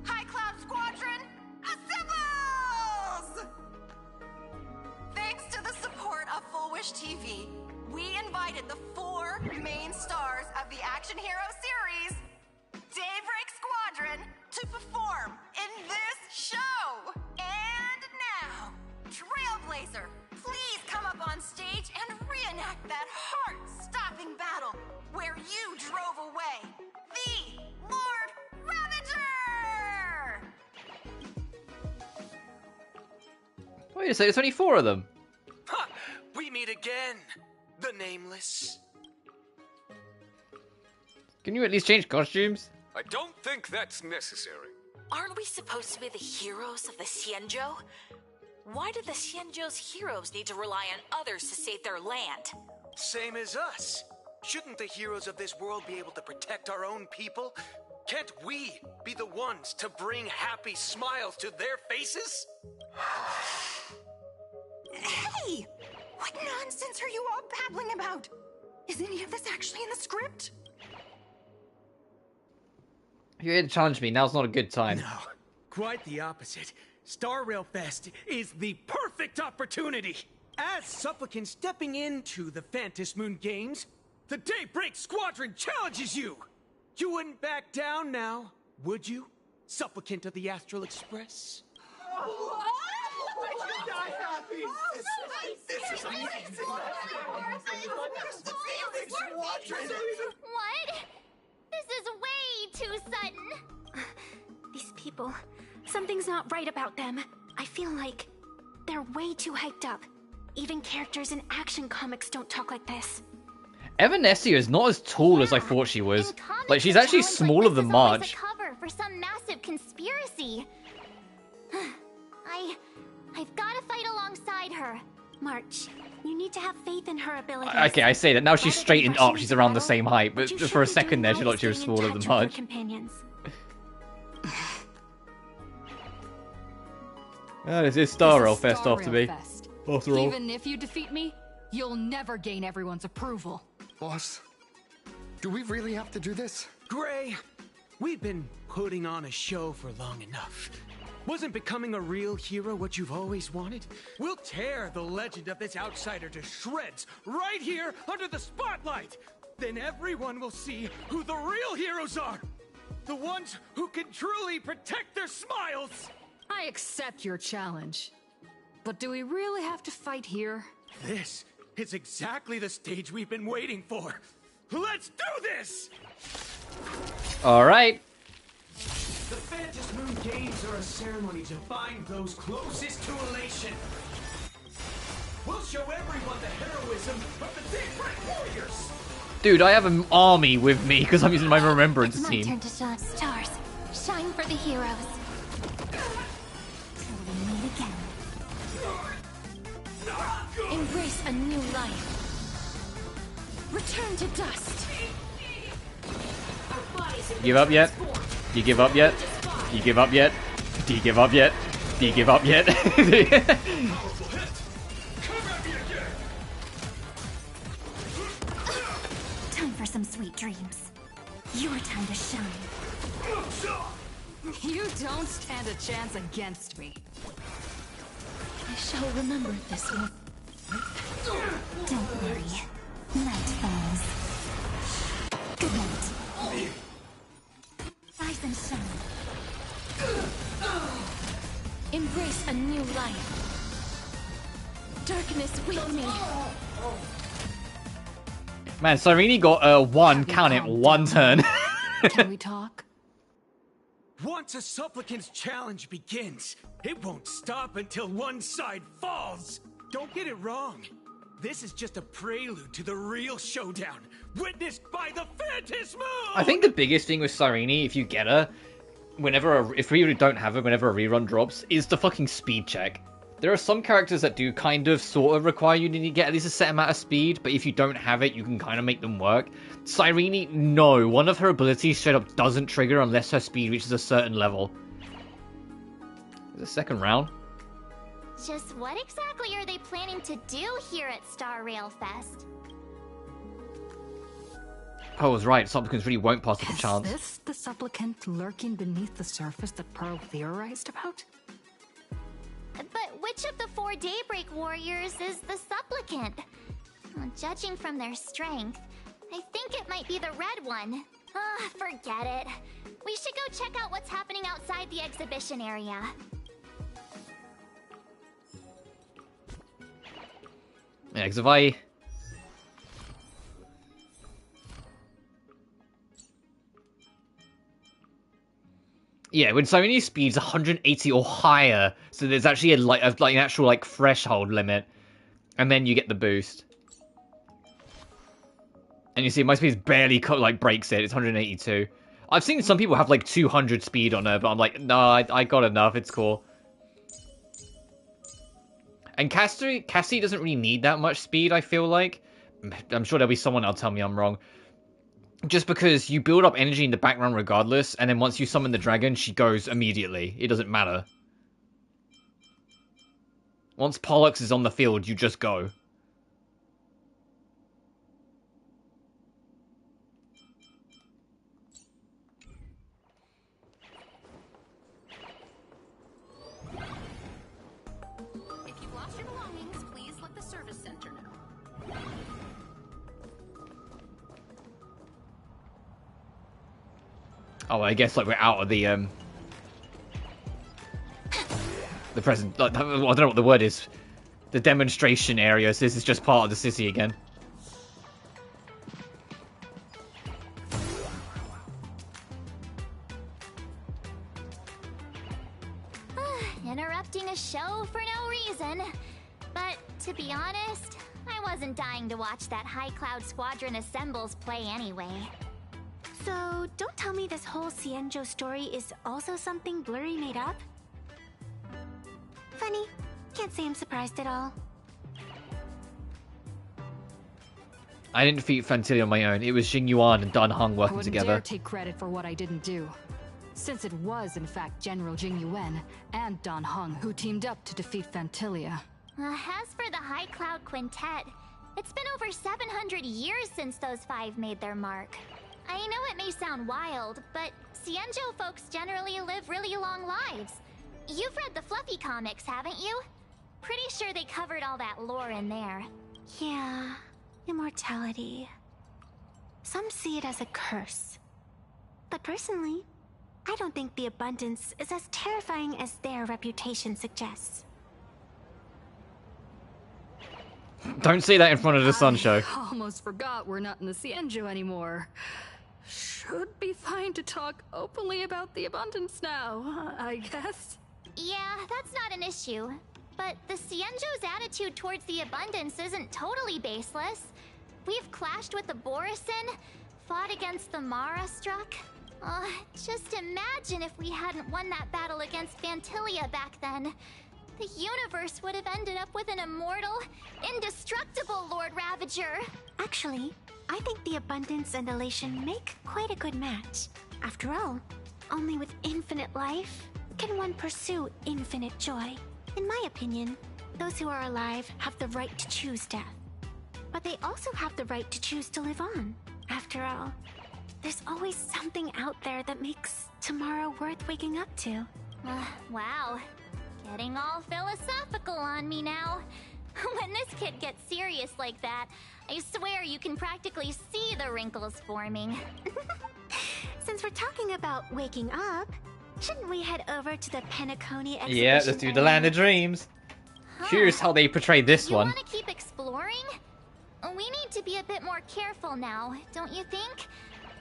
V: High Cloud Squadron, assembles! Thanks to the support of Full Wish TV, we invited the 4 main stars of the action hero series, Daybreak Squadron, to perform in this show! And now, Trailblazer, please come up on stage and reenact that heart-stopping battle where you drove away the Lord Ravager!
A: Wait a second, there's only 4 of them.
T: Ha! We meet again, the Nameless.
A: Can you at least change costumes?
F: I don't think that's necessary.
H: Aren't we supposed to be the heroes of the Xianzhou? Why do the Xianzhou's heroes need to rely on others to save their land?
T: Same as us. Shouldn't the heroes of this world be able to protect our own people? Can't we be the ones to bring happy smiles to their faces?
V: Hey! What nonsense are you all babbling about? Is any of this actually in the script?
A: You're here to challenge me, now's not a good time.
W: No, quite the opposite. Star Rail Fest is the perfect opportunity! As supplicants stepping into the Phantom Moon Games, the Daybreak Squadron challenges you! You wouldn't back down now, would you? Supplicant of the Astral Express?
Q: What? This is way too sudden. These people, something's not right about them. I feel like they're way too hyped up. Even characters in action comics don't talk like this.
A: Evanescia is not as tall as I thought she was. Like, she's actually smaller than March.
Q: Cover for some massive conspiracy. I've got to fight alongside her. March, you need to have faith in her abilities.
A: Okay, I say that. Now she's straightened up, she's around the same height, but just for a second there, she looked she was smaller than March. This is Star Rail Fest after me. After all.
D: Even if you defeat me, you'll never gain everyone's approval.
I: Boss, do we really have to do this?
W: Gray, we've been putting on a show for long enough. Wasn't becoming a real hero what you've always wanted? We'll tear the legend of this outsider to shreds right here under the spotlight. Then everyone will see who the real heroes are. The ones who can truly protect their smiles.
D: I accept your challenge. But do we really have to fight here?
W: This is exactly the stage we've been waiting for. Let's do this!
A: Alright.
W: The Phantom Moon Games are a ceremony to find those closest to elation. We'll show everyone the heroism of the Daybreak Warriors!
A: Dude, I have an army with me because I'm using my remembrance
Q: It's my
A: team.
Q: turn to shine. Stars, shine for the heroes. Till we meet again. Embrace a new life. Return to dust.
A: Give up yet? You give up yet? You give up yet? Do you give up yet? Do you give up yet?
Q: Time for some sweet dreams. Your time to shine.
D: You don't stand a chance against me.
Q: I shall remember this one. Don't worry. Night falls. Good night. Rise and shine. Embrace a new life. Darkness wake me.
A: Man, Cyrene got one, count it, one turn.
D: Can we talk?
W: Once a supplicant's challenge begins, it won't stop until one side falls. Don't get it wrong. This is just a prelude to the real showdown, witnessed by the Phantasm Moon!
A: I think the biggest thing with Cyrene, if you get her, if we don't have her, whenever a rerun drops, is the fucking speed check. There are some characters that do kind of, sort of require you to get at least a set amount of speed, but if you don't have it, you can kind of make them work. Cyrene, no. One of her abilities straight up doesn't trigger unless her speed reaches a certain level. There's a second round.
Q: Just what exactly are they planning to do here at Star Rail Fest?
A: I was right, supplicants really won't pass up a chance.
D: Is this the supplicant lurking beneath the surface that Pearl theorized about?
Q: But which of the 4 Daybreak Warriors is the supplicant? Well, judging from their strength, I think it might be the red one. Ah, forget it. We should go check out what's happening outside the exhibition area.
A: Yeah, because if I... Yeah, when Cyrene's speed's 180 or higher, so there's actually an actual threshold limit, and then you get the boost. And you see, my speed barely breaks it. It's 182. I've seen some people have 200 speed on her, but I'm like, no, I got enough. It's cool. And Cassie doesn't really need that much speed, I feel like. I'm sure there'll be someone that'll tell me I'm wrong. Just because you build up energy in the background regardless, and then once you summon the dragon, she goes immediately. It doesn't matter. Once Pollux is on the field, you just go.
D: If you've lost your belongings, please let the service center know.
A: Oh, I guess we're out of the present. I don't know what the word is. The demonstration area. So this is just part of the city again.
Q: Interrupting a show for no reason. But to be honest, I wasn't dying to watch that High Cloud Squadron Assembles play anyway.
J: So, don't tell me this whole Xianzhou story is also something Blurry made up? Funny. Can't say I'm surprised at all.
A: I didn't defeat Fantilli on my own. It was Jing Yuan and Dan Heng working
D: I wouldn't
A: together.
D: dare take credit for what I didn't do, since it was in fact General Jing Yuan and Dan Heng who teamed up to defeat Fantilia.
Q: As for the High Cloud Quintet, it's been over 700 years since those 5 made their mark. I know it may sound wild, but Xianzhou folks generally live really long lives. You've read the Fluffy comics, haven't you? Pretty sure they covered all that lore in there.
J: Yeah, immortality. Some see it as a curse. But personally, I don't think the abundance is as terrifying as their reputation suggests.
A: Don't say that in front of the Sun Show.
D: I almost forgot we're not in the Xianzhou anymore. Should be fine to talk openly about the abundance now, I guess.
Q: Yeah, that's not an issue. But the Xianzhou's attitude towards the abundance isn't totally baseless. We've clashed with the Borisin, fought against the Mara Struck. Just imagine if we hadn't won that battle against Fantilia back then. The universe would have ended up with an immortal, indestructible Lord Ravager.
J: Actually, I think the abundance and elation make quite a good match. After all, only with infinite life can one pursue infinite joy. In my opinion, those who are alive have the right to choose death. But they also have the right to choose to live on. After all, there's always something out there that makes tomorrow worth waking up to.
Q: Wow. Getting all philosophical on me now. When this kid gets serious like that, I swear you can practically see the wrinkles forming.
J: Since we're talking about waking up, shouldn't we head over to the Penacony exhibition?
A: Yeah, let's do the Land of Dreams. Curious how they portray this one.
Q: You want to keep exploring? We need to be a bit more careful now, don't you think?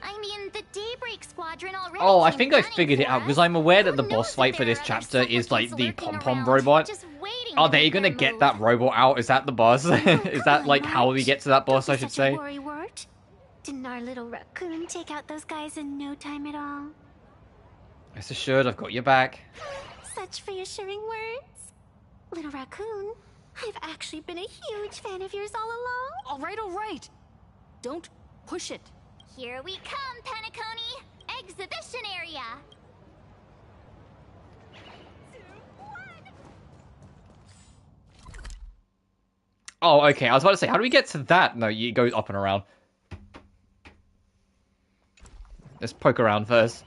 Q: I mean, the Daybreak Squadron already.
A: Oh, I think I figured it out because I'm aware that the boss fight for this chapter is like the pom-pom robot. Are they gonna get that robot out? Is that the boss? Is that like how we get to that boss, I should say?
J: Didn't our little raccoon take out those guys in no time at all?
A: Rest assured, I've got your back.
J: Such reassuring words. Little raccoon, I've actually been a huge fan of yours all along.
D: All right. Don't push it.
Q: Here we come, Penacony! Exhibition area!
A: Oh, okay. I was about to say, how do we get to that? No, you go up and around. Let's poke around first.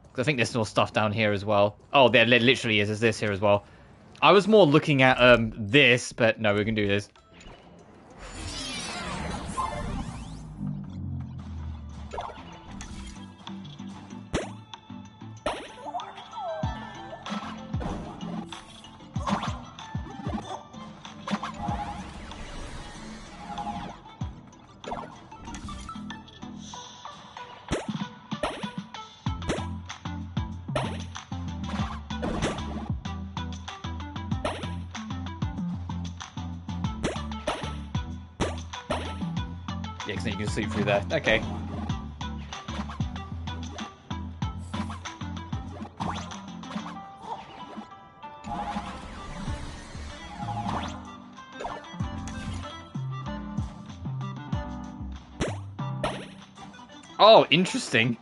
A: Because I think there's more stuff down here as well. Oh, there literally is. There's this here as well. I was more looking at this, but no, we can do this. Yeah, because you can sleep through there. Okay. Oh, interesting.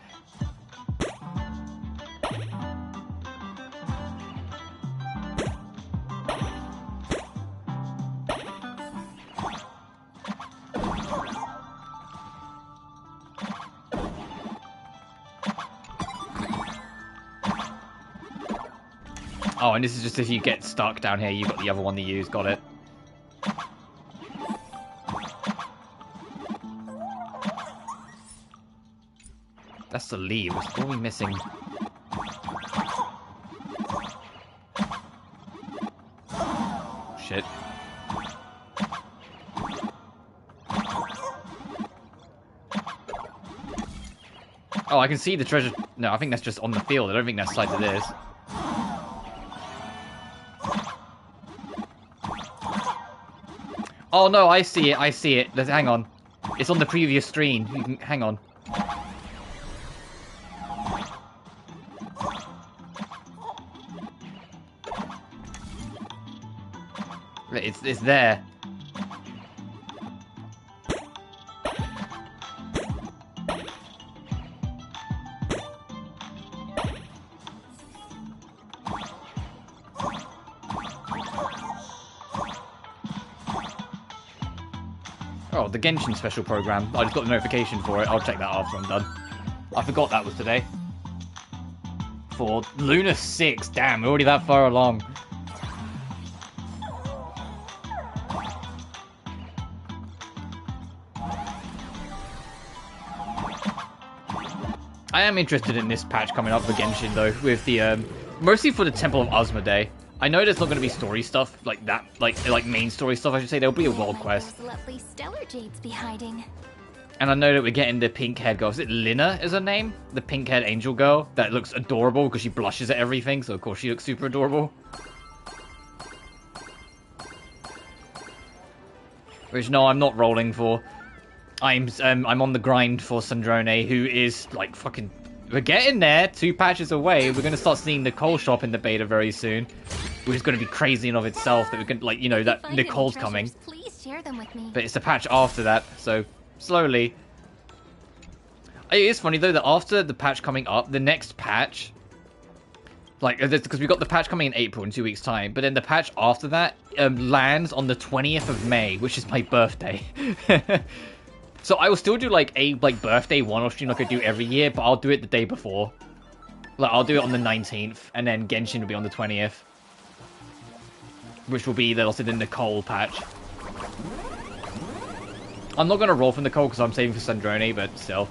A: Oh, and this is just if you get stuck down here, you've got the other one to use. Got it. That's the lead. What are we missing? Shit. Oh, I can see the treasure. No, I think that's just on the field. I don't think that's side to this. Oh no, I see it. I see it. Hang on. It's on the previous screen. You can hang on. It's there. Oh, the Genshin special program. I just got the notification for it. I'll check that after I'm done. I forgot that was today. For Luna 6. Damn, we're already that far along. I am interested in this patch coming up for Genshin though, with the mostly for the Temple of Asmodee. I know there's not going to be story stuff like that, like main story stuff. I should say there'll be a world quest.
Q: Those lovely stellar jades be hiding.
A: And I know that we're getting the pink-haired girl. Is it Lina? Is her name? The pink-haired angel girl that looks adorable because she blushes at everything. So of course she looks super adorable. Which no, I'm not rolling for. I'm on the grind for Sandrone, who is like fucking. We're getting there. 2 patches away. We're going to start seeing Nicole shop in the beta very soon, which is going to be crazy in of itself. That we can that Nicole's coming.
Q: Please share them with me.
A: But it's a patch after that, so slowly. It is funny though that after the patch coming up, the next patch, like, because we got the patch coming in April in 2 weeks' time, but then the patch after that lands on the 20th of May, which is my birthday. So I will still do like a birthday one-off stream like I do every year, but I'll do it the day before. Like I'll do it on the 19th, and then Genshin will be on the 20th, which will be also the Nicole patch. I'm not gonna roll for Nicole because I'm saving for Sandrone, but still.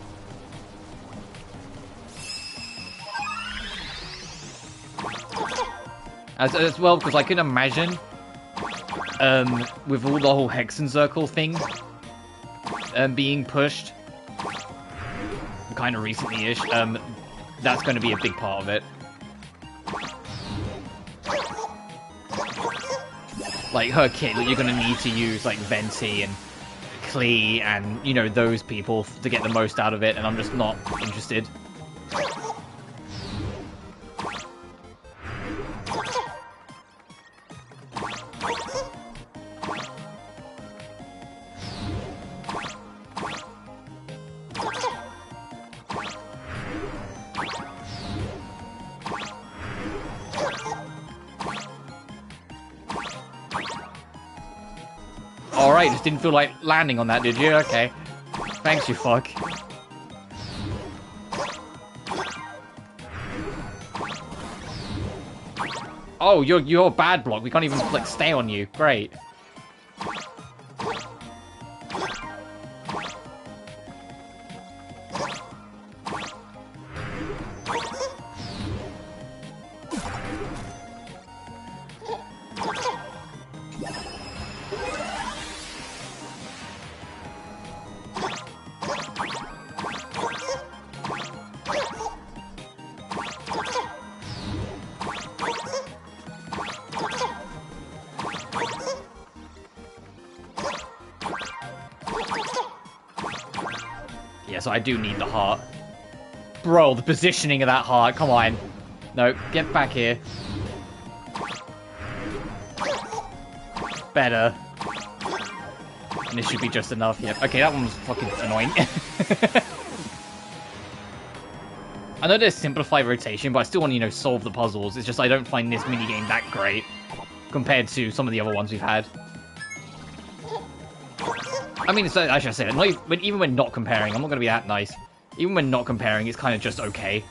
A: As well, because I can imagine, with all the whole Hexen Circle thing, being pushed, kind of recently-ish, that's going to be a big part of it. Like, her kit, you're going to need to use, like, Venti and Klee and, you know, those people to get the most out of it, and I'm just not interested. Alright, just didn't feel like landing on that, did you? Okay. Thanks, you fuck. Oh, you're a bad block. We can't even, like, stay on you. Great. So I do need the heart. Bro, the positioning of that heart, come on. No, get back here. Better. And this should be just enough, yep. Okay, that one was fucking annoying. I know there's simplified rotation, but I still want to, you know, solve the puzzles. It's just I don't find this minigame that great compared to some of the other ones we've had. I mean, it's, I should say that. Even when not comparing, I'm not going to be that nice. Even when not comparing, it's kind of just okay.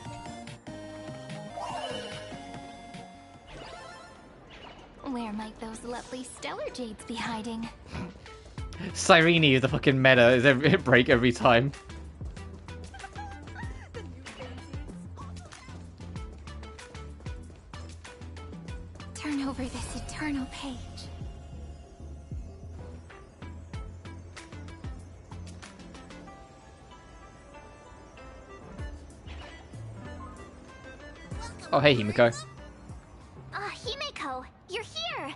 Q: Where might those lovely stellar jades be hiding?
A: Cyrene is the fucking meta. It break every time.
Q: Turn over this eternal page.
A: Oh, hey, Himiko.
Q: Himiko, you're here!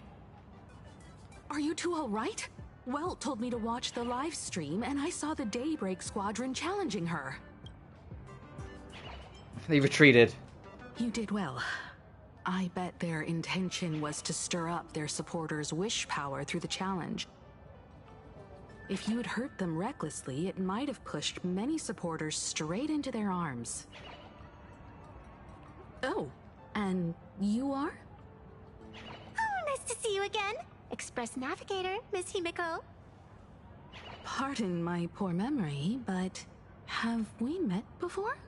E: Are you two alright? Well told me to watch the live stream, and I saw the Daybreak Squadron challenging her.
A: They retreated.
E: You did well. I bet their intention was to stir up their supporters' wish power through the challenge. If you had hurt them recklessly, it might have pushed many supporters straight into their arms. Oh, and you are?
Q: Oh, nice to see you again. Express Navigator, Miss Himiko.
E: Pardon my poor memory, but have we met before?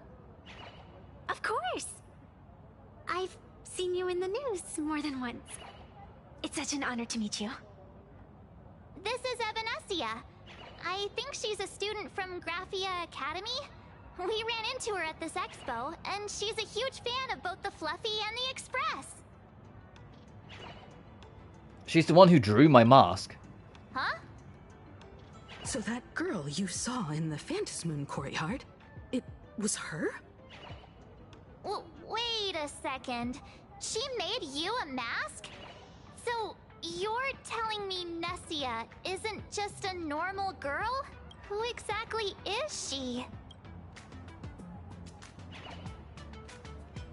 Q: Of course. I've seen you in the news more than once. It's such an honor to meet you. This is Evanescia. I think she's a student from Graphia Academy. We ran into her at this expo, and she's a huge fan of both the Fluffy and the Express.
A: She's the one who drew my mask.
Q: Huh?
E: So that girl you saw in the Phantasmoon courtyard, it was her?
Q: Wait a second. She made you a mask? So, you're telling me Nessia isn't just a normal girl? Who exactly is she?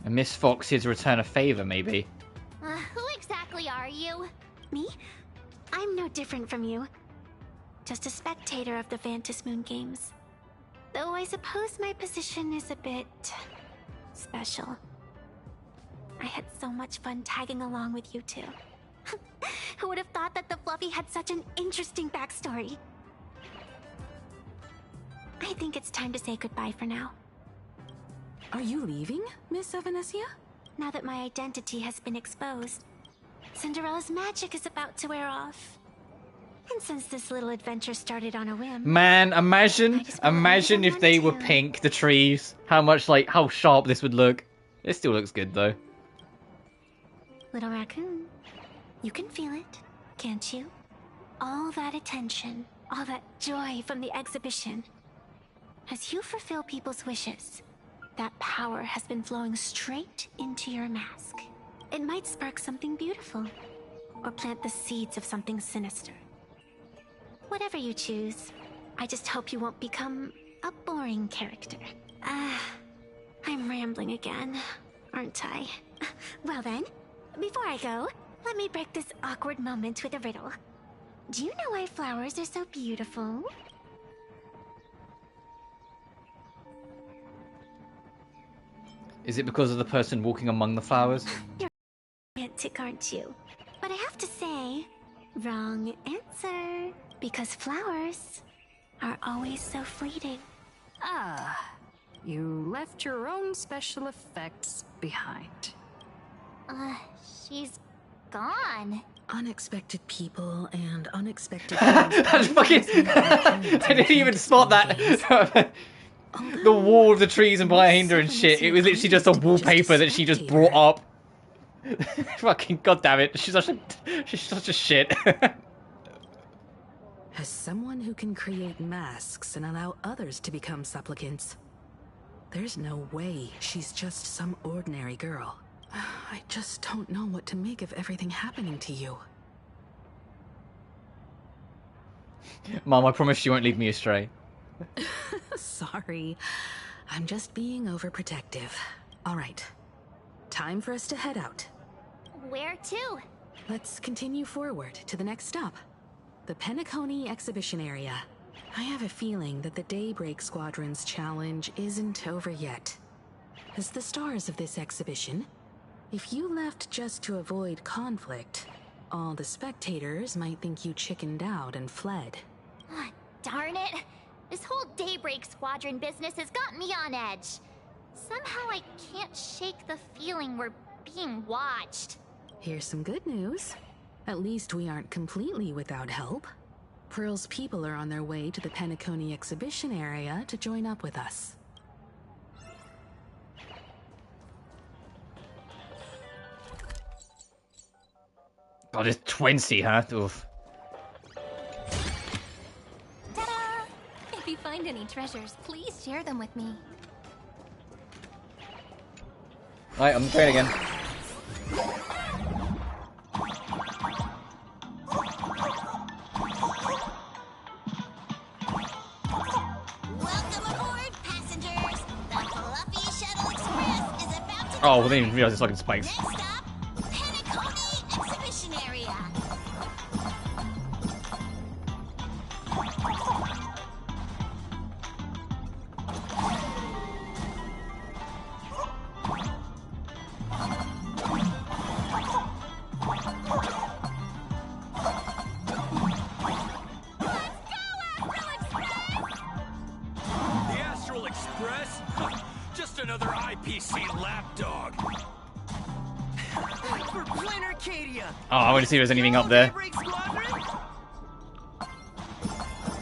A: And Miss Fox's return a favor, maybe.
Q: Who exactly are you? Me? I'm no different from you. Just a spectator of the Phantasmoon games.
J: Though I suppose my position is a bit special. I had so much fun tagging along with you two. Who would have thought that the Fluffy had such an interesting backstory? I think it's time to say goodbye for now.
E: Are you leaving, Miss Evanesia?
J: Now that my identity has been exposed, Cinderella's magic is about to wear off. And since this little adventure started on a whim...
A: Man, imagine if they were pink, the trees. How sharp this would look. It still looks good, though.
J: Little raccoon, you can feel it, can't you? All that attention, all that joy from the exhibition. As you fulfill people's wishes, that power has been flowing straight into your mask. It might spark something beautiful, or plant the seeds of something sinister. Whatever you choose, I just hope you won't become a boring character. I'm rambling again, aren't I? Well then, before I go, let me break this awkward moment with a riddle. Do you know why flowers are so beautiful?
A: Is it because of the person walking among the flowers?
J: You're romantic, aren't you? But I have to say, wrong answer. Because flowers are always so fleeting.
D: Ah, you left your own special effects behind.
Q: She's gone.
E: Unexpected people and unexpected
A: That's fucking... I didn't even spot that. The wall of the trees and behind her and shit. It was literally just a wallpaper that she just brought up. Fucking goddammit. She's such a shit.
E: As someone who can create masks and allow others to become supplicants, there's no way she's just some ordinary girl. I just don't know what to make of everything happening to you.
A: Mom, I promise you won't lead me astray.
E: Sorry, I'm just being overprotective. All right, time for us to head out.
Q: Where to?
E: Let's continue forward to the next stop. The Penacony exhibition area. I have a feeling that the Daybreak Squadron's challenge isn't over yet. As the stars of this exhibition, if you left just to avoid conflict, all the spectators might think you chickened out and fled.
Q: Darn it! This whole Daybreak Squadron business has got me on edge. Somehow I can't shake the feeling we're being watched.
E: Here's some good news. At least we aren't completely without help. Pearl's people are on their way to the Penacony exhibition area to join up with us.
A: God, it's 20, huh? Oof.
Q: Ta-da! If you find any treasures, please share them with me.
A: Alright, I'm going again. Oh, we didn't even realize it's fucking spikes.
B: Next stop, Penacony exhibition area.
O: The Astral Express? Just another IPC lapdog.
G: For Planarcadia.
A: Oh, I want to see if there's anything up there.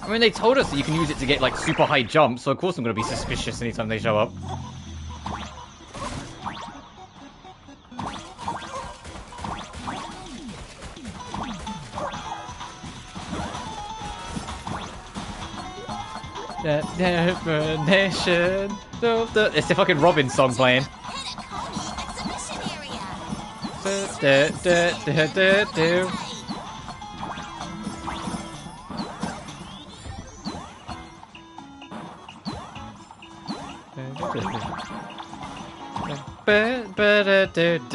A: I mean, they told us that you can use it to get, like, super high jumps, so of course I'm going to be suspicious anytime they show up. Definition. It's the fucking Robin song playing.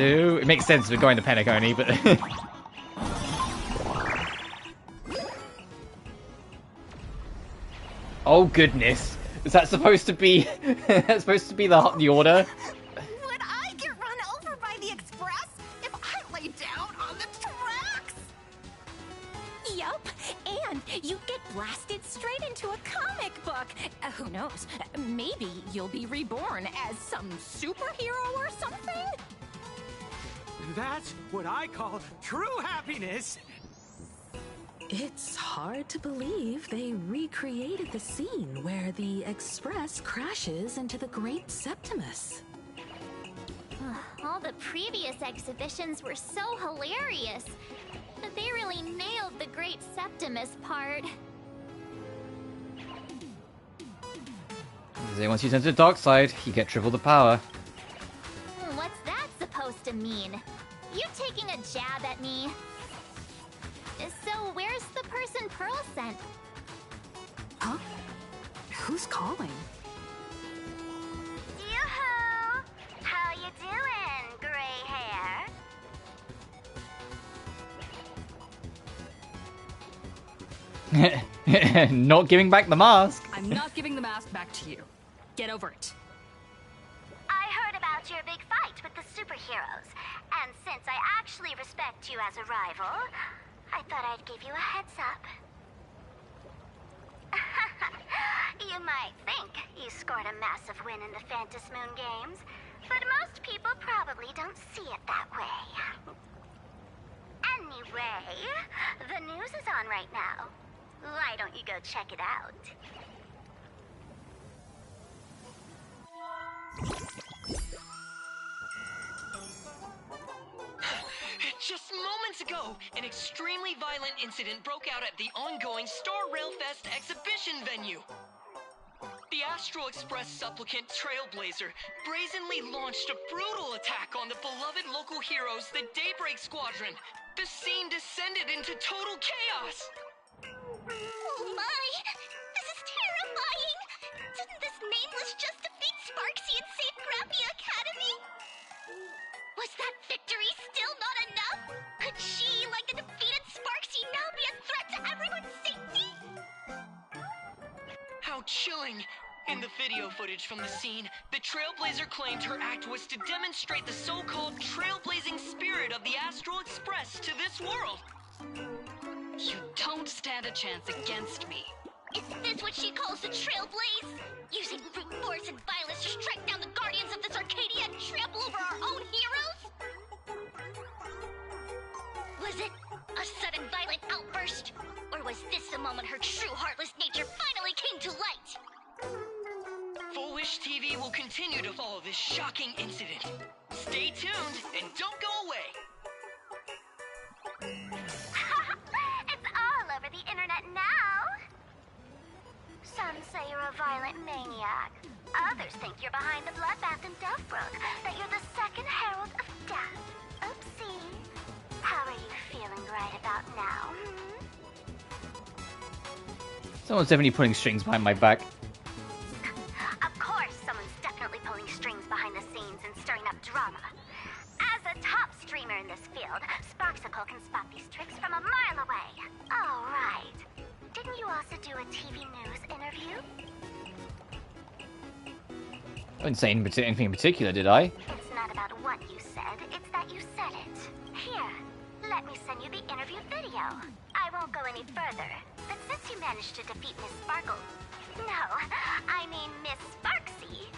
A: It makes sense we're going to Penacony, but oh goodness. Is that supposed to be? That's supposed to be the order?
V: Would I get run over by the express if I lay down on the tracks?
R: Yup, and you get blasted straight into a comic book. Who knows? Maybe you'll be reborn as some superhero or something?
W: That's what I call true happiness.
E: It's hard to believe they recreated the scene where the Express crashes into the Great Septimus.
Q: All the previous exhibitions were so hilarious, but they really nailed the Great Septimus part.
A: Once you turn to the dark side, you get triple the power.
Q: What's that supposed to mean? You taking a jab at me? So where's the person Pearl sent?
E: Huh? Who's calling?
Q: Yoo-hoo! How you doing, gray
A: hair? Not giving back the mask.
D: I'm not giving the mask back to you. Get over it.
Q: I heard about your big fight with the superheroes, and since I actually respect you as a rival, I thought I'd give you a heads up. You might think you scored a massive win in the Phantom Moon Games, but most people probably don't see it that way. Anyway, the news is on right now. Why don't you go check it out?
G: Just moments ago, an extremely violent incident broke out at the ongoing Star Rail Fest exhibition venue. The Astral Express supplicant Trailblazer brazenly launched a brutal attack on the beloved local heroes, the Daybreak Squadron. The scene descended into total chaos.
Q: Oh my! This is terrifying! Didn't this nameless just defeat Sparksy and save Grappy Academy? Was that victory still not enough? Could she, like the defeated Sparksy, now be a threat to everyone's safety?
G: How chilling! In the video footage from the scene, the Trailblazer claimed her act was to demonstrate the so-called trailblazing spirit of the Astral Express to this world.
D: You don't stand a chance against me.
Q: Is this what she calls the Trailblaze? Using brute force and violence to strike down the guardians of this Arcadia and trample over our own heroes? Was it a sudden violent outburst? Or was this the moment her true heartless nature finally came to light?
G: Full Wish TV will continue to follow this shocking incident. Stay tuned and don't go away.
Q: It's all over the internet now. Some say you're a violent maniac. Others think you're behind the bloodbath in Delphbrook, that you're the second herald of death. Oopsie. How are you feeling right about now,
A: Someone's definitely putting strings behind my back.
Q: Of course, someone's definitely pulling strings behind the scenes and stirring up drama. As a top streamer in this field, Sparksicle can spot these tricks from a mile away. Oh, right. Didn't you also do a TV news interview?
A: I didn't say anything in particular, did I?
Q: It's not about what you said, it's that you said it. Here, let me send you the interview video. I won't go any further, but since you managed to defeat Miss Sparkle... No, I mean Miss Sparksy.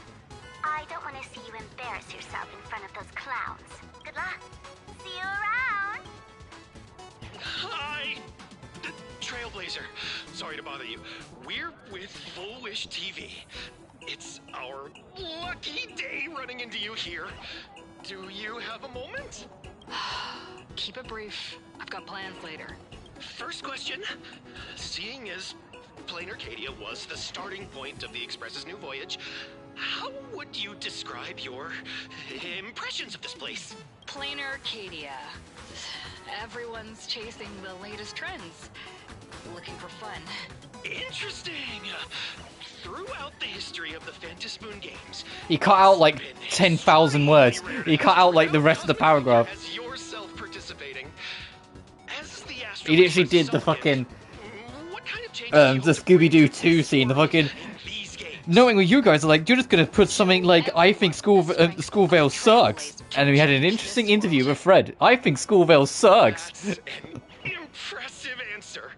Q: I don't want to see you embarrass yourself in front of those clowns. Good luck. See you around.
M: Hi! Trailblazer. Sorry to bother you. We're with Full Wish TV. It's our lucky day running into you here. Do you have a moment?
D: Keep it brief. I've got plans later.
M: First question. Seeing as Planarcadia was the starting point of the Express's new voyage, how would you describe your impressions of this place?
D: Planarcadia. Everyone's chasing the latest trends. Looking for fun.
M: Interesting. Throughout the history of the Phantom Moon Games,
A: He cut out like 10,000 words. He cut out like the rest of the paragraph.
M: as yourself participating, as the
A: He literally did the fucking the Scooby-Doo 2 scene, the fucking knowing what you guys are like, you're just gonna put something like, I think Schoolvale sucks. And we had an interesting interview with Fred. I think Schoolvale sucks.
M: That's an impressive answer.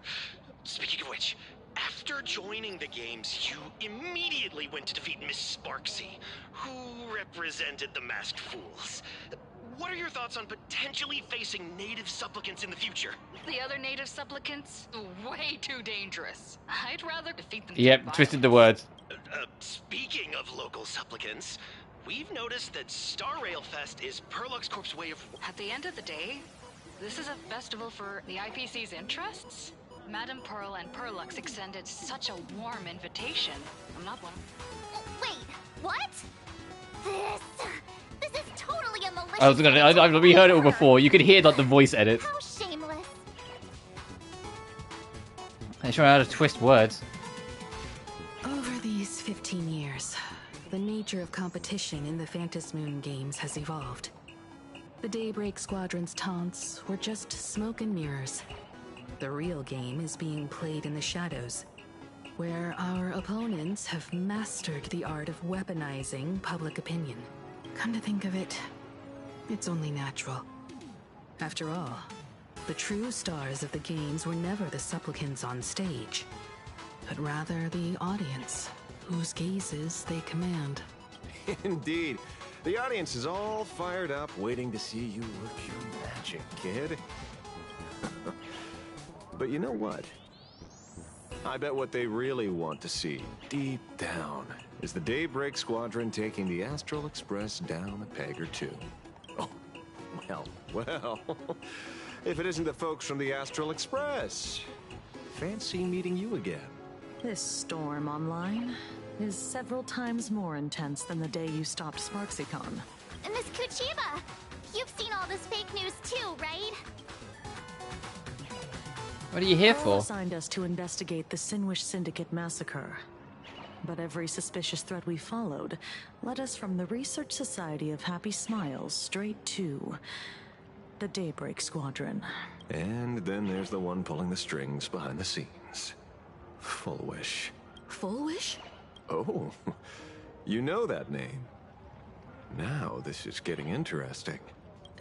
M: Speaking of which, after joining the games, you immediately went to defeat Miss Sparksy, who represented the Masked Fools. What are your thoughts on potentially facing native supplicants in the future?
D: The other native supplicants? Way too dangerous. I'd rather defeat them.
A: Yep, twisted the words.
M: Speaking of local supplicants, we've noticed that Star Rail Fest is Perlux Corp's way of...
D: At the end of the day, this is a festival for the IPC's interests. Madame Pearl and Perlux extended such a warm invitation. I'm not one.
Q: Wait, what? This is totally a malicious...
A: We heard it all before. You could hear like the voice edit.
Q: How shameless.
A: They're trying how to twist words.
E: Over these 15 years, the nature of competition in the Phantom Moon games has evolved. The Daybreak Squadron's taunts were just smoke and mirrors. The real game is being played in the shadows, where our opponents have mastered the art of weaponizing public opinion. Come to think of it, it's only natural. After all, the true stars of the games were never the supplicants on stage, but rather the audience, whose gazes they command.
K: Indeed. The audience is all fired up, waiting to see you work your magic, kid. But you know what? I bet what they really want to see, deep down, is the Daybreak Squadron taking the Astral Express down a peg or two. Oh, well. If it isn't the folks from the Astral Express. Fancy meeting you again.
L: This storm online is several times more intense than the day you stopped SparksyCon.
Q: Miss Kuchiba, you've seen all this fake news too, right?
A: What are you here
L: Pearl
A: for?
L: assigned us to investigate the Sinwish Syndicate massacre. But every suspicious thread we followed led us from the Research Society of Happy Smiles straight to the Daybreak Squadron.
K: And then there's the one pulling the strings behind the scenes. Full Wish.
E: Full Wish?
K: Oh, you know that name. Now this is getting interesting.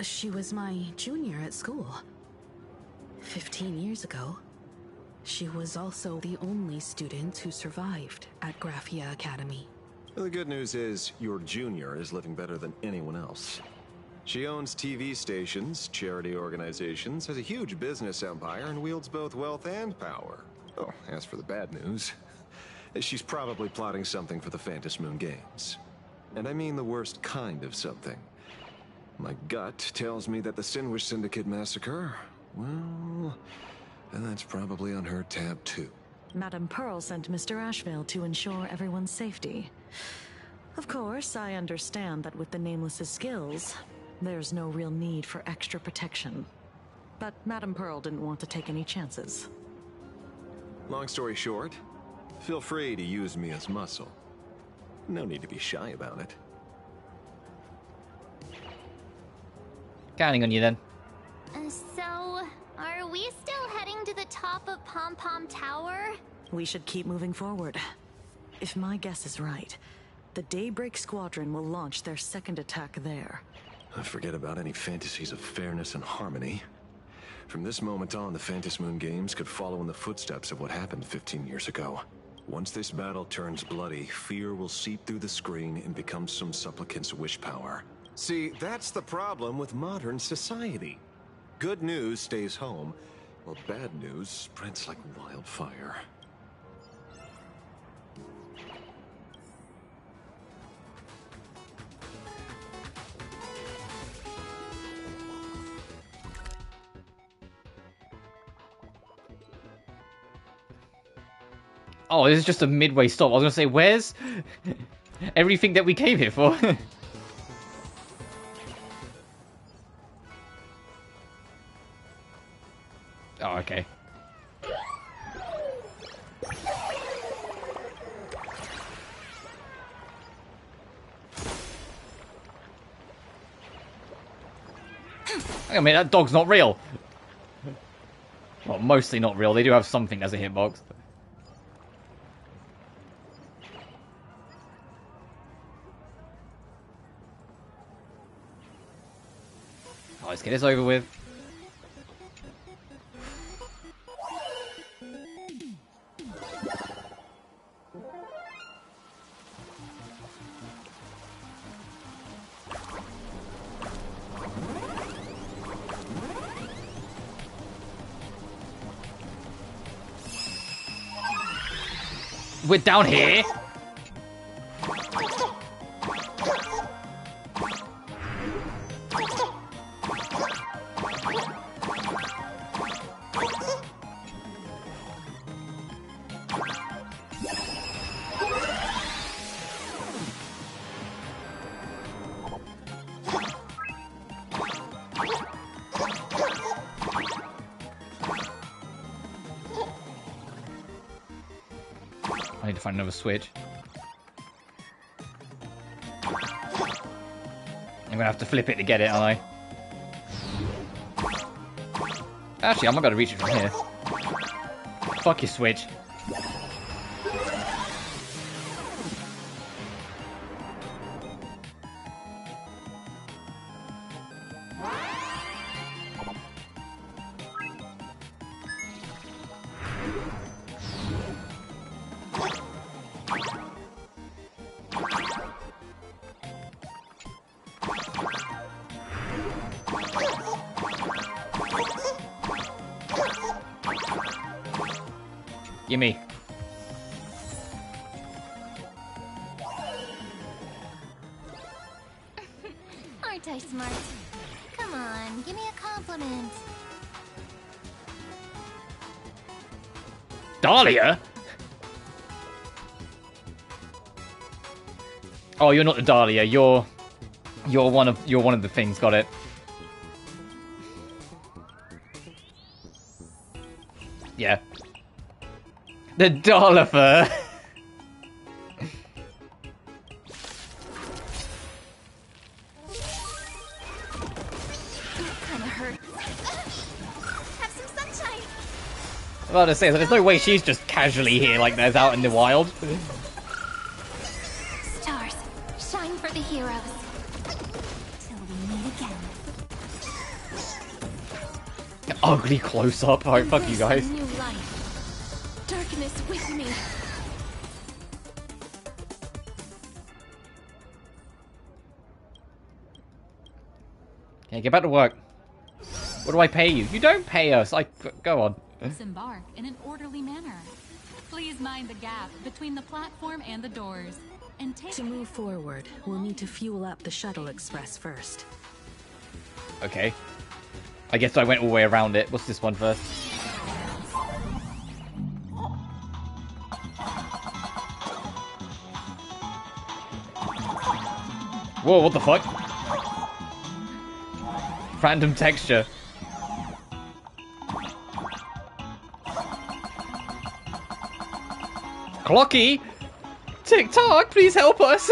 E: She was my junior at school. 15 years ago, she was also the only student who survived at Graphia Academy.
K: The good news is, your junior is living better than anyone else. She owns TV stations, charity organizations, has a huge business empire, and wields both wealth and power. Oh, as for the bad news, she's probably plotting something for the Phantom Moon games. And I mean the worst kind of something. My gut tells me that the Sinwish Syndicate massacre, well, that's probably on her tab too.
L: Madame Pearl sent Mr. Ashvale to ensure everyone's safety. Of course, I understand that with the Nameless's skills, there's no real need for extra protection. But Madame Pearl didn't want to take any chances.
K: Long story short, feel free to use me as muscle. No need to be shy about it.
A: Counting on you then.
Q: So, are we still heading to the top of Pom Pom Tower?
L: We should keep moving forward. If my guess is right, the Daybreak Squadron will launch their second attack there.
K: Forget about any fantasies of fairness and harmony. From this moment on, the Phantom Moon games could follow in the footsteps of what happened 15 years ago. Once this battle turns bloody, fear will seep through the screen and become some supplicant's wish power. See, that's the problem with modern society. Good news stays home, while bad news spreads like wildfire.
A: Oh, this is just a midway stop. I was gonna say, where's everything that we came here for? Oh, okay. I mean, that dog's not real. Well, mostly not real. They do have something as a hitbox. Oh, let's get this over with. We're down here. I need to find another switch. I'm gonna have to flip it to get it, aren't I? Actually, I'm not gonna reach it from here. Fuck your switch. Gimme.
Q: Aren't I smart? Come on, give me a compliment.
A: Dahlia? Oh, you're not the Dahlia. You're one of the things. Got it. Yeah. The Dollifer.
Q: Kinda hurt. Have some sunshine.
A: I'm about to say, there's no way she's just casually here like there's out in the wild.
Q: Stars, shine for the heroes. Till we meet again.
A: Ugly close up. Alright, fuck you guys.
Q: New light. Darkness with me.
A: Okay, get back to work. What do I pay you? You don't pay us. Go on.
D: Disembark in an orderly manner. Please mind the gap between the platform and the doors. And take...
E: To move forward, we'll need to fuel up the shuttle express first.
A: Okay. I guess I went all the way around it. What's this one first? Whoa, what the fuck? Random texture. Clocky! TikTok, please help us!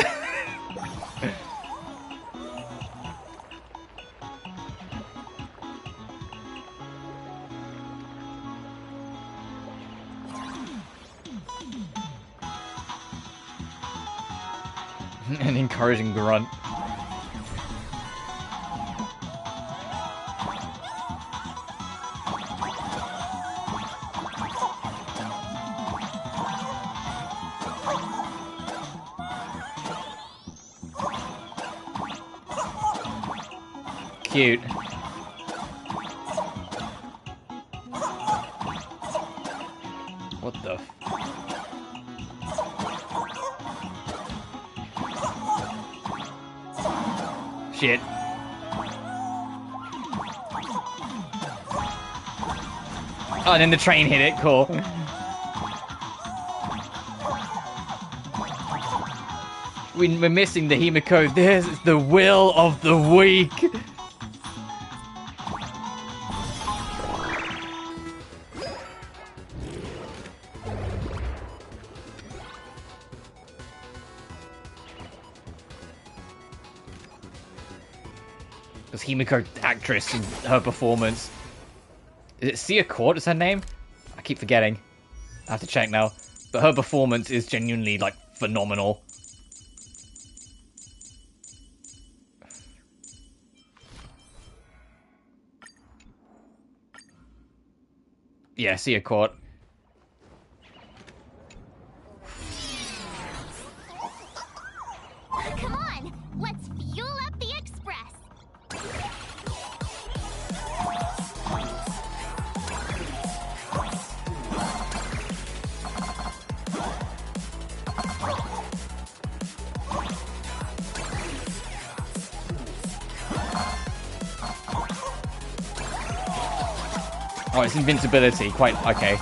A: An encouraging grunt. Cute. What the? Shit. Oh, and then the train hit it. Cool. We're missing the Himiko. This is the will of the weak. Because Himiko, actress, and her performance. Is it Sia Court? Is her name? I keep forgetting. I have to check now. But her performance is genuinely, like, phenomenal. Yeah, see you, Court.
Q: Come on, let's fuel up the express.
A: Oh, it's invincibility. Quite okay.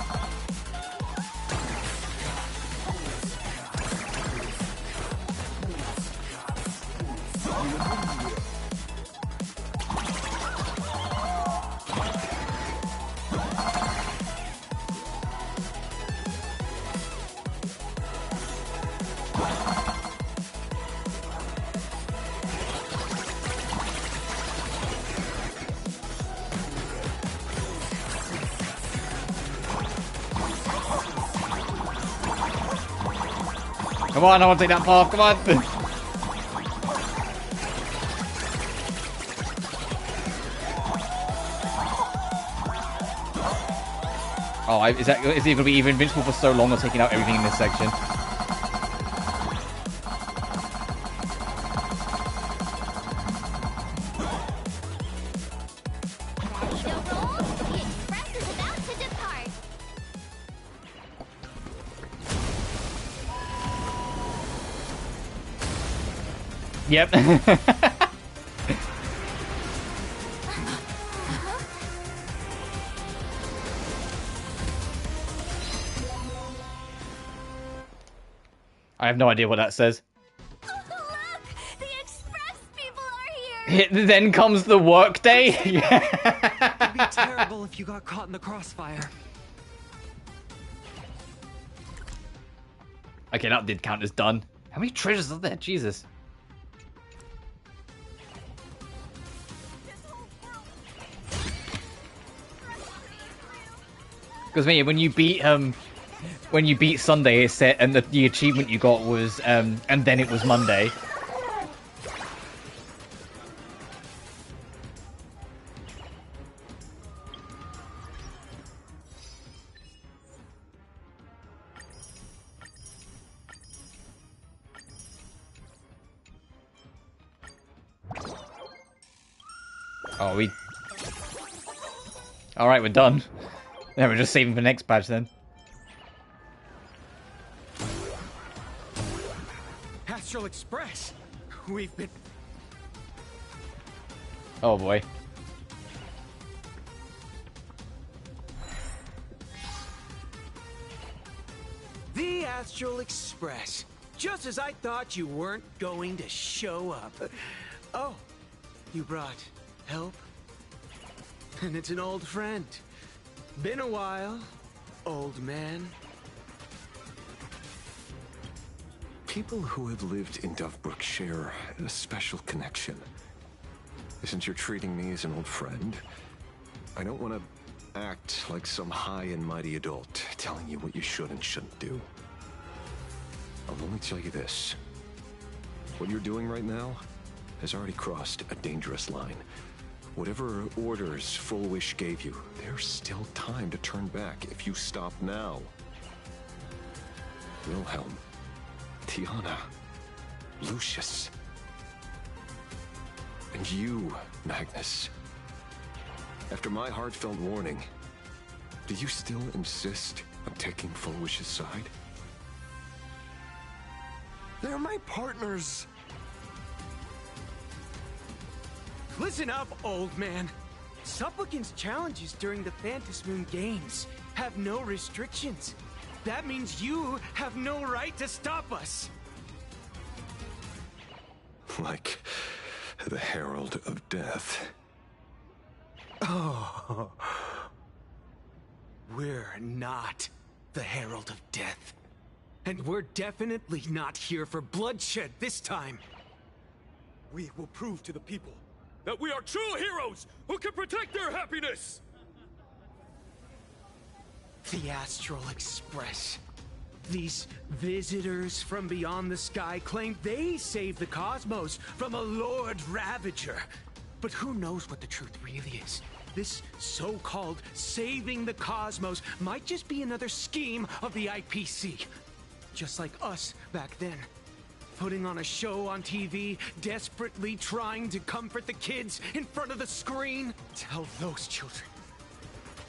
A: Come on, I want to take that path. Come on. Oh, is he going to be even invincible for so long or taking out everything in this section? Yep. I have no idea what that says.
Q: Look, the express people are here.
A: Then comes the workday.
G: It'd be terrible if you got caught in the crossfire.
A: Okay, that did count as done. How many treasures are there? Jesus. Because when you beat Sunday, it said, and the achievement you got was and then it was Monday. Oh, all right, we're done. Yeah, we're just saving for next patch then.
W: Astral Express. We've been...
A: Oh boy.
W: The Astral Express. Just as I thought you weren't going to show up. Oh, you brought help? And it's an old friend. Been a while, old man.
K: People who have lived in Dovebrook share a special connection. Since you're treating me as an old friend, I don't want to act like some high and mighty adult telling you what you should and shouldn't do. I'll only tell you this. What you're doing right now has already crossed a dangerous line. Whatever orders Full Wish gave you, there's still time to turn back if you stop now. Wilhelm, Tiana, Lucius, and you, Magnus. After my heartfelt warning, do you still insist on taking Full Wish's side?
I: They're my partners.
W: Listen up, old man. Supplicants' challenges during the Phantasmoon Games have no restrictions. That means you have no right to stop us.
K: Like the Herald of Death.
W: Oh. We're not the Herald of Death. And we're definitely not here for bloodshed this time.
F: We will prove to the people that we are true heroes who can protect their happiness!
W: The Astral Express. These visitors from beyond the sky claim they saved the cosmos from a Lord Ravager. But who knows what the truth really is? This so-called saving the cosmos might just be another scheme of the IPC. Just like us back then. Putting on a show on TV, desperately trying to comfort the kids in front of the screen. Tell those children.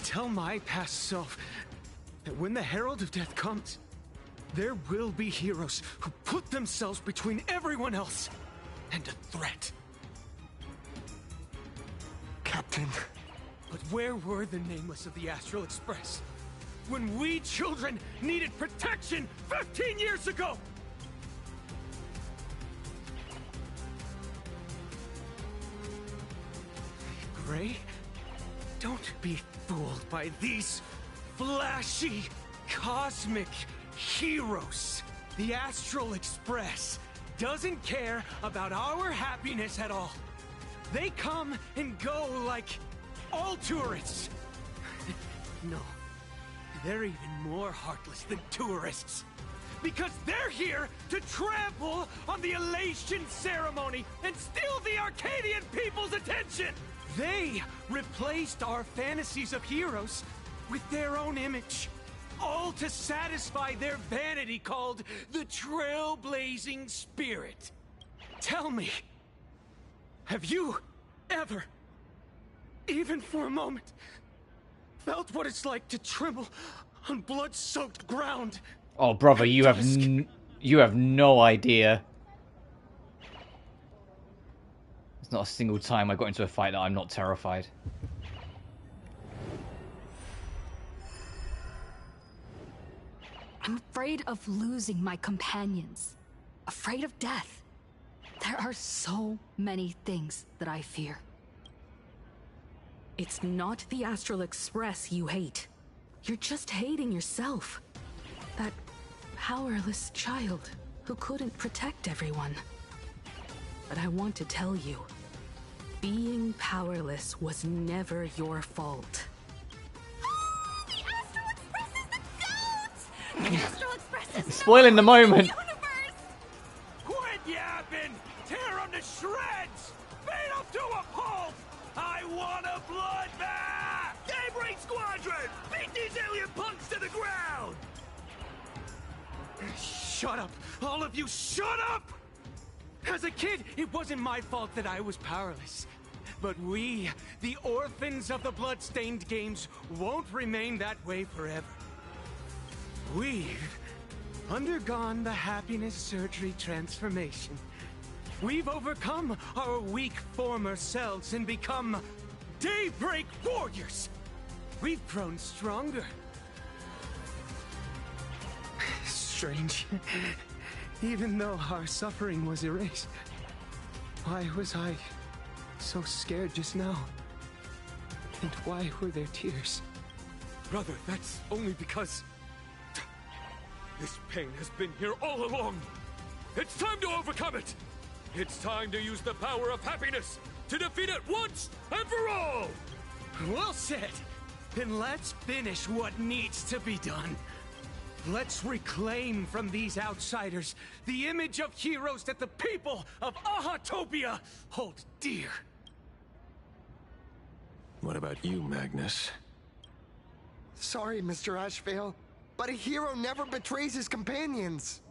W: Tell my past self that when the Herald of Death comes, there will be heroes who put themselves between everyone else and a threat.
I: Captain.
W: But where were the nameless of the Astral Express when we children needed protection 15 years ago? Gray, don't be fooled by these flashy, cosmic heroes. The Astral Express doesn't care about our happiness at all. They come and go like all tourists. No, they're even more heartless than tourists. Because they're here to trample on the elation ceremony and steal the Arcadian people's attention! They replaced our fantasies of heroes with their own image. All to satisfy their vanity called the trailblazing spirit. Tell me, have you ever, even for a moment, felt what it's like to tremble on blood-soaked ground?
A: Oh, brother, you have no idea. There's not a single time I got into a fight that I'm not terrified.
D: I'm afraid of losing my companions. Afraid of death. There are so many things that I fear.
E: It's not the Astral Express you hate. You're just hating yourself. That powerless child who couldn't protect everyone. But I want to tell you, being powerless was never your fault.
B: The Astral Express is the goat! The Astral Express is
A: Spoiling the moment.
W: Quit yapping! Tear them to shreds! Beat them to a pulp! I want a bloodbath!
I: Daybreak Squadron! Beat these alien punks to the ground!
W: Shut up! All of you, shut up! As a kid, it wasn't my fault that I was powerless. But we, the orphans of the blood-stained games, won't remain that way forever. We've undergone the happiness surgery transformation. We've overcome our weak former selves and become Daybreak Warriors. We've grown stronger. Strange. Even though our suffering was erased, why was I so scared just now? And why were there tears?
F: Brother, that's only because this pain has been here all along. It's time to overcome it. It's time to use the power of happiness to defeat it once and for all.
W: Well said. Then let's finish what needs to be done. Let's reclaim from these outsiders the image of heroes that the people of Ahatopia hold dear.
K: What about you, Magnus?
I: Sorry, Mr. Ashvale, but a hero never betrays his companions.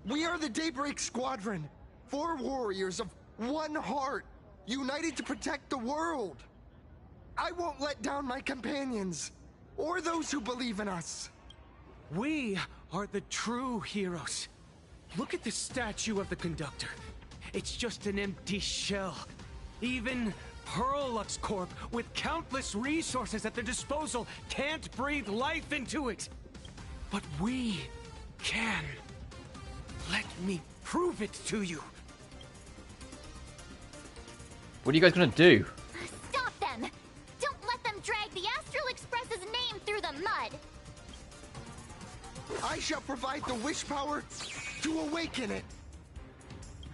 I: We are the Daybreak Squadron, 4 warriors of one heart, united to protect the world. I won't let down my companions, or those who believe in us.
W: We are the true heroes. Look at the statue of the conductor. It's just an empty shell. Even Perlux Corp, with countless resources at their disposal, can't breathe life into it. But we can. Let me prove it to you.
A: What are you guys gonna do?
B: Stop them! Don't let them drag the Astral Express's name through the mud!
I: I shall provide the wish power to awaken it.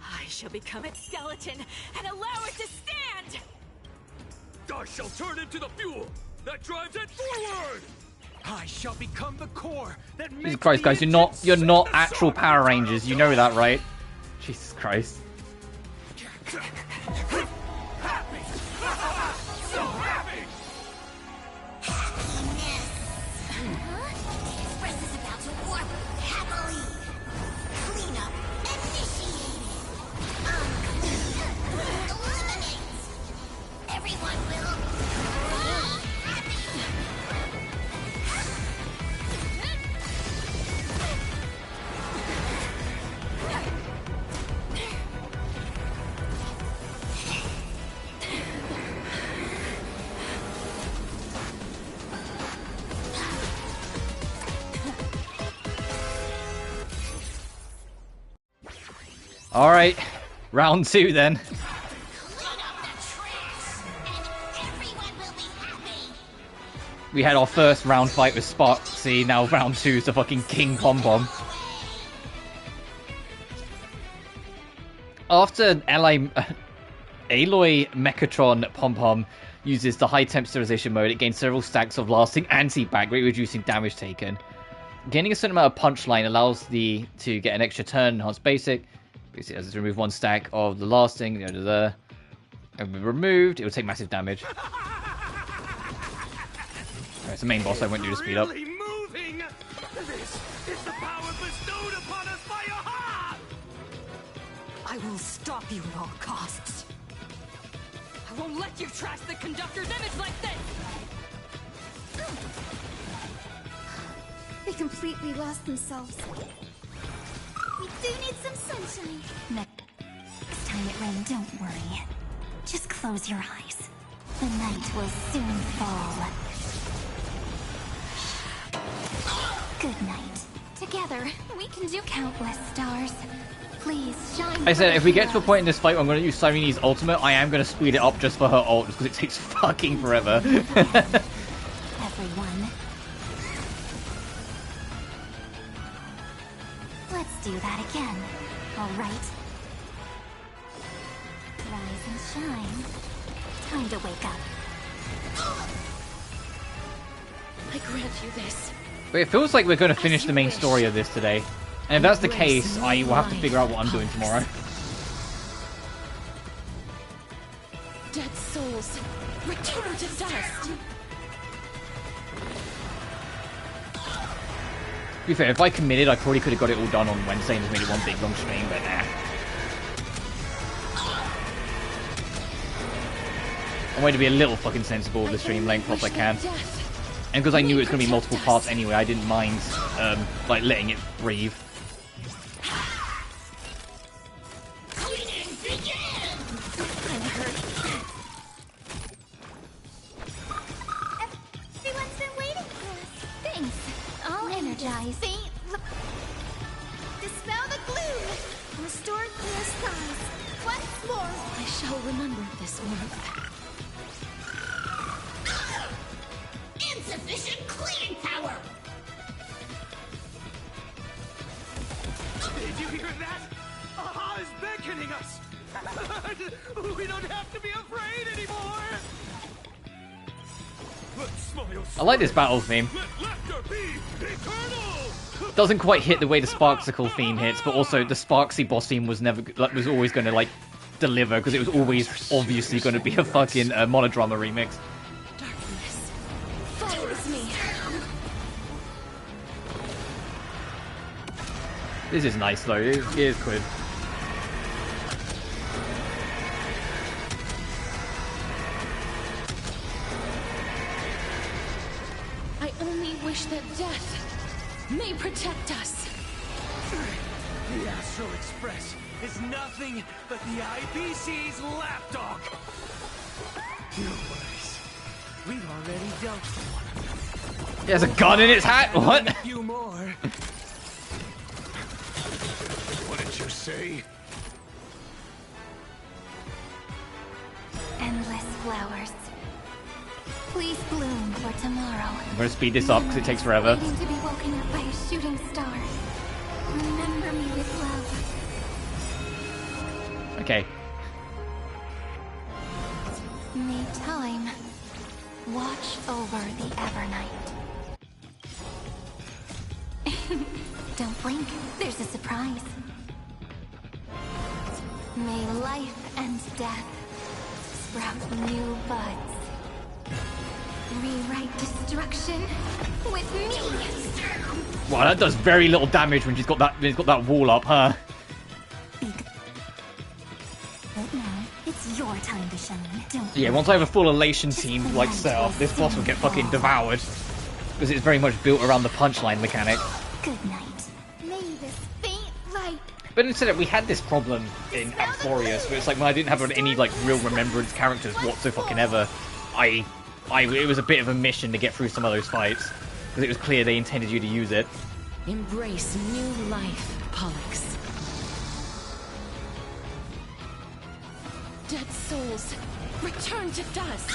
H: I shall become its skeleton and allow it to stand!
F: I shall turn into the fuel that drives it forward!
W: I shall become the core that makes
A: Jesus Christ, guys, you're not actual Power Rangers. You know that, right? Jesus Christ. Alright, round 2 then. We had our first round fight with Sparksy, now round 2 is the fucking King Pom Pom. After Aloy Mechatron Pom Pom uses the high temporization mode, it gains several stacks of lasting anti-back, greatly reducing damage taken. Gaining a certain amount of punchline allows to get an extra turn enhanced basic. Basically, as it's remove 1 stack of the lasting, and be removed, it will take massive damage. It's the main boss, I won't do the speed up.
W: Moving. This is the power bestowed upon us by Aha!
D: I will stop you at all costs. I won't let you trash the conductor's image like this!
B: They completely lost themselves. We do need some sunshine. Next time it rains, don't worry. Just close your eyes. The night will soon fall. Good night. Together, we can do countless stars. Please shine.
A: I said, if we get to a point in this fight where I'm going to use Sirene's ultimate, I am going to speed it up just for her ult, just because it takes fucking forever.
B: Everyone. Let's do that again. Alright. Rise and shine. Time to wake up.
D: I grant you this.
A: But it feels like we're going to finish the main story of this today. And if that's the case, I will have to figure out what I'm doing tomorrow.
D: Dead souls, return to dust!
A: To be fair, if I committed, I probably could have got it all done on Wednesday and just made it one big long stream, but nah. I wanted to be a little fucking sensible with the stream length as I can. And because I knew it was going to be multiple parts anyway, I didn't mind like letting it breathe.
B: Everyone's been waiting for us. Thanks. I'll energize. Dispel the gloom. Restore clear skies. Once more.
D: I shall remember this one.
B: Insufficient cleaning power!
W: Did you hear that? Aha is beckoning us! We don't have to be afraid anymore!
A: I like this battle theme. Doesn't quite hit the way the Sparksicle theme hits, but also the Sparksy boss theme was always going to like deliver because it was always obviously going to be a fucking monodrama remix.
D: Follows me.
A: This is nice though. It is good.
D: I only wish that death may protect us.
W: The Astral Express is nothing but the IPC's lapdog. No worries. We've already dealt with one of them.
A: It has a gun in its hat? What?
W: A few more.
I: What did you say?
B: Endless flowers. Please bloom for tomorrow.
A: I'm going to speed this up because it takes forever.
B: Waiting to be woken up by a shooting star. Remember me with love.
A: Okay.
B: May time watch over the Evernight. Don't blink, there's a surprise. May life and death sprout new buds. Rewrite destruction with me.
A: Wow, that does very little damage when she's got that wall up, huh?
B: But now, it's your time to shine. Don't
A: Yeah, once I have a full elation team like set up, this boss will get fucking devoured. Because it's very much built around the punchline mechanic.
B: Good night. May this faint light.
A: But instead, we had this problem in Amphorius, where it's like when I didn't have any like real remembrance characters whatsoever, it was a bit of a mission to get through some of those fights because it was clear they intended you to use it.
D: Embrace new life, Pollux.
R: Dead souls, return to dust.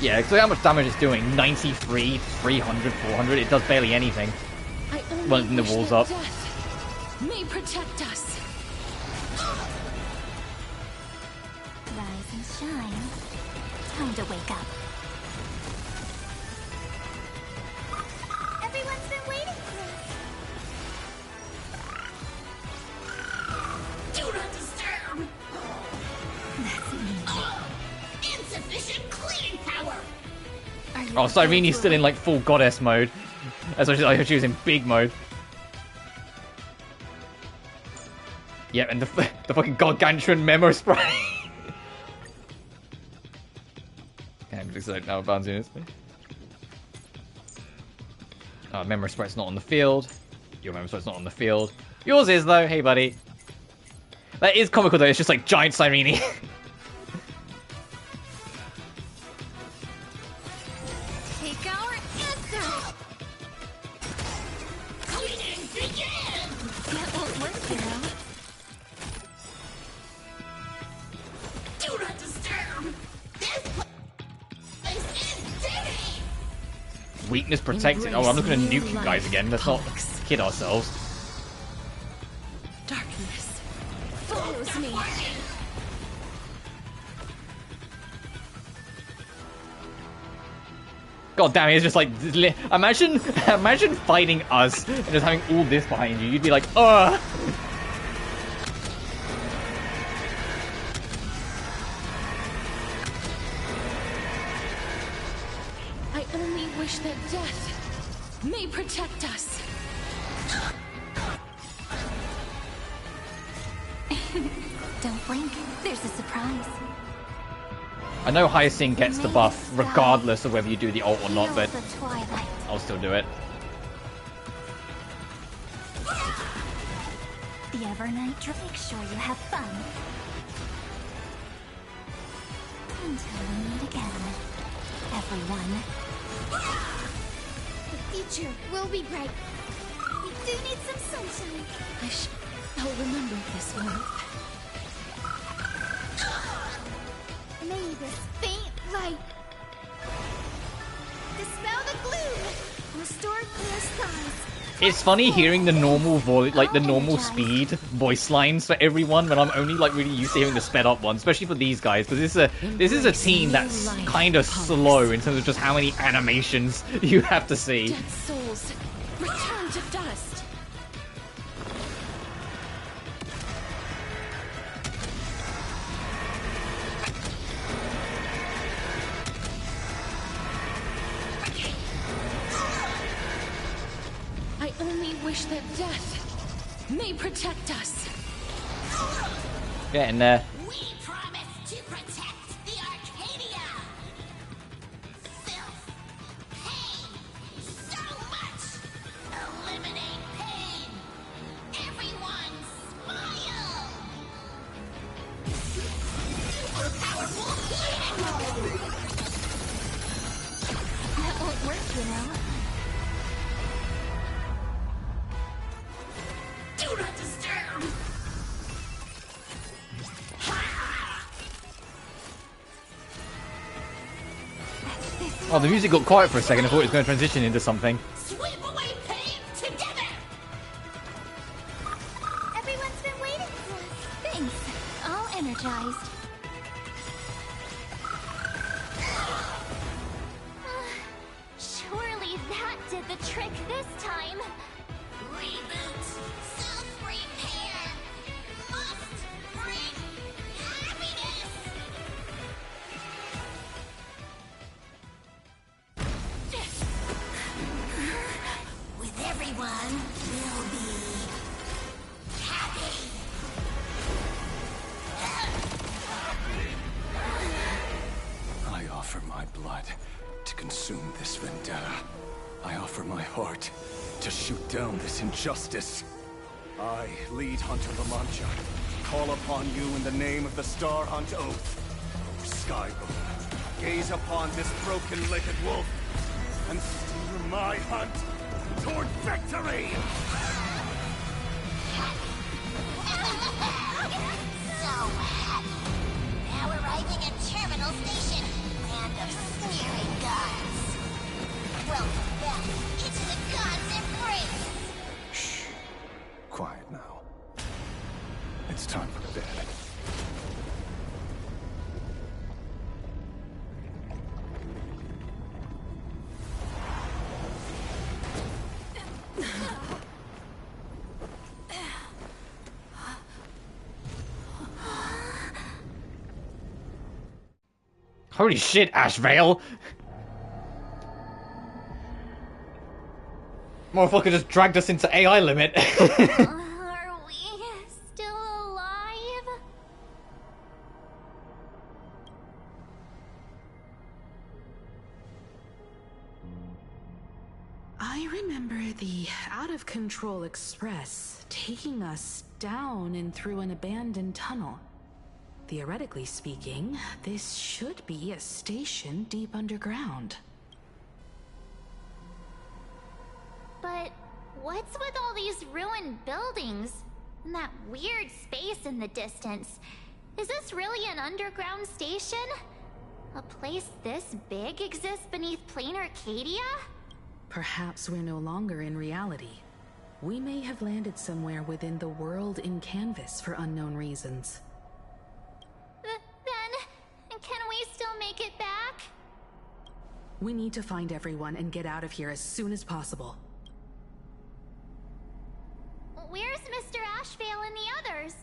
A: Yeah, so how much damage it's doing? 93, 300, 400. It does barely anything. When the wall's up.
R: Death may protect us.
J: Rise and shine. Time to wake up. Everyone's been waiting for us.
B: Do not disturb!
J: That's me.
B: Insufficient cleaning power!
A: Oh, Cyreni's still in like full goddess mode. As I heard she was in big mode. Yeah, and the fucking gargantuan memo spray. Okay, I'm just like now bouncing this. Memo sprite's not on the field. Your memo sprite's not on the field. Yours is though. Hey, buddy. That is comical though. It's just like giant Cyrene.
B: Take our answer! Cleaning begin!
J: That won't work, you know.
B: Do not disturb! This place is dirty!
A: Weakness protected. Oh, I'm just gonna nuke you guys again. Let's not kid ourselves.
R: Darkness follows me.
A: God damn it, it's just like, imagine fighting us and just having all this behind you. You'd be like, ugh.
R: I only wish that death may protect us.
J: Don't blink. There's a surprise.
A: I know Hyacinth gets the buff regardless of whether you do the ult or not, but I'll still do it.
J: The Evernight Drink. Make sure you have fun. Until we meet again, everyone.
B: The future will be bright. We do need some sunshine.
R: I'll remember this one.
B: May this faint light dispel the gloom, restore clear skies.
A: It's funny hearing the normal voice, like the normal speed voice lines for everyone, when I'm only like really used to hearing the sped up one, especially for these guys, because this is a team that's kind of slow in terms of just how many animations you have to see.
R: Dead souls, return to dust. I only wish that death may protect us.
A: Getting there.
B: We promise to protect the Arcadia. Filth, pain, so much. Eliminate pain. Everyone smile. Super powerful cleaning.
J: That won't work, you know.
B: Do not disturb!
A: Oh, the music got quiet for a second. I thought it was going to transition into something.
B: Sweep away pain together!
J: Everyone's been waiting for us. Thanks. All energized. Surely that did the trick this time.
B: Reboot! Self-repair! Must bring happiness! With everyone, we'll be happy!
U: I offer my blood to consume this vendetta. I offer my heart to shoot down this injustice. I, lead Hunter La Mancha, call upon you in the name of the Star Hunt Oath. O Skybow, gaze upon this broken-legged wolf.
I: and steer my hunt toward victory!
B: So happy. Now arriving at Terminal Station, land of sneering gods. Welcome back into the gods' embrace.
U: Shh. Quiet now. It's time for bed.
A: Holy shit, Ashvale! Motherfucker just dragged us into AI limit.
Q: Are we still alive?
E: I remember the out-of-control express taking us down and through an abandoned tunnel. Theoretically speaking, this should be a station deep underground.
Q: But what's with all these ruined buildings? And that weird space in the distance? Is this really an underground station? A place this big exists beneath Planarcadia?
E: Perhaps we're no longer in reality. We may have landed somewhere within the world in canvas for unknown reasons.
Q: Then, can we still make it back?
E: We need to find everyone and get out of here as soon as possible.
Q: Where's Mr. Ashvale and the others?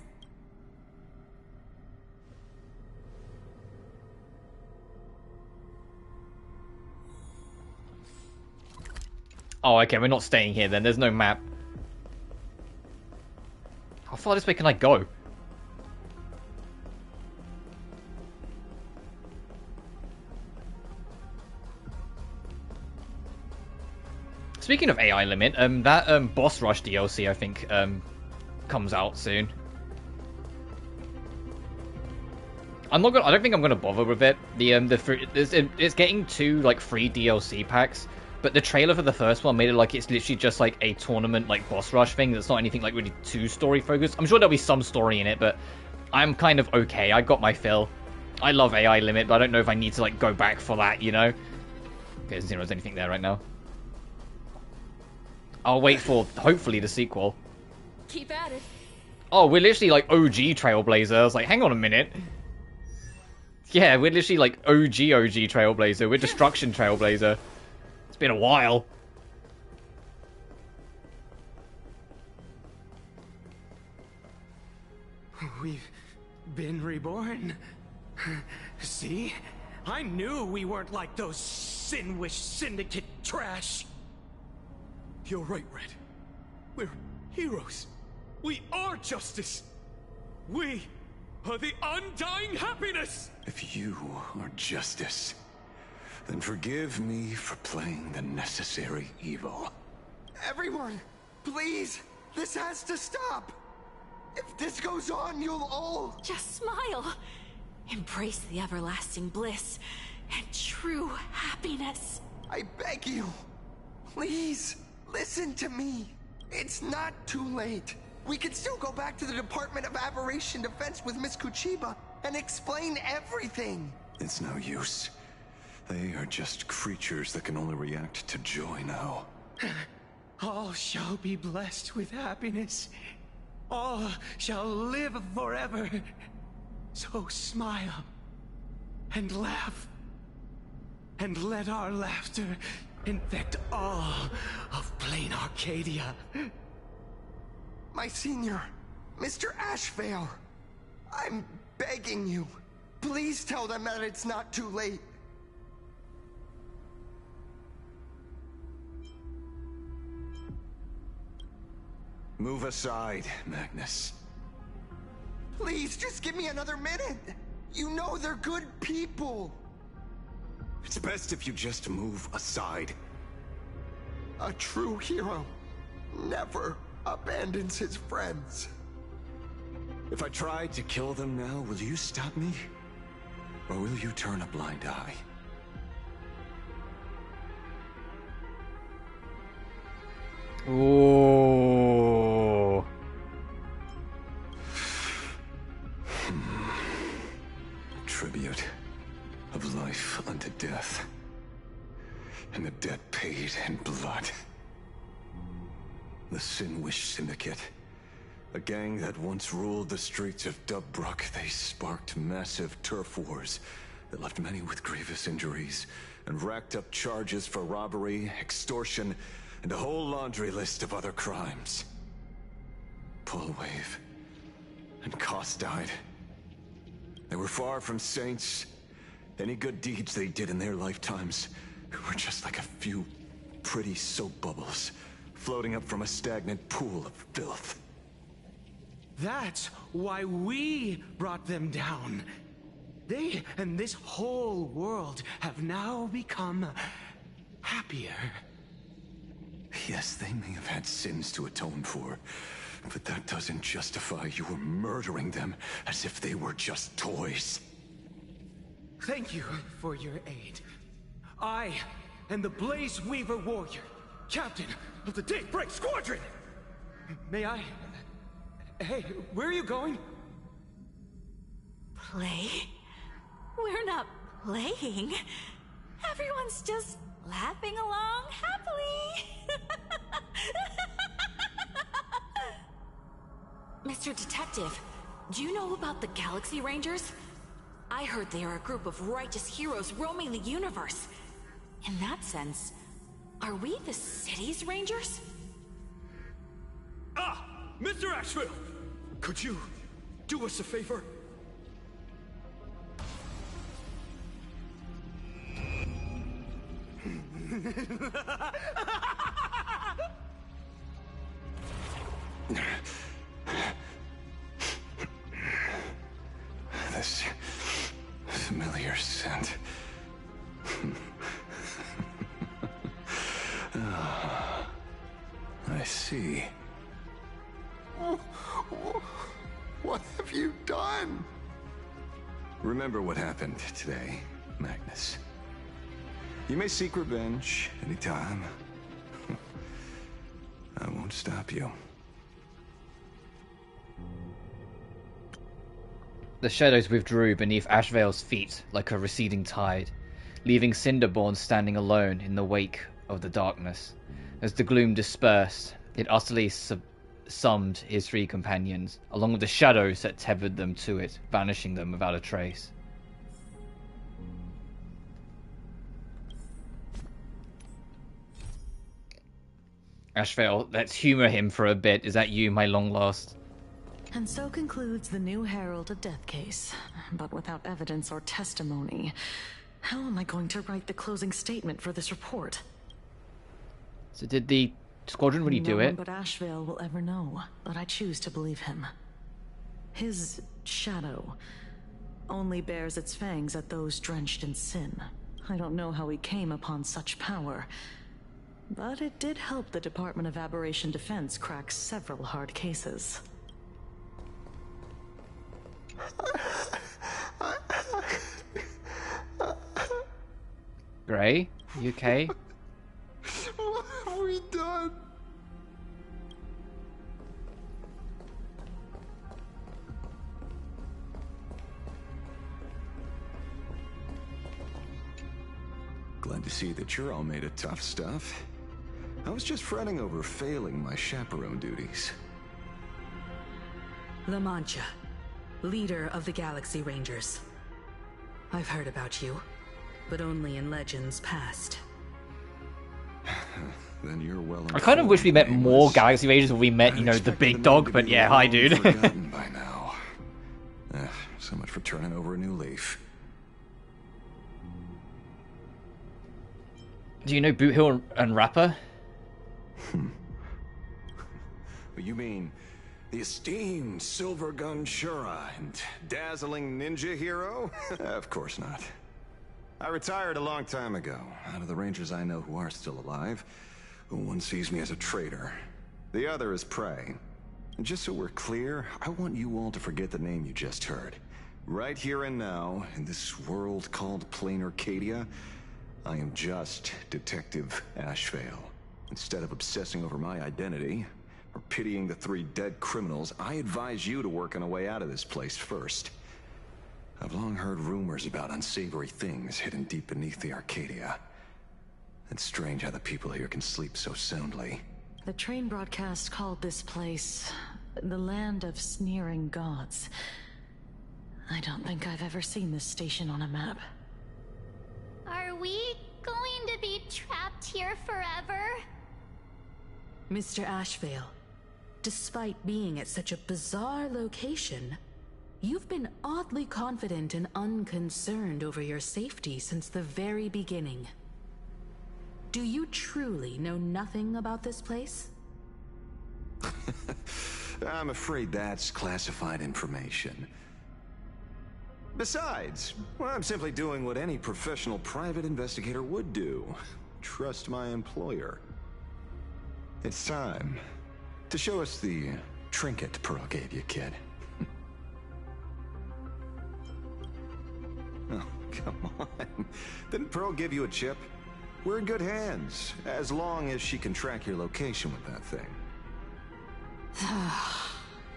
A: Oh, okay, we're not staying here then. There's no map. How far this way can I go? Speaking of AI limit, that boss rush DLC I think comes out soon. I don't think I'm gonna bother with it. It's getting 2 like free DLC packs, but the trailer for the first one made it like it's literally just like a tournament like boss rush thing. That's not anything like really too story focused. I'm sure there'll be some story in it, but I'm kind of okay. I got my fill. I love AI limit, but I don't know if I need to like go back for that, you know? Okay, doesn't seem there's anything there right now. I'll wait for, hopefully, the sequel.
D: Keep at it.
A: Oh, we're literally like OG Trailblazer. I was like, hang on a minute. Yeah, we're literally like OG Trailblazer. We're Destruction Trailblazer. It's been a while.
W: We've been reborn. See? I knew we weren't like those Sinwish Syndicate trash.
F: You're right, Red. We're heroes. We are justice. We are the undying happiness.
U: If you are justice, then forgive me for playing the necessary evil.
I: Everyone, please, this has to stop. If this goes on, you'll all...
H: Just smile. Embrace the everlasting bliss and true happiness.
I: I beg you, please, listen to me. It's not too late. We can still go back to the Department of Aberration Defense with Miss Kuchiba and explain everything.
U: It's no use. They are just creatures that can only react to joy now.
W: All shall be blessed with happiness. All shall live forever. So smile and laugh, and let our laughter infect all of Planarcadia.
I: My senior, Mr. Ashvale, I'm begging you, please tell them that it's not too late.
U: Move aside, Magnus.
I: Please, just give me another minute. You know they're good people.
U: It's best if you just move aside.
I: A true hero never abandons his friends.
U: If I tried to kill them now, will you stop me? Or will you turn a blind eye?
A: Ooh.
U: Tribute of life unto death, and the debt paid in blood. The Sinwish Syndicate, a gang that once ruled the streets of Dubbrook. They sparked massive turf wars that left many with grievous injuries and racked up charges for robbery, extortion, and a whole laundry list of other crimes. Pullwave and Koss died. They were far from saints. Any good deeds they did in their lifetimes were just like a few pretty soap bubbles floating up from a stagnant pool of filth.
W: That's why we brought them down. They and this whole world have now become happier.
U: Yes, they may have had sins to atone for, but that doesn't justify your murdering them as if they were just toys.
W: Thank you for your aid. I am the Blaze Weaver Warrior, captain of the Daybreak Squadron. May I... Hey, where are you going?
H: Play? We're not playing. Everyone's just laughing along happily. Mr. Detective, do you know about the Galaxy Rangers? I heard they are a group of righteous heroes roaming the universe. In that sense, are we the city's rangers?
F: Ah! Mr. Asheville! Could you do us a favor?
U: This familiar scent. I see. What have you done? Remember what happened today, Magnus. You may seek revenge anytime. I won't stop you.
A: The shadows withdrew beneath Ashvale's feet like a receding tide, leaving Cinderborn standing alone in the wake of the darkness. As the gloom dispersed, it utterly subsumed his three companions, along with the shadows that tethered them to it, vanishing them without a trace. Ashvale, let's humor him for a bit. Is that you, my long lost?
L: And so concludes the new Herald of Death case. But without evidence or testimony, how am I going to write the closing statement for this report?
A: So did the squadron really do it?
L: No one but Ashvale will ever know, but I choose to believe him. His shadow only bears its fangs at those drenched in sin. I don't know how he came upon such power, but it did help the Department of Aberration Defense crack several hard cases.
A: Gray, you okay?
U: What have we done? Glad to see that you're all made of tough stuff. I was just fretting over failing my chaperone duties.
E: La Mancha, leader of the Galaxy Rangers. I've heard about you, but only in legends past.
U: Then you're well
A: I kind of wish we met more Galaxy Rangers when we met, you know, the big dog, but yeah, hi dude.
U: Forgotten by now. So much for turning over a new leaf.
A: Do you know Boot Hill and Rapper?
U: You mean the esteemed Silver Gun Shura and dazzling ninja hero? Of course not. I retired a long time ago. Out of the Rangers I know who are still alive, one sees me as a traitor. The other is prey. And just so we're clear, I want you all to forget the name you just heard. Right here and now, in this world called Planarcadia, I am just Detective Ashvale.
K: Instead of obsessing over my identity, or pitying the 3 dead criminals, I advise you to work on a way out of this place first. I've long heard rumors about unsavory things hidden deep beneath the Arcadia. It's strange how the people here can sleep so soundly.
L: The train broadcast called this place the land of sneering gods. I don't think I've ever seen this station on a map.
Q: Are we going to be trapped here forever?
E: Mr. Ashvale, despite being at such a bizarre location, you've been oddly confident and unconcerned over your safety since the very beginning. Do you truly know nothing about this place?
K: I'm afraid that's classified information. Besides, well, I'm simply doing what any professional private investigator would do. Trust my employer. It's time to show us the trinket Pearl gave you, kid. Oh, come on. Didn't Pearl give you a chip? We're in good hands, as long as she can track your location with that thing.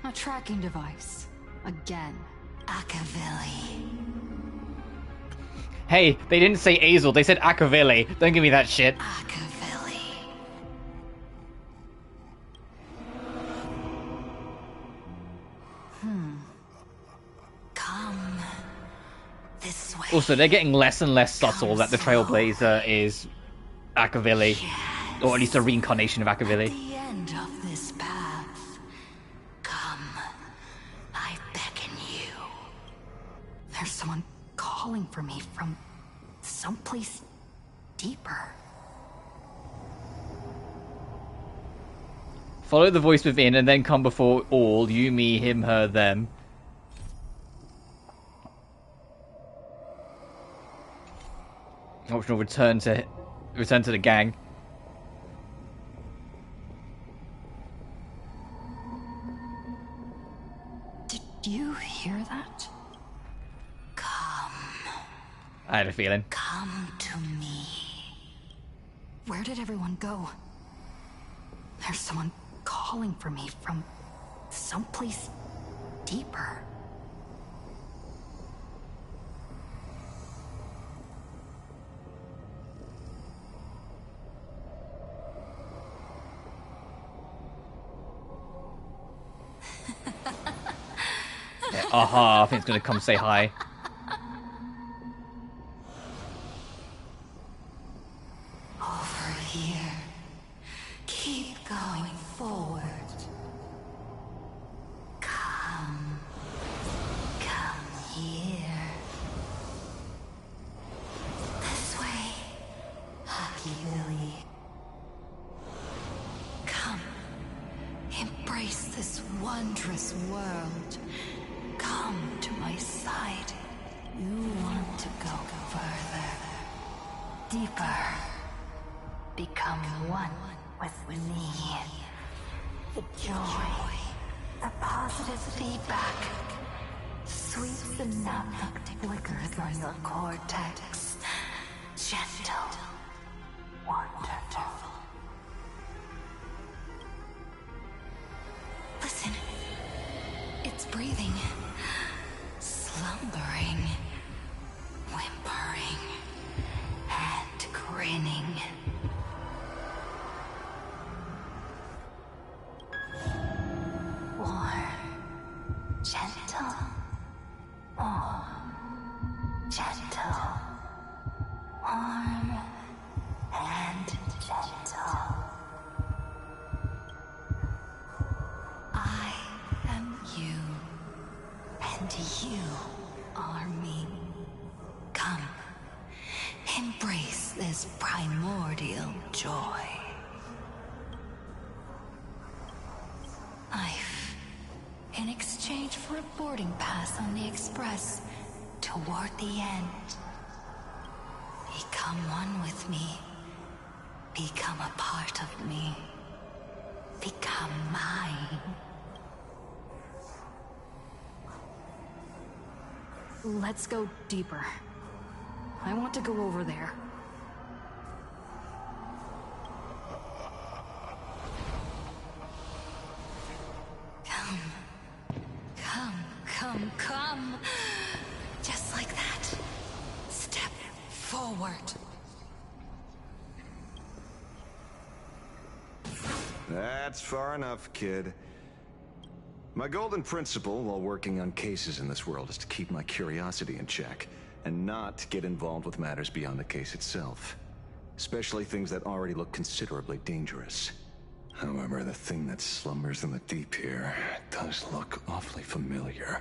D: A tracking device. Again.
H: Akavili.
A: Hey, they didn't say Azel, they said Akavili. Don't give me that shit.
H: Akavili. Come this way.
A: Also, they're getting less and less subtle that the Trailblazer is Akavili. Or at least a reincarnation of Akavili.
H: The end of this path. Come. I beckon you.
D: There's someone calling for me from someplace deeper.
A: Follow the voice within and then come before all. You, me, him, her, them. Optional return to the gang.
D: Did you hear that?
H: Come.
A: I had a feeling.
H: Come to me.
D: Where did everyone go? There's someone calling for me from someplace deeper.
A: Yeah, aha, I think it's gonna come say hi.
H: Over here. Keep going forward. Come. Come here. This way. Akavili. Come. Embrace this wondrous world. Come to my side. You want to go further. Deeper. Become one with me. The joy, the positive feedback, sweet synaptic flickers on your cortex. Gentle, wonderful. Listen, it's breathing, slumbering, whimpering, and grinning. Warm, gentle, more gentle, warm, and gentle. I am you, and you are me. Come, embrace this primordial joy. Life, in exchange for a boarding pass on the express toward the end. Become one with me. Become a part of me. Become mine.
D: Let's go deeper. I want to go over there.
V: forward.
K: That's far enough, kid. My golden principle while working on cases in this world is to keep my curiosity in check, and not get involved with matters beyond the case itself. Especially things that already look considerably dangerous. However, the thing that slumbers in the deep here does look awfully familiar.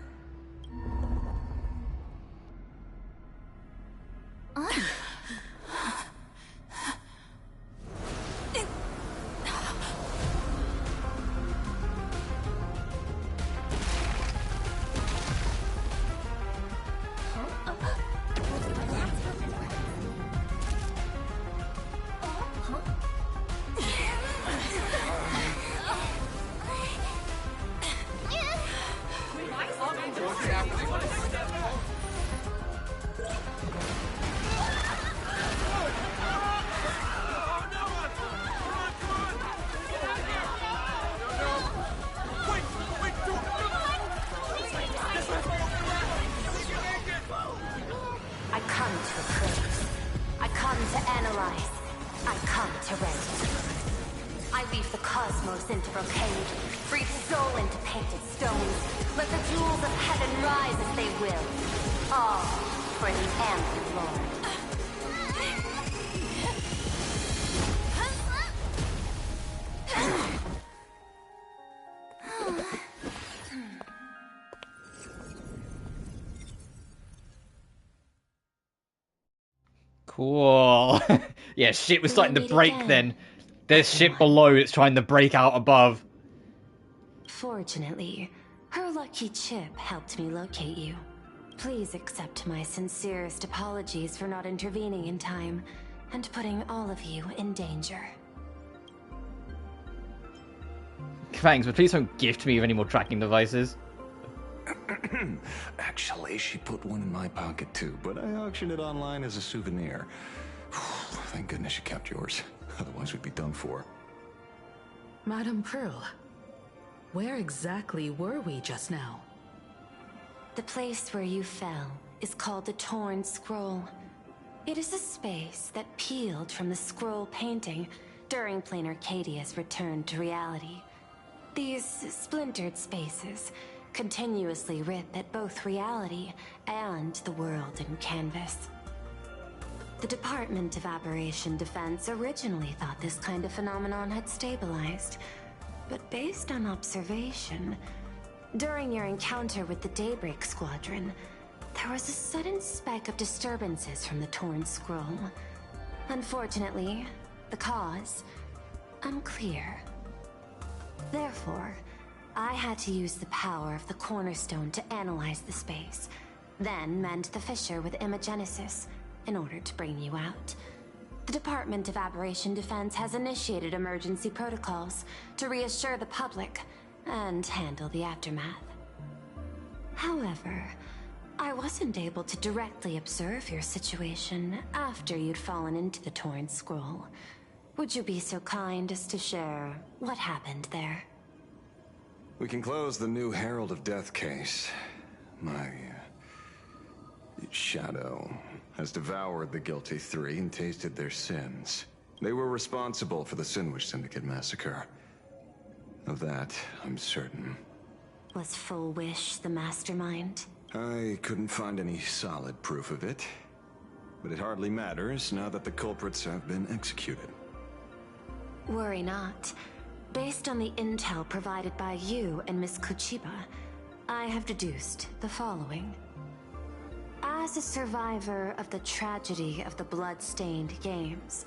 H: I come to appraise. I come to analyze. I come to render. I weave the cosmos into brocade, breathe soul into painted stones. Let the jewels of heaven rise as they will. All for the Amber Lord.
A: Cool. Yeah, shit was starting to break then. There's shit below, it's trying to break out above.
H: Fortunately, her lucky chip helped me locate you. Please accept my sincerest apologies for not intervening in time and putting all of you in danger.
A: Thanks, but please don't gift me with any more tracking devices.
K: Actually, she put one in my pocket too, but I auctioned it online as a souvenir. Thank goodness you kept yours. Otherwise we'd be done for.
E: Madame Pearl, where exactly were we just now?
H: The place where you fell is called the Torn Scroll. It is a space that peeled from the scroll painting during Planarcadia's return to reality. These splintered spaces continuously rip at both reality and the world in canvas. The Department of Aberration Defense originally thought this kind of phenomenon had stabilized, but based on observation, during your encounter with the Daybreak Squadron, there was a sudden spike of disturbances from the Torn Scroll. Unfortunately, the cause, unclear. Therefore, I had to use the power of the Cornerstone to analyze the space, then mend the fissure with Imagenesis in order to bring you out. The Department of Aberration Defense has initiated emergency protocols to reassure the public and handle the aftermath. However, I wasn't able to directly observe your situation after you'd fallen into the Torn Scroll. Would you be so kind as to share what happened there?
K: We can close the new Herald of Death case. My shadow has devoured the guilty three and tasted their sins. They were responsible for the Sinwish Syndicate massacre. Of that, I'm certain.
H: Was Full Wish the mastermind?
K: I couldn't find any solid proof of it. But it hardly matters now that the culprits have been executed.
H: Worry not. Based on the intel provided by you and Miss Kuchiba, I have deduced the following. As a survivor of the tragedy of the Blood-Stained Games,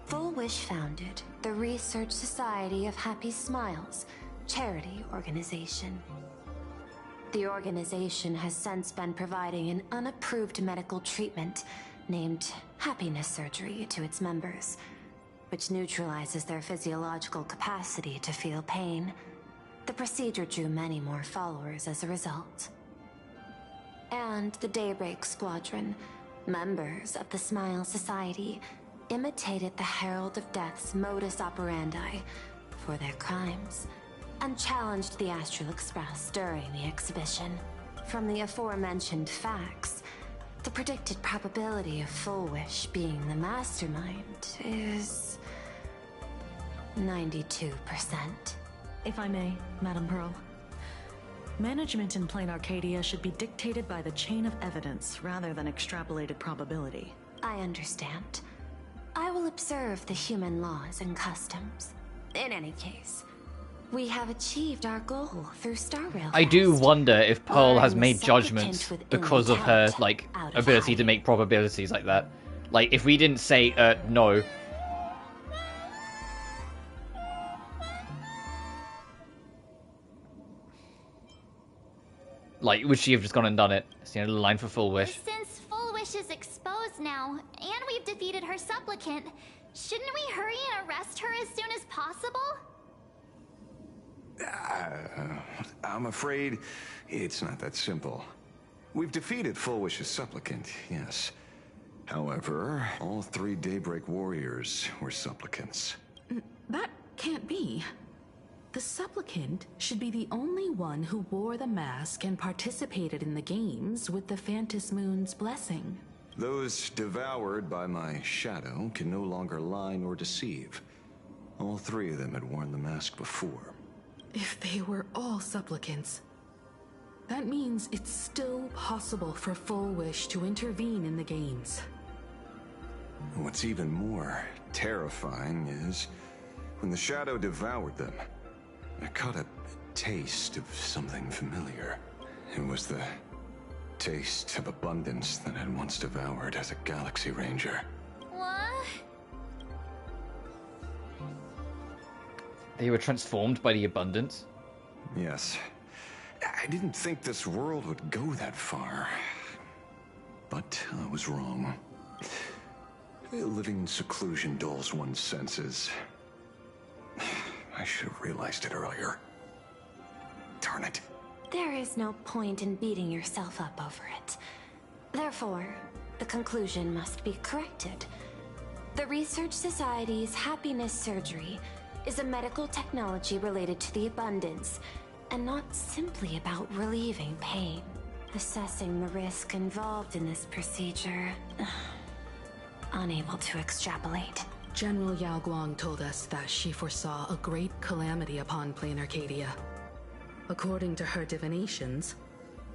H: Full Wish founded the Research Society of Happy Smiles, charity organization. The organization has since been providing an unapproved medical treatment named happiness surgery to its members, which neutralizes their physiological capacity to feel pain. The procedure drew many more followers as a result. And the Daybreak Squadron, members of the Smile Society, imitated the Herald of Death's modus operandi for their crimes, and challenged the Astral Express during the exhibition. From the aforementioned facts,
C: The predicted probability of Full Wish being the mastermind is 92%.
L: If I may, Madam Pearl. Management in Planarcadia should be dictated by the chain of evidence rather than extrapolated probability.
C: I understand. I will observe the human laws and customs. In any case, we have achieved our goal through Star Rail.
A: I do wonder if Pearl has made judgments because of her, like, ability to make probabilities like that. Like, if we didn't say, no. Like, would she have just gone and done it? It's the end of the line for Full Wish.
Q: Since Full Wish is exposed now, and we've defeated her supplicant, shouldn't we hurry and arrest her as soon as possible?
K: I'm afraid it's not that simple. We've defeated Full Wish's supplicant, yes. However, all 3 Daybreak warriors were supplicants.
E: That can't be. The supplicant should be the only one who wore the mask and participated in the games with the Phantom Moon's blessing.
K: Those devoured by my shadow can no longer lie nor deceive. All 3 of them had worn the mask before.
E: If they were all supplicants, that means it's still possible for Full Wish to intervene in the games.
K: What's even more terrifying is when the shadow devoured them, I caught a taste of something familiar. It was the taste of abundance that I'd once devoured as a Galaxy Ranger.
Q: What?
A: They were transformed by the abundance?
K: Yes. I didn't think this world would go that far. But I was wrong. Living in seclusion dulls one's senses. I should have realized it earlier. Darn it.
C: There is no point in beating yourself up over it. Therefore, the conclusion must be corrected. The Research Society's happiness surgery is a medical technology related to the abundance, and not simply about relieving pain. Assessing the risk involved in this procedure, unable to extrapolate.
E: General Yao Guang told us that she foresaw a great calamity upon Planarcadia. According to her divinations,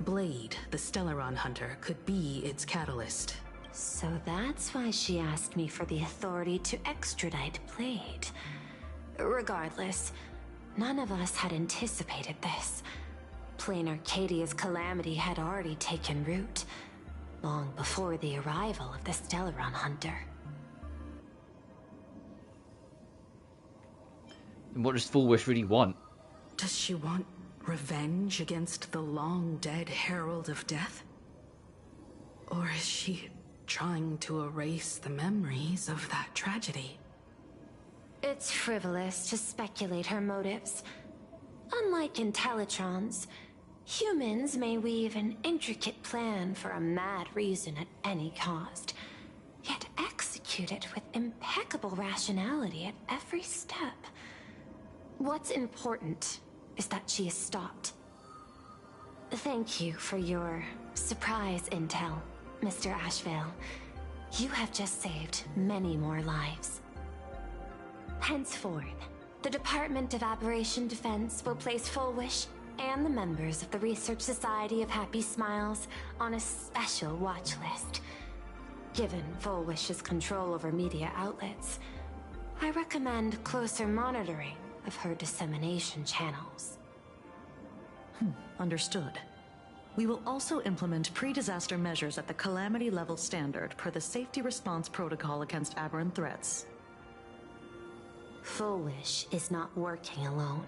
E: Blade, the Stellaron hunter, could be its catalyst.
C: So that's why she asked me for the authority to extradite Blade. Regardless, none of us had anticipated this. Planarcadia's calamity had already taken root, long before the arrival of the Stellaron hunter.
A: And what does Full Wish really want?
E: Does she want revenge against the long-dead Herald of Death? Or is she trying to erase the memories of that tragedy?
C: It's frivolous to speculate her motives. Unlike Intellitrons, humans may weave an intricate plan for a mad reason at any cost, yet execute it with impeccable rationality at every step. What's important is that she is stopped. Thank you for your surprise intel, Mr. Ashvale. You have just saved many more lives. Henceforth, the Department of Aberration Defense will place Full Wish and the members of the Research Society of Happy Smiles on a special watch list. Given Full Wish's control over media outlets, I recommend closer monitoring of her dissemination channels.
L: Understood. We will also implement pre-disaster measures at the calamity level standard per the Safety Response Protocol against aberrant threats.
C: Full Wish is not working alone.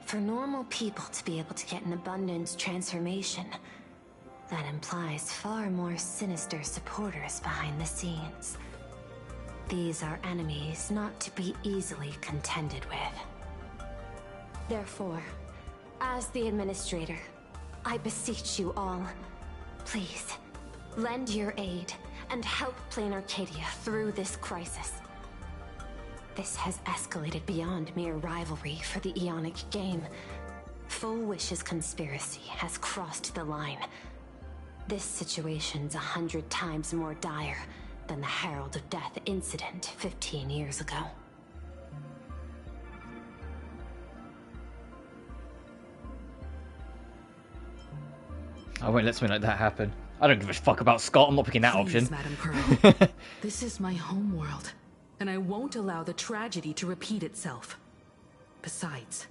C: For normal people to be able to get an abundance transformation, that implies far more sinister supporters behind the scenes. These are enemies not to be easily contended with. Therefore, as the administrator, I beseech you all, please, lend your aid and help Planarcadia through this crisis. This has escalated beyond mere rivalry for the Ionic game. Full Wish's conspiracy has crossed the line. This situation's 100 times more dire than the Herald of Death incident 15 years ago.
A: I won't let something like that happen. I don't give a fuck about Scott. I'm not picking that
E: Please,
A: option.
E: Madam Pearl. This is my homeworld, and I won't allow the tragedy to repeat itself. Besides,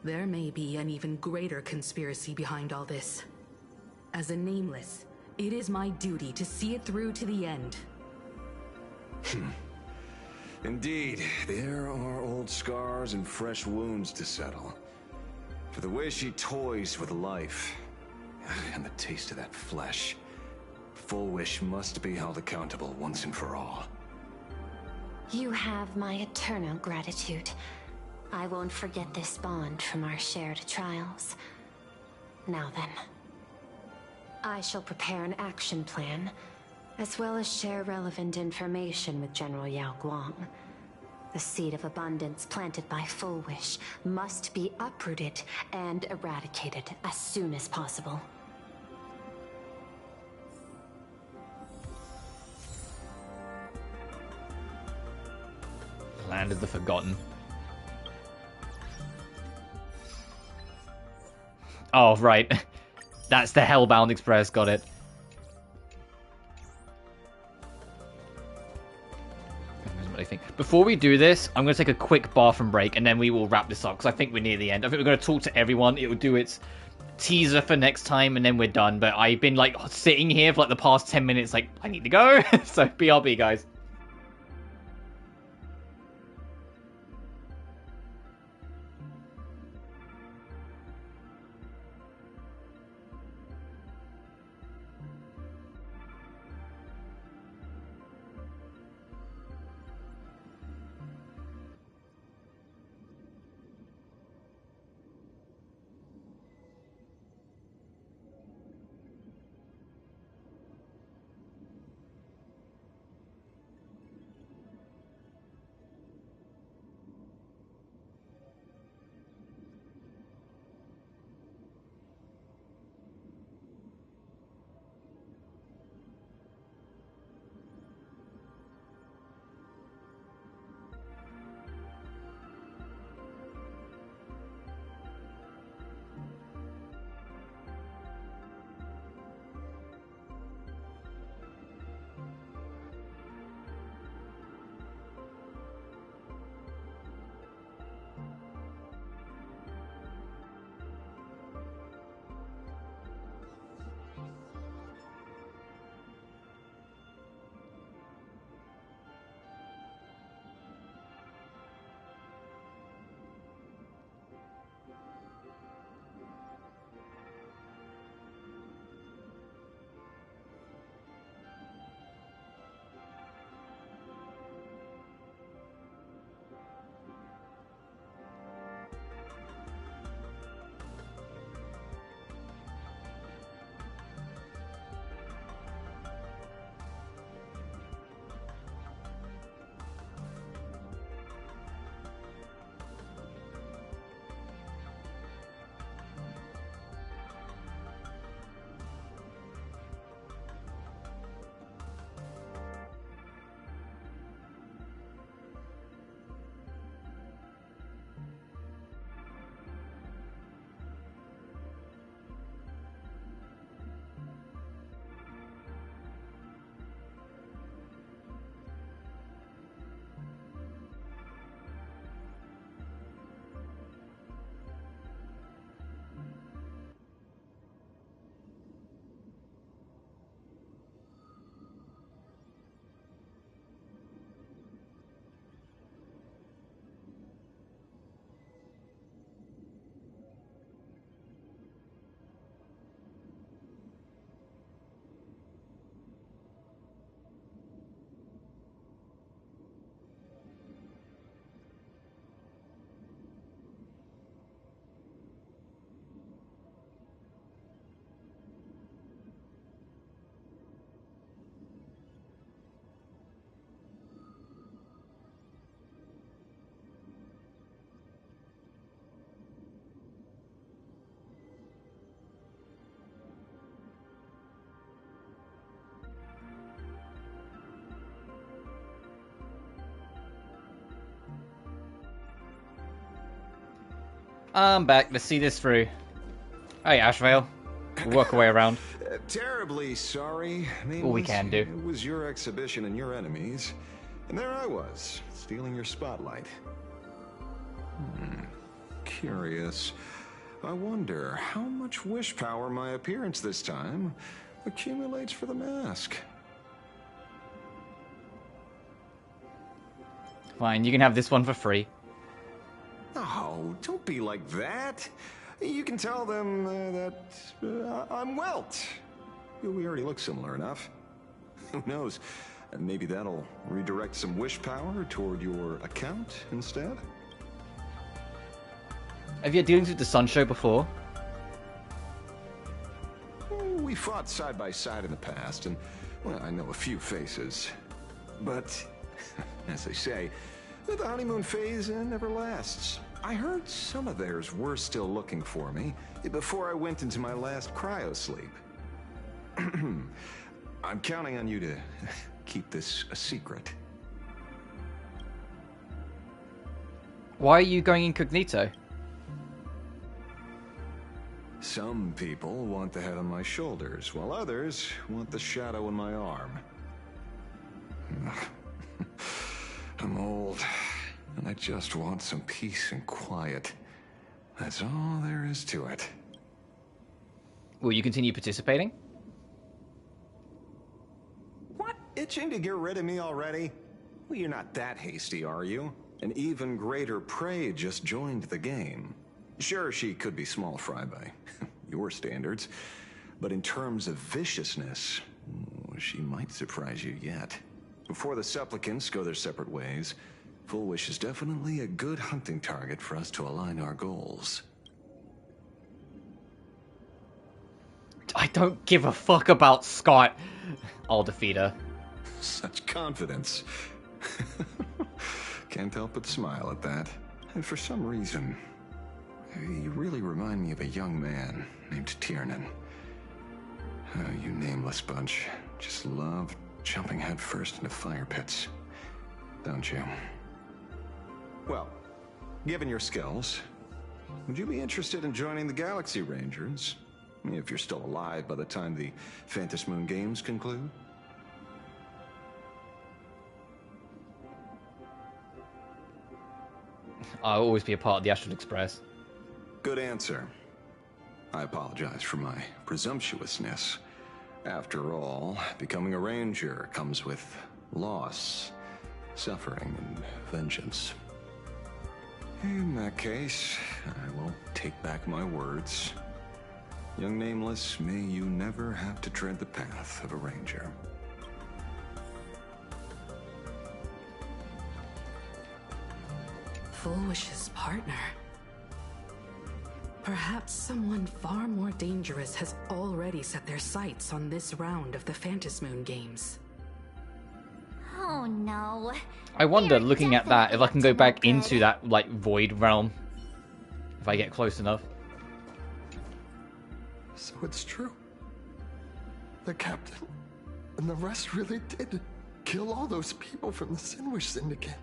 E: there may be an even greater conspiracy behind all this. As a Nameless, it is my duty to see it through to the end.
K: Indeed, there are old scars and fresh wounds to settle. For the way she toys with life, and the taste of that flesh, Full Wish must be held accountable once and for all.
C: You have my eternal gratitude. I won't forget this bond from our shared trials. Now then, I shall prepare an action plan, as well as share relevant information with General Yao Guang. The seed of abundance planted by Full Wish must be uprooted and eradicated as soon as possible.
A: Land of the Forgotten. Oh, right. That's the Hellbound Express, got it. Before we do this, I'm going to take a quick bathroom break, and then we will wrap this up, because I think we're near the end. I think we're going to talk to everyone. It will do its teaser for next time, and then we're done. But I've been, like, sitting here for, like, the past 10 minutes, like, I need to go. So, BRB, guys. I'm back. Let's see this through. Hey, Ashvale. We'll work our way around.
K: Terribly sorry.
A: All we can do.
K: It was your exhibition and your enemies. And there I was, stealing your spotlight. Curious. I wonder how much wish power my appearance this time accumulates for the mask.
A: Fine, you can have this one for free.
K: Oh, don't be like that. You can tell them that I'm Welt. We already look similar enough. Who knows? Maybe that'll redirect some wish power toward your account instead?
A: Have you had dealings with the Sun Show before?
K: We fought side by side in the past, and, well, I know a few faces. But, as they say, the honeymoon phase never lasts. I heard some of theirs were still looking for me before I went into my last cryosleep. I'm counting on you to keep this a secret.
A: Why are you going incognito?
K: Some people want the head on my shoulders, while others want the shadow in my arm. I'm old, and I just want some peace and quiet. That's all there is to it.
A: Will you continue participating?
K: What? Itching to get rid of me already? Well, you're not that hasty, are you? An even greater prey just joined the game. Sure, she could be small fry by your standards, but in terms of viciousness, she might surprise you yet. Before the supplicants go their separate ways, Full Wish is definitely a good hunting target for us to align our goals.
A: I don't give a fuck about Scott. I'll defeat her.
K: Such confidence. Can't help but smile at that. And for some reason, you really remind me of a young man named Tiernan. Oh, you nameless bunch. Just love jumping headfirst into fire pits. Don't you? Well, given your skills, would you be interested in joining the Galaxy Rangers? If you're still alive by the time the Phantom Moon Games conclude?
A: I'll always be a part of the Astral Express.
K: Good answer. I apologize for my presumptuousness. After all, becoming a ranger comes with loss, suffering, and vengeance. In that case, I will take back my words. Young Nameless, may you never have to tread the path of a ranger.
E: Full Wish's partner. Perhaps someone far more dangerous has already set their sights on this round of the Phantom Moon Games.
Q: Oh no.
A: I wonder, looking at that, if I can go back into that, like, void realm. If I get close enough.
I: So it's true. The captain and the rest really did kill all those people from the Sinwish Syndicate.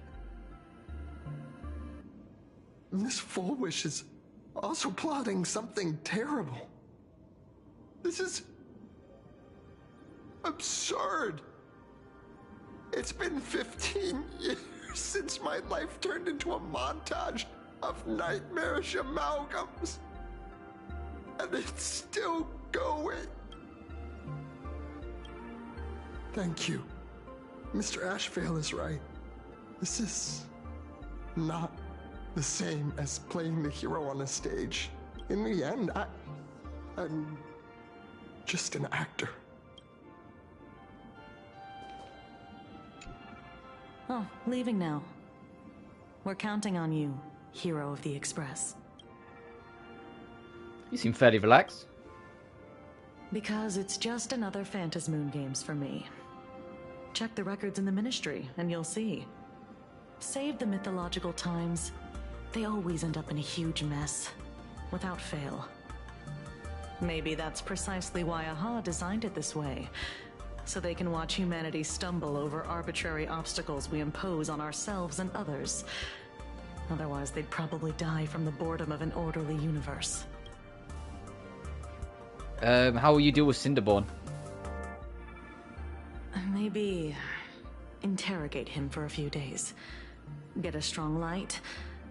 I: And this Full Wish is also plotting something terrible. This is absurd. It's been 15 years since my life turned into a montage of nightmarish amalgams. And it's still going. Thank you. Mr. Ashvale is right. This is not the same as playing the hero on a stage. In the end, I'm just an actor.
L: Oh, leaving now. We're counting on you, hero of the Express.
A: You seem fairly relaxed.
L: Because it's just another Phantom Moon Games for me. Check the records in the Ministry, and you'll see. Save the mythological times. They always end up in a huge mess, without fail. Maybe that's precisely why AHA designed it this way, so they can watch humanity stumble over arbitrary obstacles we impose on ourselves and others. Otherwise, they'd probably die from the boredom of an orderly universe.
A: How will you deal with Cinderborn?
L: Maybe interrogate him for a few days. Get a strong light,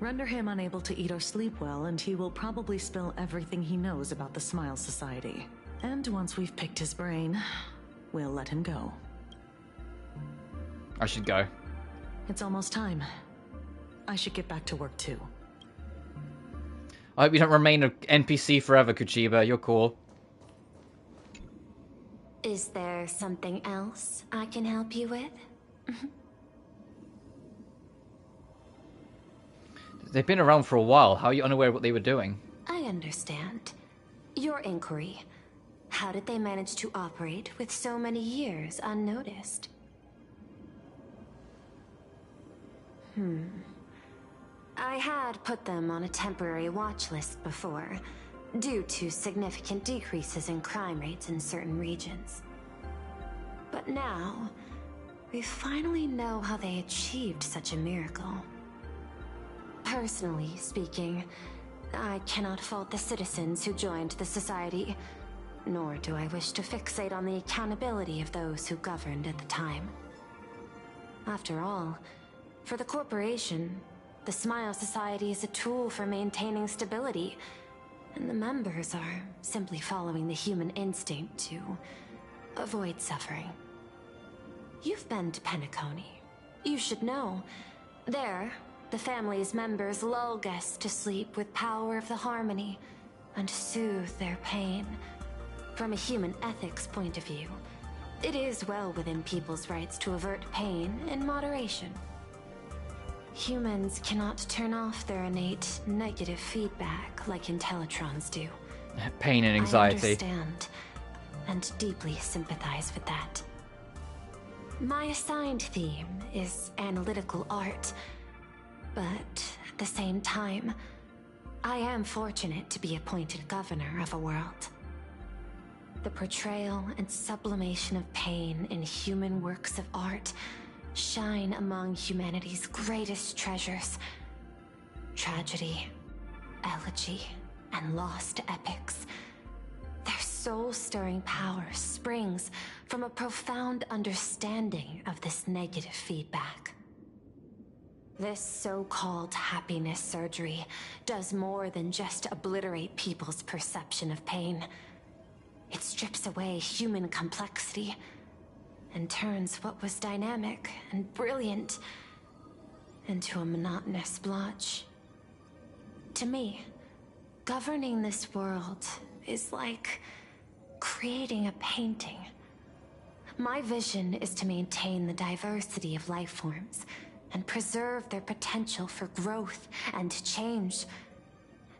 L: render him unable to eat or sleep well, and he will probably spill everything he knows about the Smile Society. And once we've picked his brain, we'll let him go.
A: I should go.
L: It's almost time. I should get back to work too.
A: I hope you don't remain an NPC forever, Kuchiba. You're cool.
C: Is there something else I can help you with?
A: They've been around for a while. How are you unaware of what they were doing?
C: I understand. Your inquiry. How did they manage to operate with so many years unnoticed? I had put them on a temporary watch list before, due to significant decreases in crime rates in certain regions. But now, we finally know how they achieved such a miracle. Personally speaking, I cannot fault the citizens who joined the society, nor do I wish to fixate on the accountability of those who governed at the time. After all, for the corporation, the Smile Society is a tool for maintaining stability, and the members are simply following the human instinct to avoid suffering. You've been to Penacony. You should know. There, the family's members lull guests to sleep with power of the harmony and soothe their pain. From a human ethics point of view, it is well within people's rights to avert pain in moderation. Humans cannot turn off their innate negative feedback like Intellitrons do.
A: Pain and anxiety.
C: I understand and deeply sympathize with that. My assigned theme is analytical art, but at the same time, I am fortunate to be appointed governor of a world. The portrayal and sublimation of pain in human works of art shine among humanity's greatest treasures. Tragedy, elegy, and lost epics. Their soul-stirring power springs from a profound understanding of this negative feedback. This so-called happiness surgery does more than just obliterate people's perception of pain. It strips away human complexity and turns what was dynamic and brilliant into a monotonous blotch. To me, governing this world is like creating a painting. My vision is to maintain the diversity of life forms and preserve their potential for growth and change.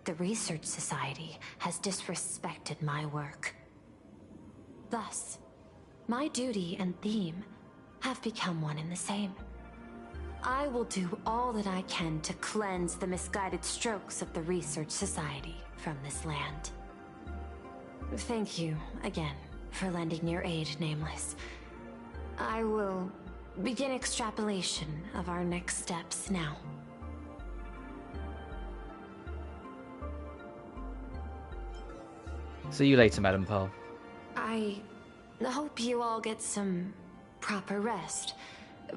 C: The Research Society has disrespected my work. Thus, my duty and theme have become one and the same. I will do all that I can to cleanse the misguided strokes of the Research Society from this land. Thank you again for lending your aid, Nameless. I will begin extrapolation of our next steps now.
A: See you later, Madam Pearl.
C: I hope you all get some proper rest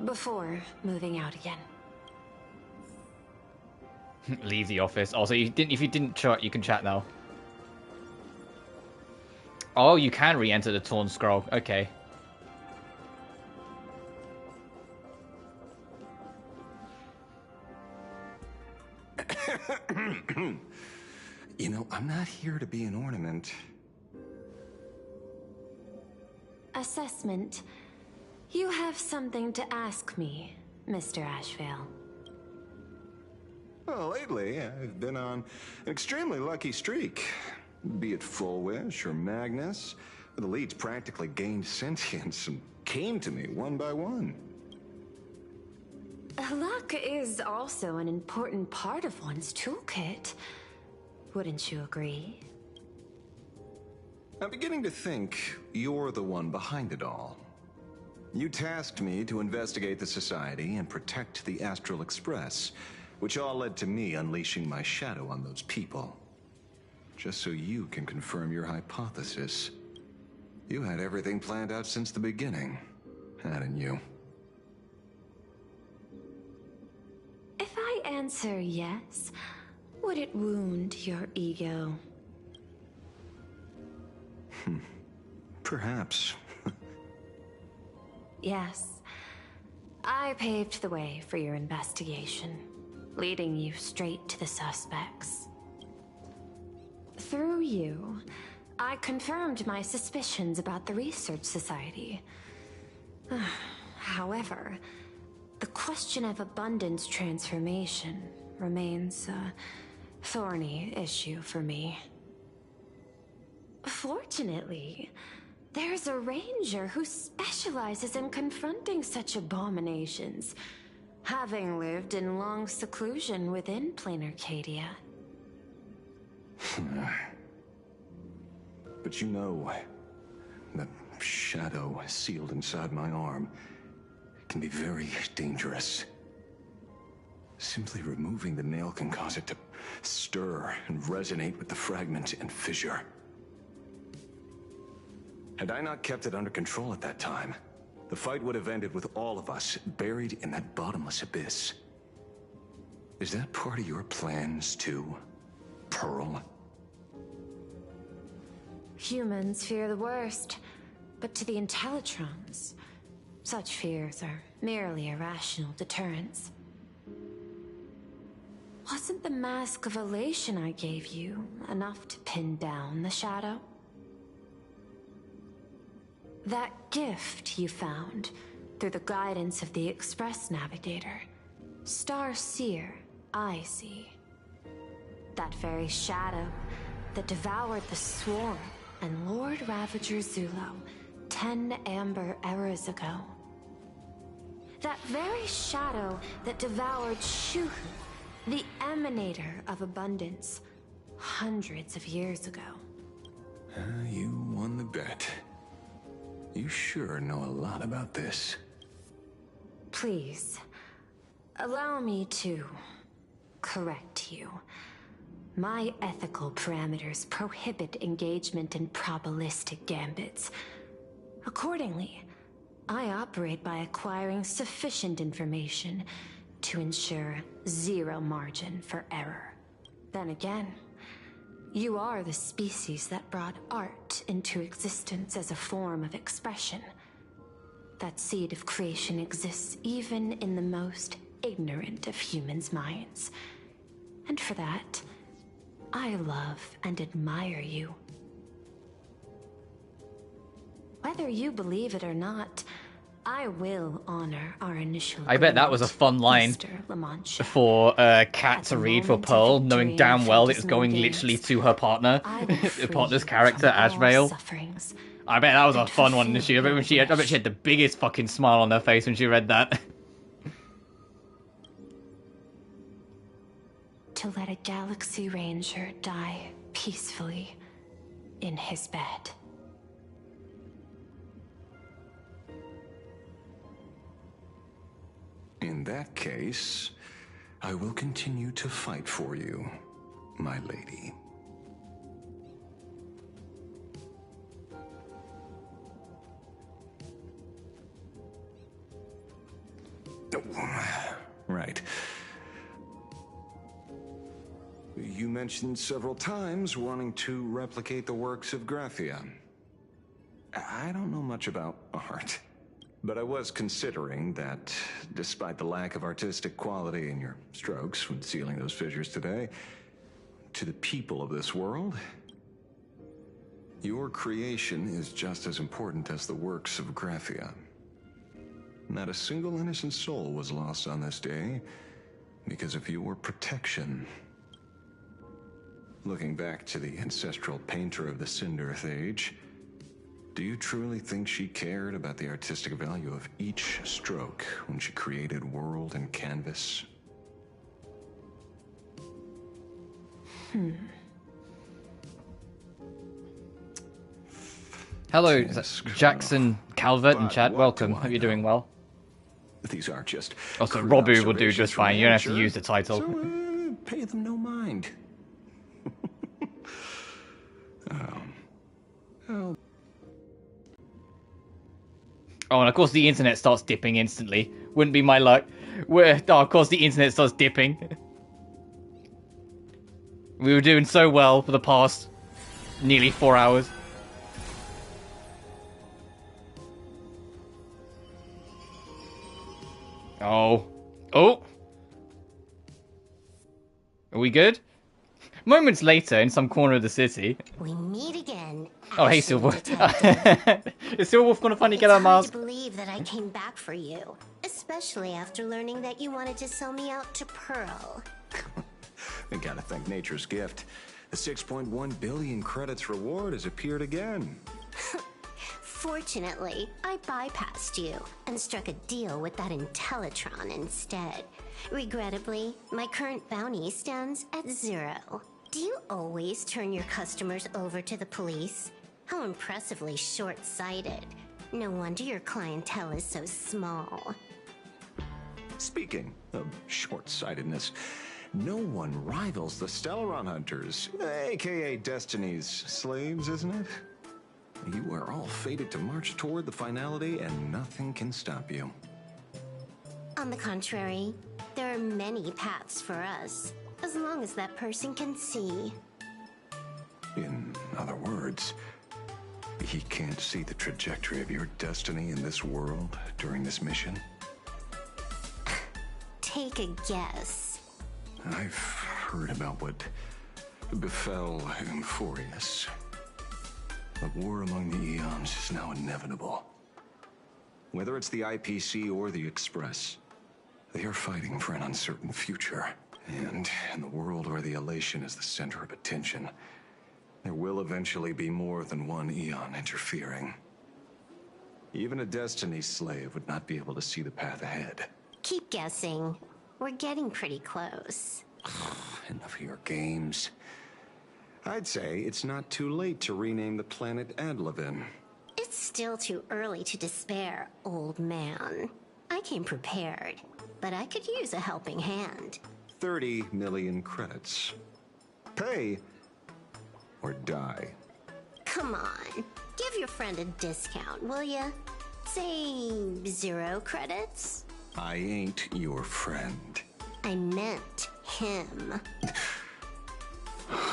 C: before moving out again.
A: Leave the office. Also, if you didn't chat, you can chat now. Oh, you can re-enter the Torn Scroll. Okay.
K: You know, I'm not here to be an ornament.
C: Assessment. You have something to ask me, Mr. Ashvale.
K: Well, lately, I've been on an extremely lucky streak. Be it Full Wish or Magnus, the leads practically gained sentience and came to me one by one.
C: Luck is also an important part of one's toolkit. Wouldn't you agree?
K: I'm beginning to think you're the one behind it all. You tasked me to investigate the Society and protect the Astral Express, which all led to me unleashing my shadow on those people. Just so you can confirm your hypothesis. You had everything planned out since the beginning, hadn't you?
C: If I answer yes, would it wound your ego?
K: Perhaps.
C: Yes. I paved the way for your investigation, leading you straight to the suspects. Through you, I confirmed my suspicions about the Research Society. However, the question of abundance transformation remains a thorny issue for me. Fortunately, there's a ranger who specializes in confronting such abominations, having lived in long seclusion within Planarcadia.
K: But you know, the shadow sealed inside my arm can be very dangerous. Simply removing the nail can cause it to stir and resonate with the fragment and fissure. Had I not kept it under control at that time, the fight would have ended with all of us buried in that bottomless abyss. Is that part of your plans too, Pearl?
C: Humans fear the worst, but to the Intellitrons, such fears are merely irrational deterrents. Wasn't the mask of elation I gave you enough to pin down the shadow? That gift you found through the guidance of the Express Navigator, Star Seer, I see. That very shadow that devoured the Swarm and Lord Ravager Zulo 10 amber eras ago. That very shadow that devoured Shuhu, the Emanator of Abundance, hundreds of years ago.
K: You won the bet. You sure know a lot about this.
C: Please, allow me to correct you. My ethical parameters prohibit engagement in probabilistic gambits. Accordingly, I operate by acquiring sufficient information to ensure zero margin for error. Then again, you are the species that brought art into existence as a form of expression. That seed of creation exists even in the most ignorant of humans' minds. And for that, I love and admire you. Whether you believe it or not, I will honor our initial
A: I bet that was a fun line for Kat to read for Pearl, knowing damn well it's going literally to her partner, her partner's character, Azrael. I bet that was a fun one. I bet she had the biggest fucking smile on her face when she read that.
C: To let a Galaxy Ranger die peacefully in his bed.
K: In that case, I will continue to fight for you, my lady. Right. You mentioned several times wanting to replicate the works of Graphia. I don't know much about art, but I was considering that, despite the lack of artistic quality in your strokes when sealing those fissures today, to the people of this world, your creation is just as important as the works of Graphia. Not a single innocent soul was lost on this day because of your protection. Looking back to the ancestral painter of the Cinderth Age, do you truly think she cared about the artistic value of each stroke when she created world and canvas?
A: Hello, Jackson Calvert in chat. Welcome. Hope you're doing well.
K: These are just.
A: Also,
K: crude
A: Robu will do
K: observations
A: just
K: from
A: fine. You don't have to
K: amateur,
A: use the title.
K: So, pay them no mind. Oh.
A: Oh, and of course the internet starts dipping instantly. Wouldn't be my luck. Oh, of course the internet starts dipping. We were doing so well for the past nearly 4 hours. Oh. Oh! Are we good? Moments later, in some corner of the city.
B: We meet again.
A: Oh, hey,
B: Ashley
A: Silverwolf.
B: Detective.
A: Is Silverwolf gonna finally get
B: It's
A: our
B: hard
A: mask?
B: to believe that I came back for you, especially after learning that you wanted to sell me out to Pearl.
K: I gotta thank nature's gift. The 6.1 billion credits reward has appeared again.
B: Fortunately, I bypassed you and struck a deal with that Intellitron instead. Regrettably, my current bounty stands at 0. Do you always turn your customers over to the police? How impressively short-sighted. No wonder your clientele is so small.
K: Speaking of short-sightedness, no one rivals the Stellaron Hunters, aka Destiny's slaves, isn't it? You are all fated to march toward the finality, and nothing can stop you.
B: On the contrary, there are many paths for us, as long as that person can see.
K: In other words, he can't see the trajectory of your destiny in this world during this mission?
B: Take a guess.
K: I've heard about what befell Euphorius. The war among the Eons is now inevitable. Whether it's the IPC or the Express, they are fighting for an uncertain future. And in the world where the elation is the center of attention, there will eventually be more than one Eon interfering. Even a Destiny slave would not be able to see the path ahead.
B: Keep guessing. We're getting pretty close.
K: Enough of your games. I'd say it's not too late to rename the planet Adlevin.
B: It's still too early to despair, old man. I came prepared, but I could use a helping hand.
K: 30 million credits. Pay or die.
B: Come on, give your friend a discount, will ya? Say 0 credits?
K: I ain't your friend.
B: I meant him.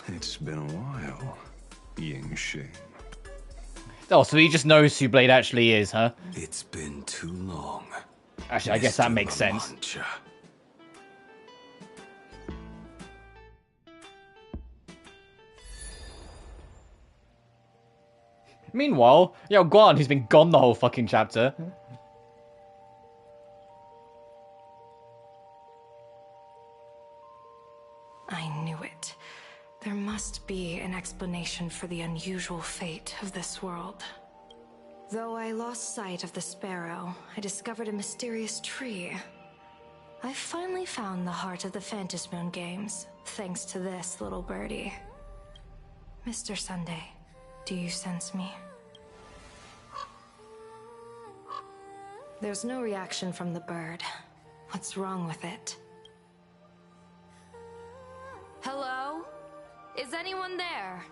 K: It's been a while, Ying Shing.
A: Oh, so he just knows who Blade actually is, huh?
U: It's been too long.
A: Actually, I guess that makes sense. Meanwhile, Yao Guan, who's been gone the whole fucking chapter.
E: I knew it. There must be an explanation for the unusual fate of this world. Though I lost sight of the sparrow, I discovered a mysterious tree. I finally found the heart of the Phantasmoon games, thanks to this little birdie. Mr. Sunday, do you sense me? There's no reaction from the bird. What's wrong with it?
D: Hello? Is anyone there?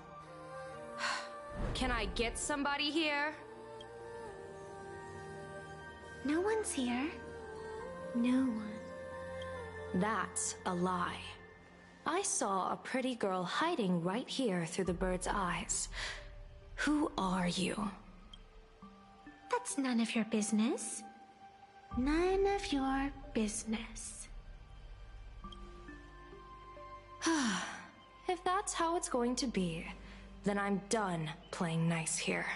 D: Can I get somebody here?
J: No one's here. No one.
E: That's a lie. I saw a pretty girl hiding right here through the bird's eyes. Who are you?
J: That's none of your business. None of your business.
E: If that's how it's going to be, then I'm done playing nice here.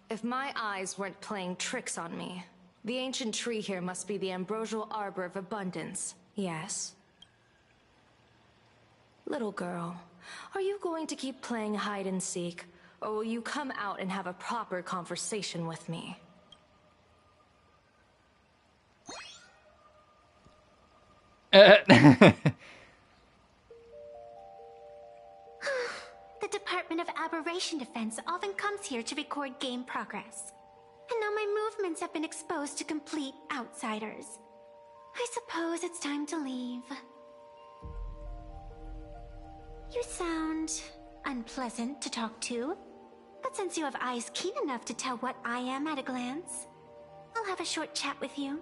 E: If my eyes weren't playing tricks on me, the ancient tree here must be the ambrosial arbor of abundance, yes? Little girl, are you going to keep playing hide and seek, or will you come out and have a proper conversation with me?
J: The Department of Aberration Defense often comes here to record game progress. And now my move bonds have been exposed to complete outsiders. I suppose it's time to leave. You sound unpleasant to talk to, but since you have eyes keen enough to tell what I am at a glance, I'll have a short chat with you.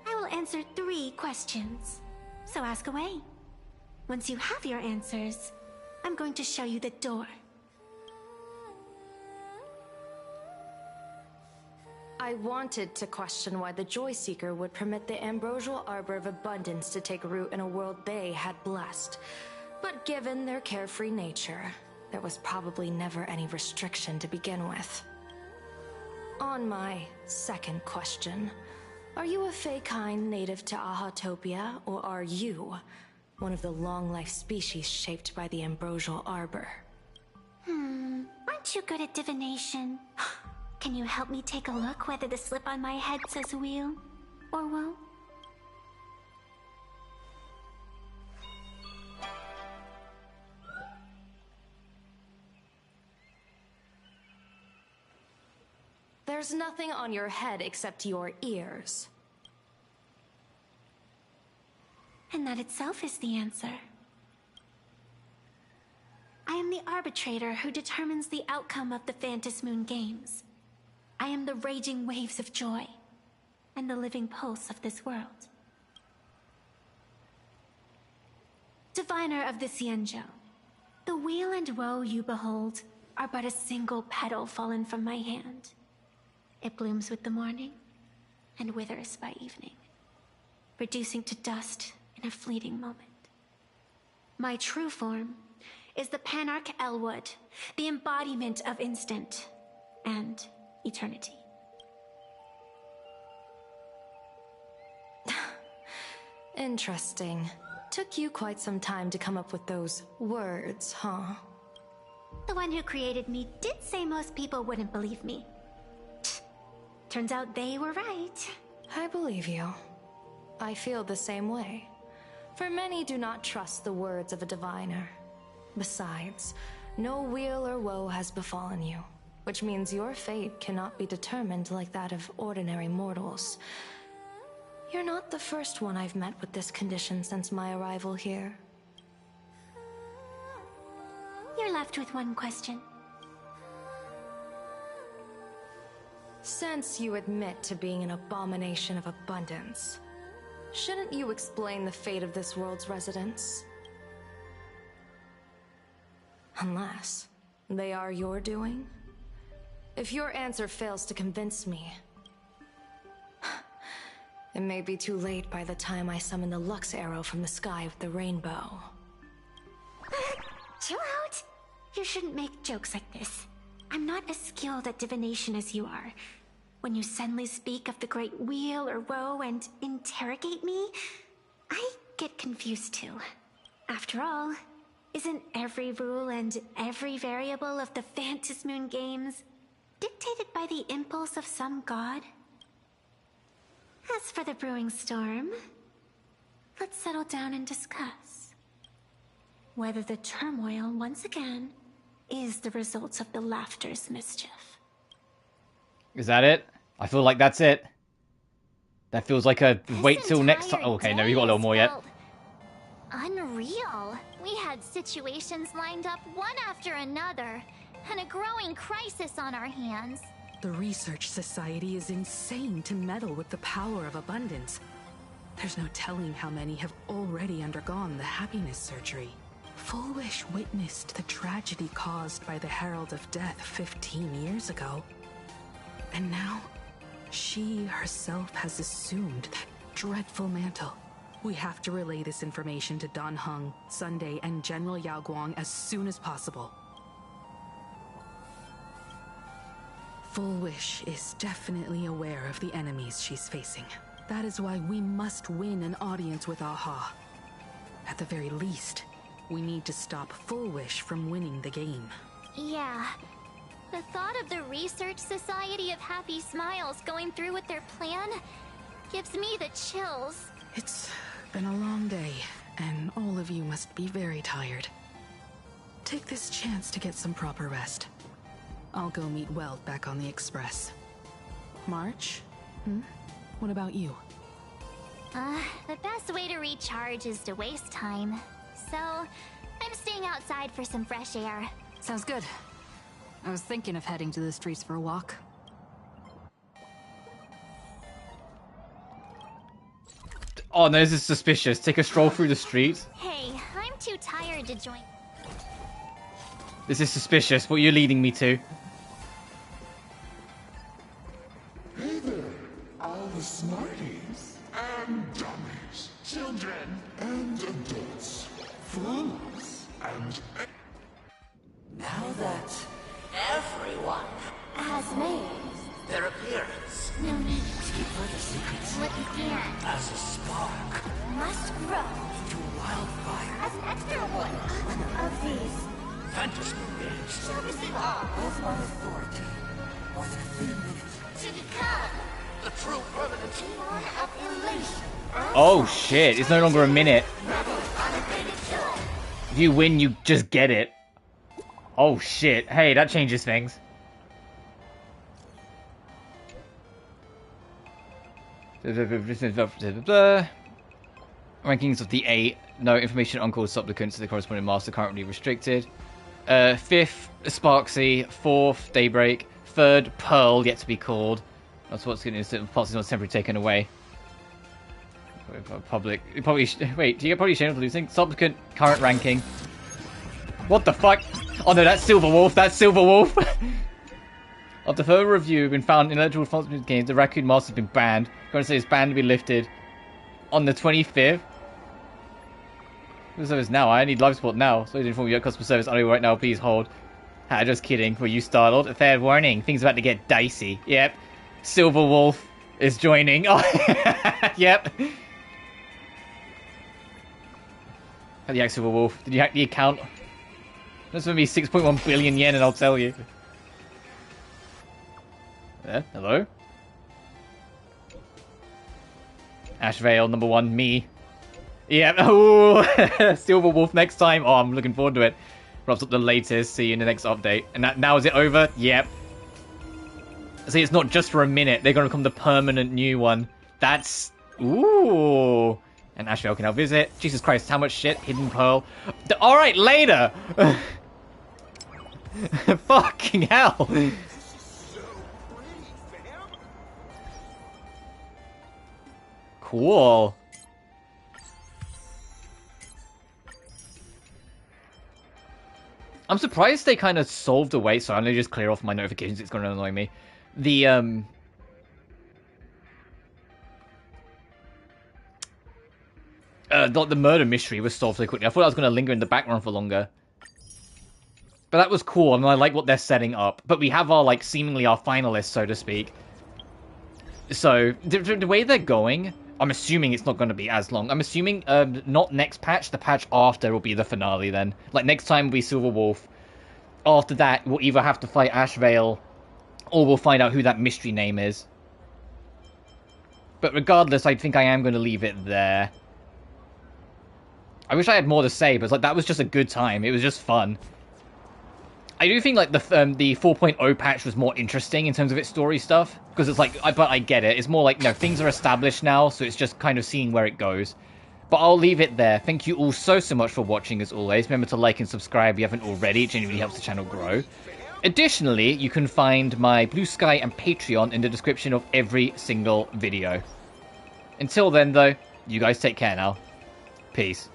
J: I will answer 3 questions, so ask away. Once you have your answers, I'm going to show you the door.
H: I wanted to question why the Joy Seeker would permit the ambrosial arbor of abundance to take root in a world they had blessed. But given their carefree nature, there was probably never any restriction to begin with. On my second question, are you a Fey-kind native to Ahatopia, or are you one of the long-life species shaped by the ambrosial arbor?
J: Aren't you good at divination? Can you help me take a look whether the slip on my head says wheel or woe?
H: There's nothing on your head except your ears.
J: And that itself is the answer. I am the arbitrator who determines the outcome of the Phantom Moon Games. I am the raging waves of joy, and the living pulse of this world. Diviner of the Xianzhou, the weal and woe you behold are but a single petal fallen from my hand. It blooms with the morning, and withers by evening, reducing to dust in a fleeting moment. My true form is the Panarch Elwood, the embodiment of instant and eternity.
H: Interesting. Took you quite some time to come up with those words, huh?
J: The one who created me did say most people wouldn't believe me. Turns out they were right.
H: I believe you. I feel the same way. For many do not trust the words of a diviner. Besides, no weal or woe has befallen you, which means your fate cannot be determined like that of ordinary mortals. You're not the first one I've met with this condition since my arrival here.
J: You're left with one question.
H: Since you admit to being an abomination of abundance, shouldn't you explain the fate of this world's residents? Unless they are your doing? If your answer fails to convince me, it may be too late by the time I summon the Lux Arrow from the sky with the rainbow.
J: Chill out! You shouldn't make jokes like this. I'm not as skilled at divination as you are. When you suddenly speak of the great wheel or woe and interrogate me, I get confused too. After all, isn't every rule and every variable of the Phantom Moon Games dictated by the impulse of some god? As for the brewing storm, let's settle down and discuss whether the turmoil once again is the results of the laughter's mischief.
A: Is that it? I feel like that's it. That feels like a wait till next time. Oh, okay, no, you got a little more yet.
Q: Unreal. We had situations lined up one after another, and a growing crisis on our hands.
E: The Research Society is insane to meddle with the power of abundance. There's no telling how many have already undergone the happiness surgery. Full Wish witnessed the tragedy caused by the Herald of Death 15 years ago. And now, she herself has assumed that dreadful mantle. We have to relay this information to Dan Heng, Sunday, and General Yao Guang as soon as possible. Full Wish is definitely aware of the enemies she's facing. That is why we must win an audience with Aha. At the very least, we need to stop Full Wish from winning the game.
Q: Yeah. The thought of the Research Society of Happy Smiles going through with their plan gives me the chills.
E: It's been a long day, and all of you must be very tired. Take this chance to get some proper rest. I'll go meet Weld back on the Express. March? What about you?
Q: The best way to recharge is to waste time. So, I'm staying outside for some fresh air.
D: Sounds good. I was thinking of heading to the streets for a walk.
A: Oh no, this is suspicious. Take a stroll through the streets.
Q: Hey, I'm too tired to join.
A: This is suspicious. What you're leading me to?
N: Hey there, all the smarties and dummies, children and adults, fools and...
P: Now that everyone
Q: Has made
P: their appearance,
Q: no need
P: to keep further secrets
Q: what you can.
P: as a spark
Q: Must grow
P: to a wildfire.
Q: as an extra one of these.
P: Fantasy games
Q: Shall receive all
P: with my authority within minutes
Q: to become
P: the true permanent
Q: one of elation.
A: Oh shit! It's no longer a minute. If you win, you just get it. Oh shit! Hey, that changes things. Rankings of the 8. No information on called supplicants to the corresponding master currently restricted. 5th, Sparksy. 4th, Daybreak. 3rd, Pearl, yet to be called. That's what's going to possibly not temporarily taken away. Public. Probably. Wait, do you get probably ashamed of losing? Supplicant, current ranking. What the fuck? Oh no, that's Silver Wolf. That's Silver Wolf. After further review, been found ineligible for the games. The Raccoon Master has been banned. Going to say it's banned to be lifted on the 25th. Customer service now. I need live support now. So I inform you at customer service only right now. Please hold. Ha, just kidding. Were you startled? A fair warning. Things about to get dicey. Yep. Silver Wolf is joining. Oh, yep. How do you hack Silver Wolf? Did you hack the account? That's going to be 6.1 billion yen, and I'll tell you. Hello? Ashvale, number 1, me. Yeah, oh, Silver Wolf next time. Oh, I'm looking forward to it. Drops up the latest. See you in the next update. And now is it over? Yep. See, it's not just for a minute. They're going to become the permanent new one. That's... Ooh. And Ashvale can now visit. Jesus Christ, how much shit? Hidden Pearl. Alright, later! Fucking hell! Cool. I'm surprised they kind of solved away. So I'm gonna just clear off my notifications. It's gonna annoy me. The murder mystery was solved so quickly. I thought I was gonna linger in the background for longer. But that was cool, and I like what they're setting up. But we have our, like, seemingly our finalists, so to speak. So, the way they're going, I'm assuming it's not going to be as long. I'm assuming not next patch, the patch after will be the finale then. Like, next time will be Silver Wolf. After that, we'll either have to fight Ashvale, or we'll find out who that mystery name is. But regardless, I think I am going to leave it there. I wish I had more to say, but like that was just a good time. It was just fun. I do think like the 4.0 patch was more interesting in terms of its story stuff, because it's like, but I get it. It's more like, no, things are established now, so it's just kind of seeing where it goes. But I'll leave it there. Thank you all so much for watching as always. Remember to like and subscribe if you haven't already. It genuinely helps the channel grow. Additionally, you can find my BlueSky and Patreon in the description of every single video. Until then, though, you guys take care now. Peace.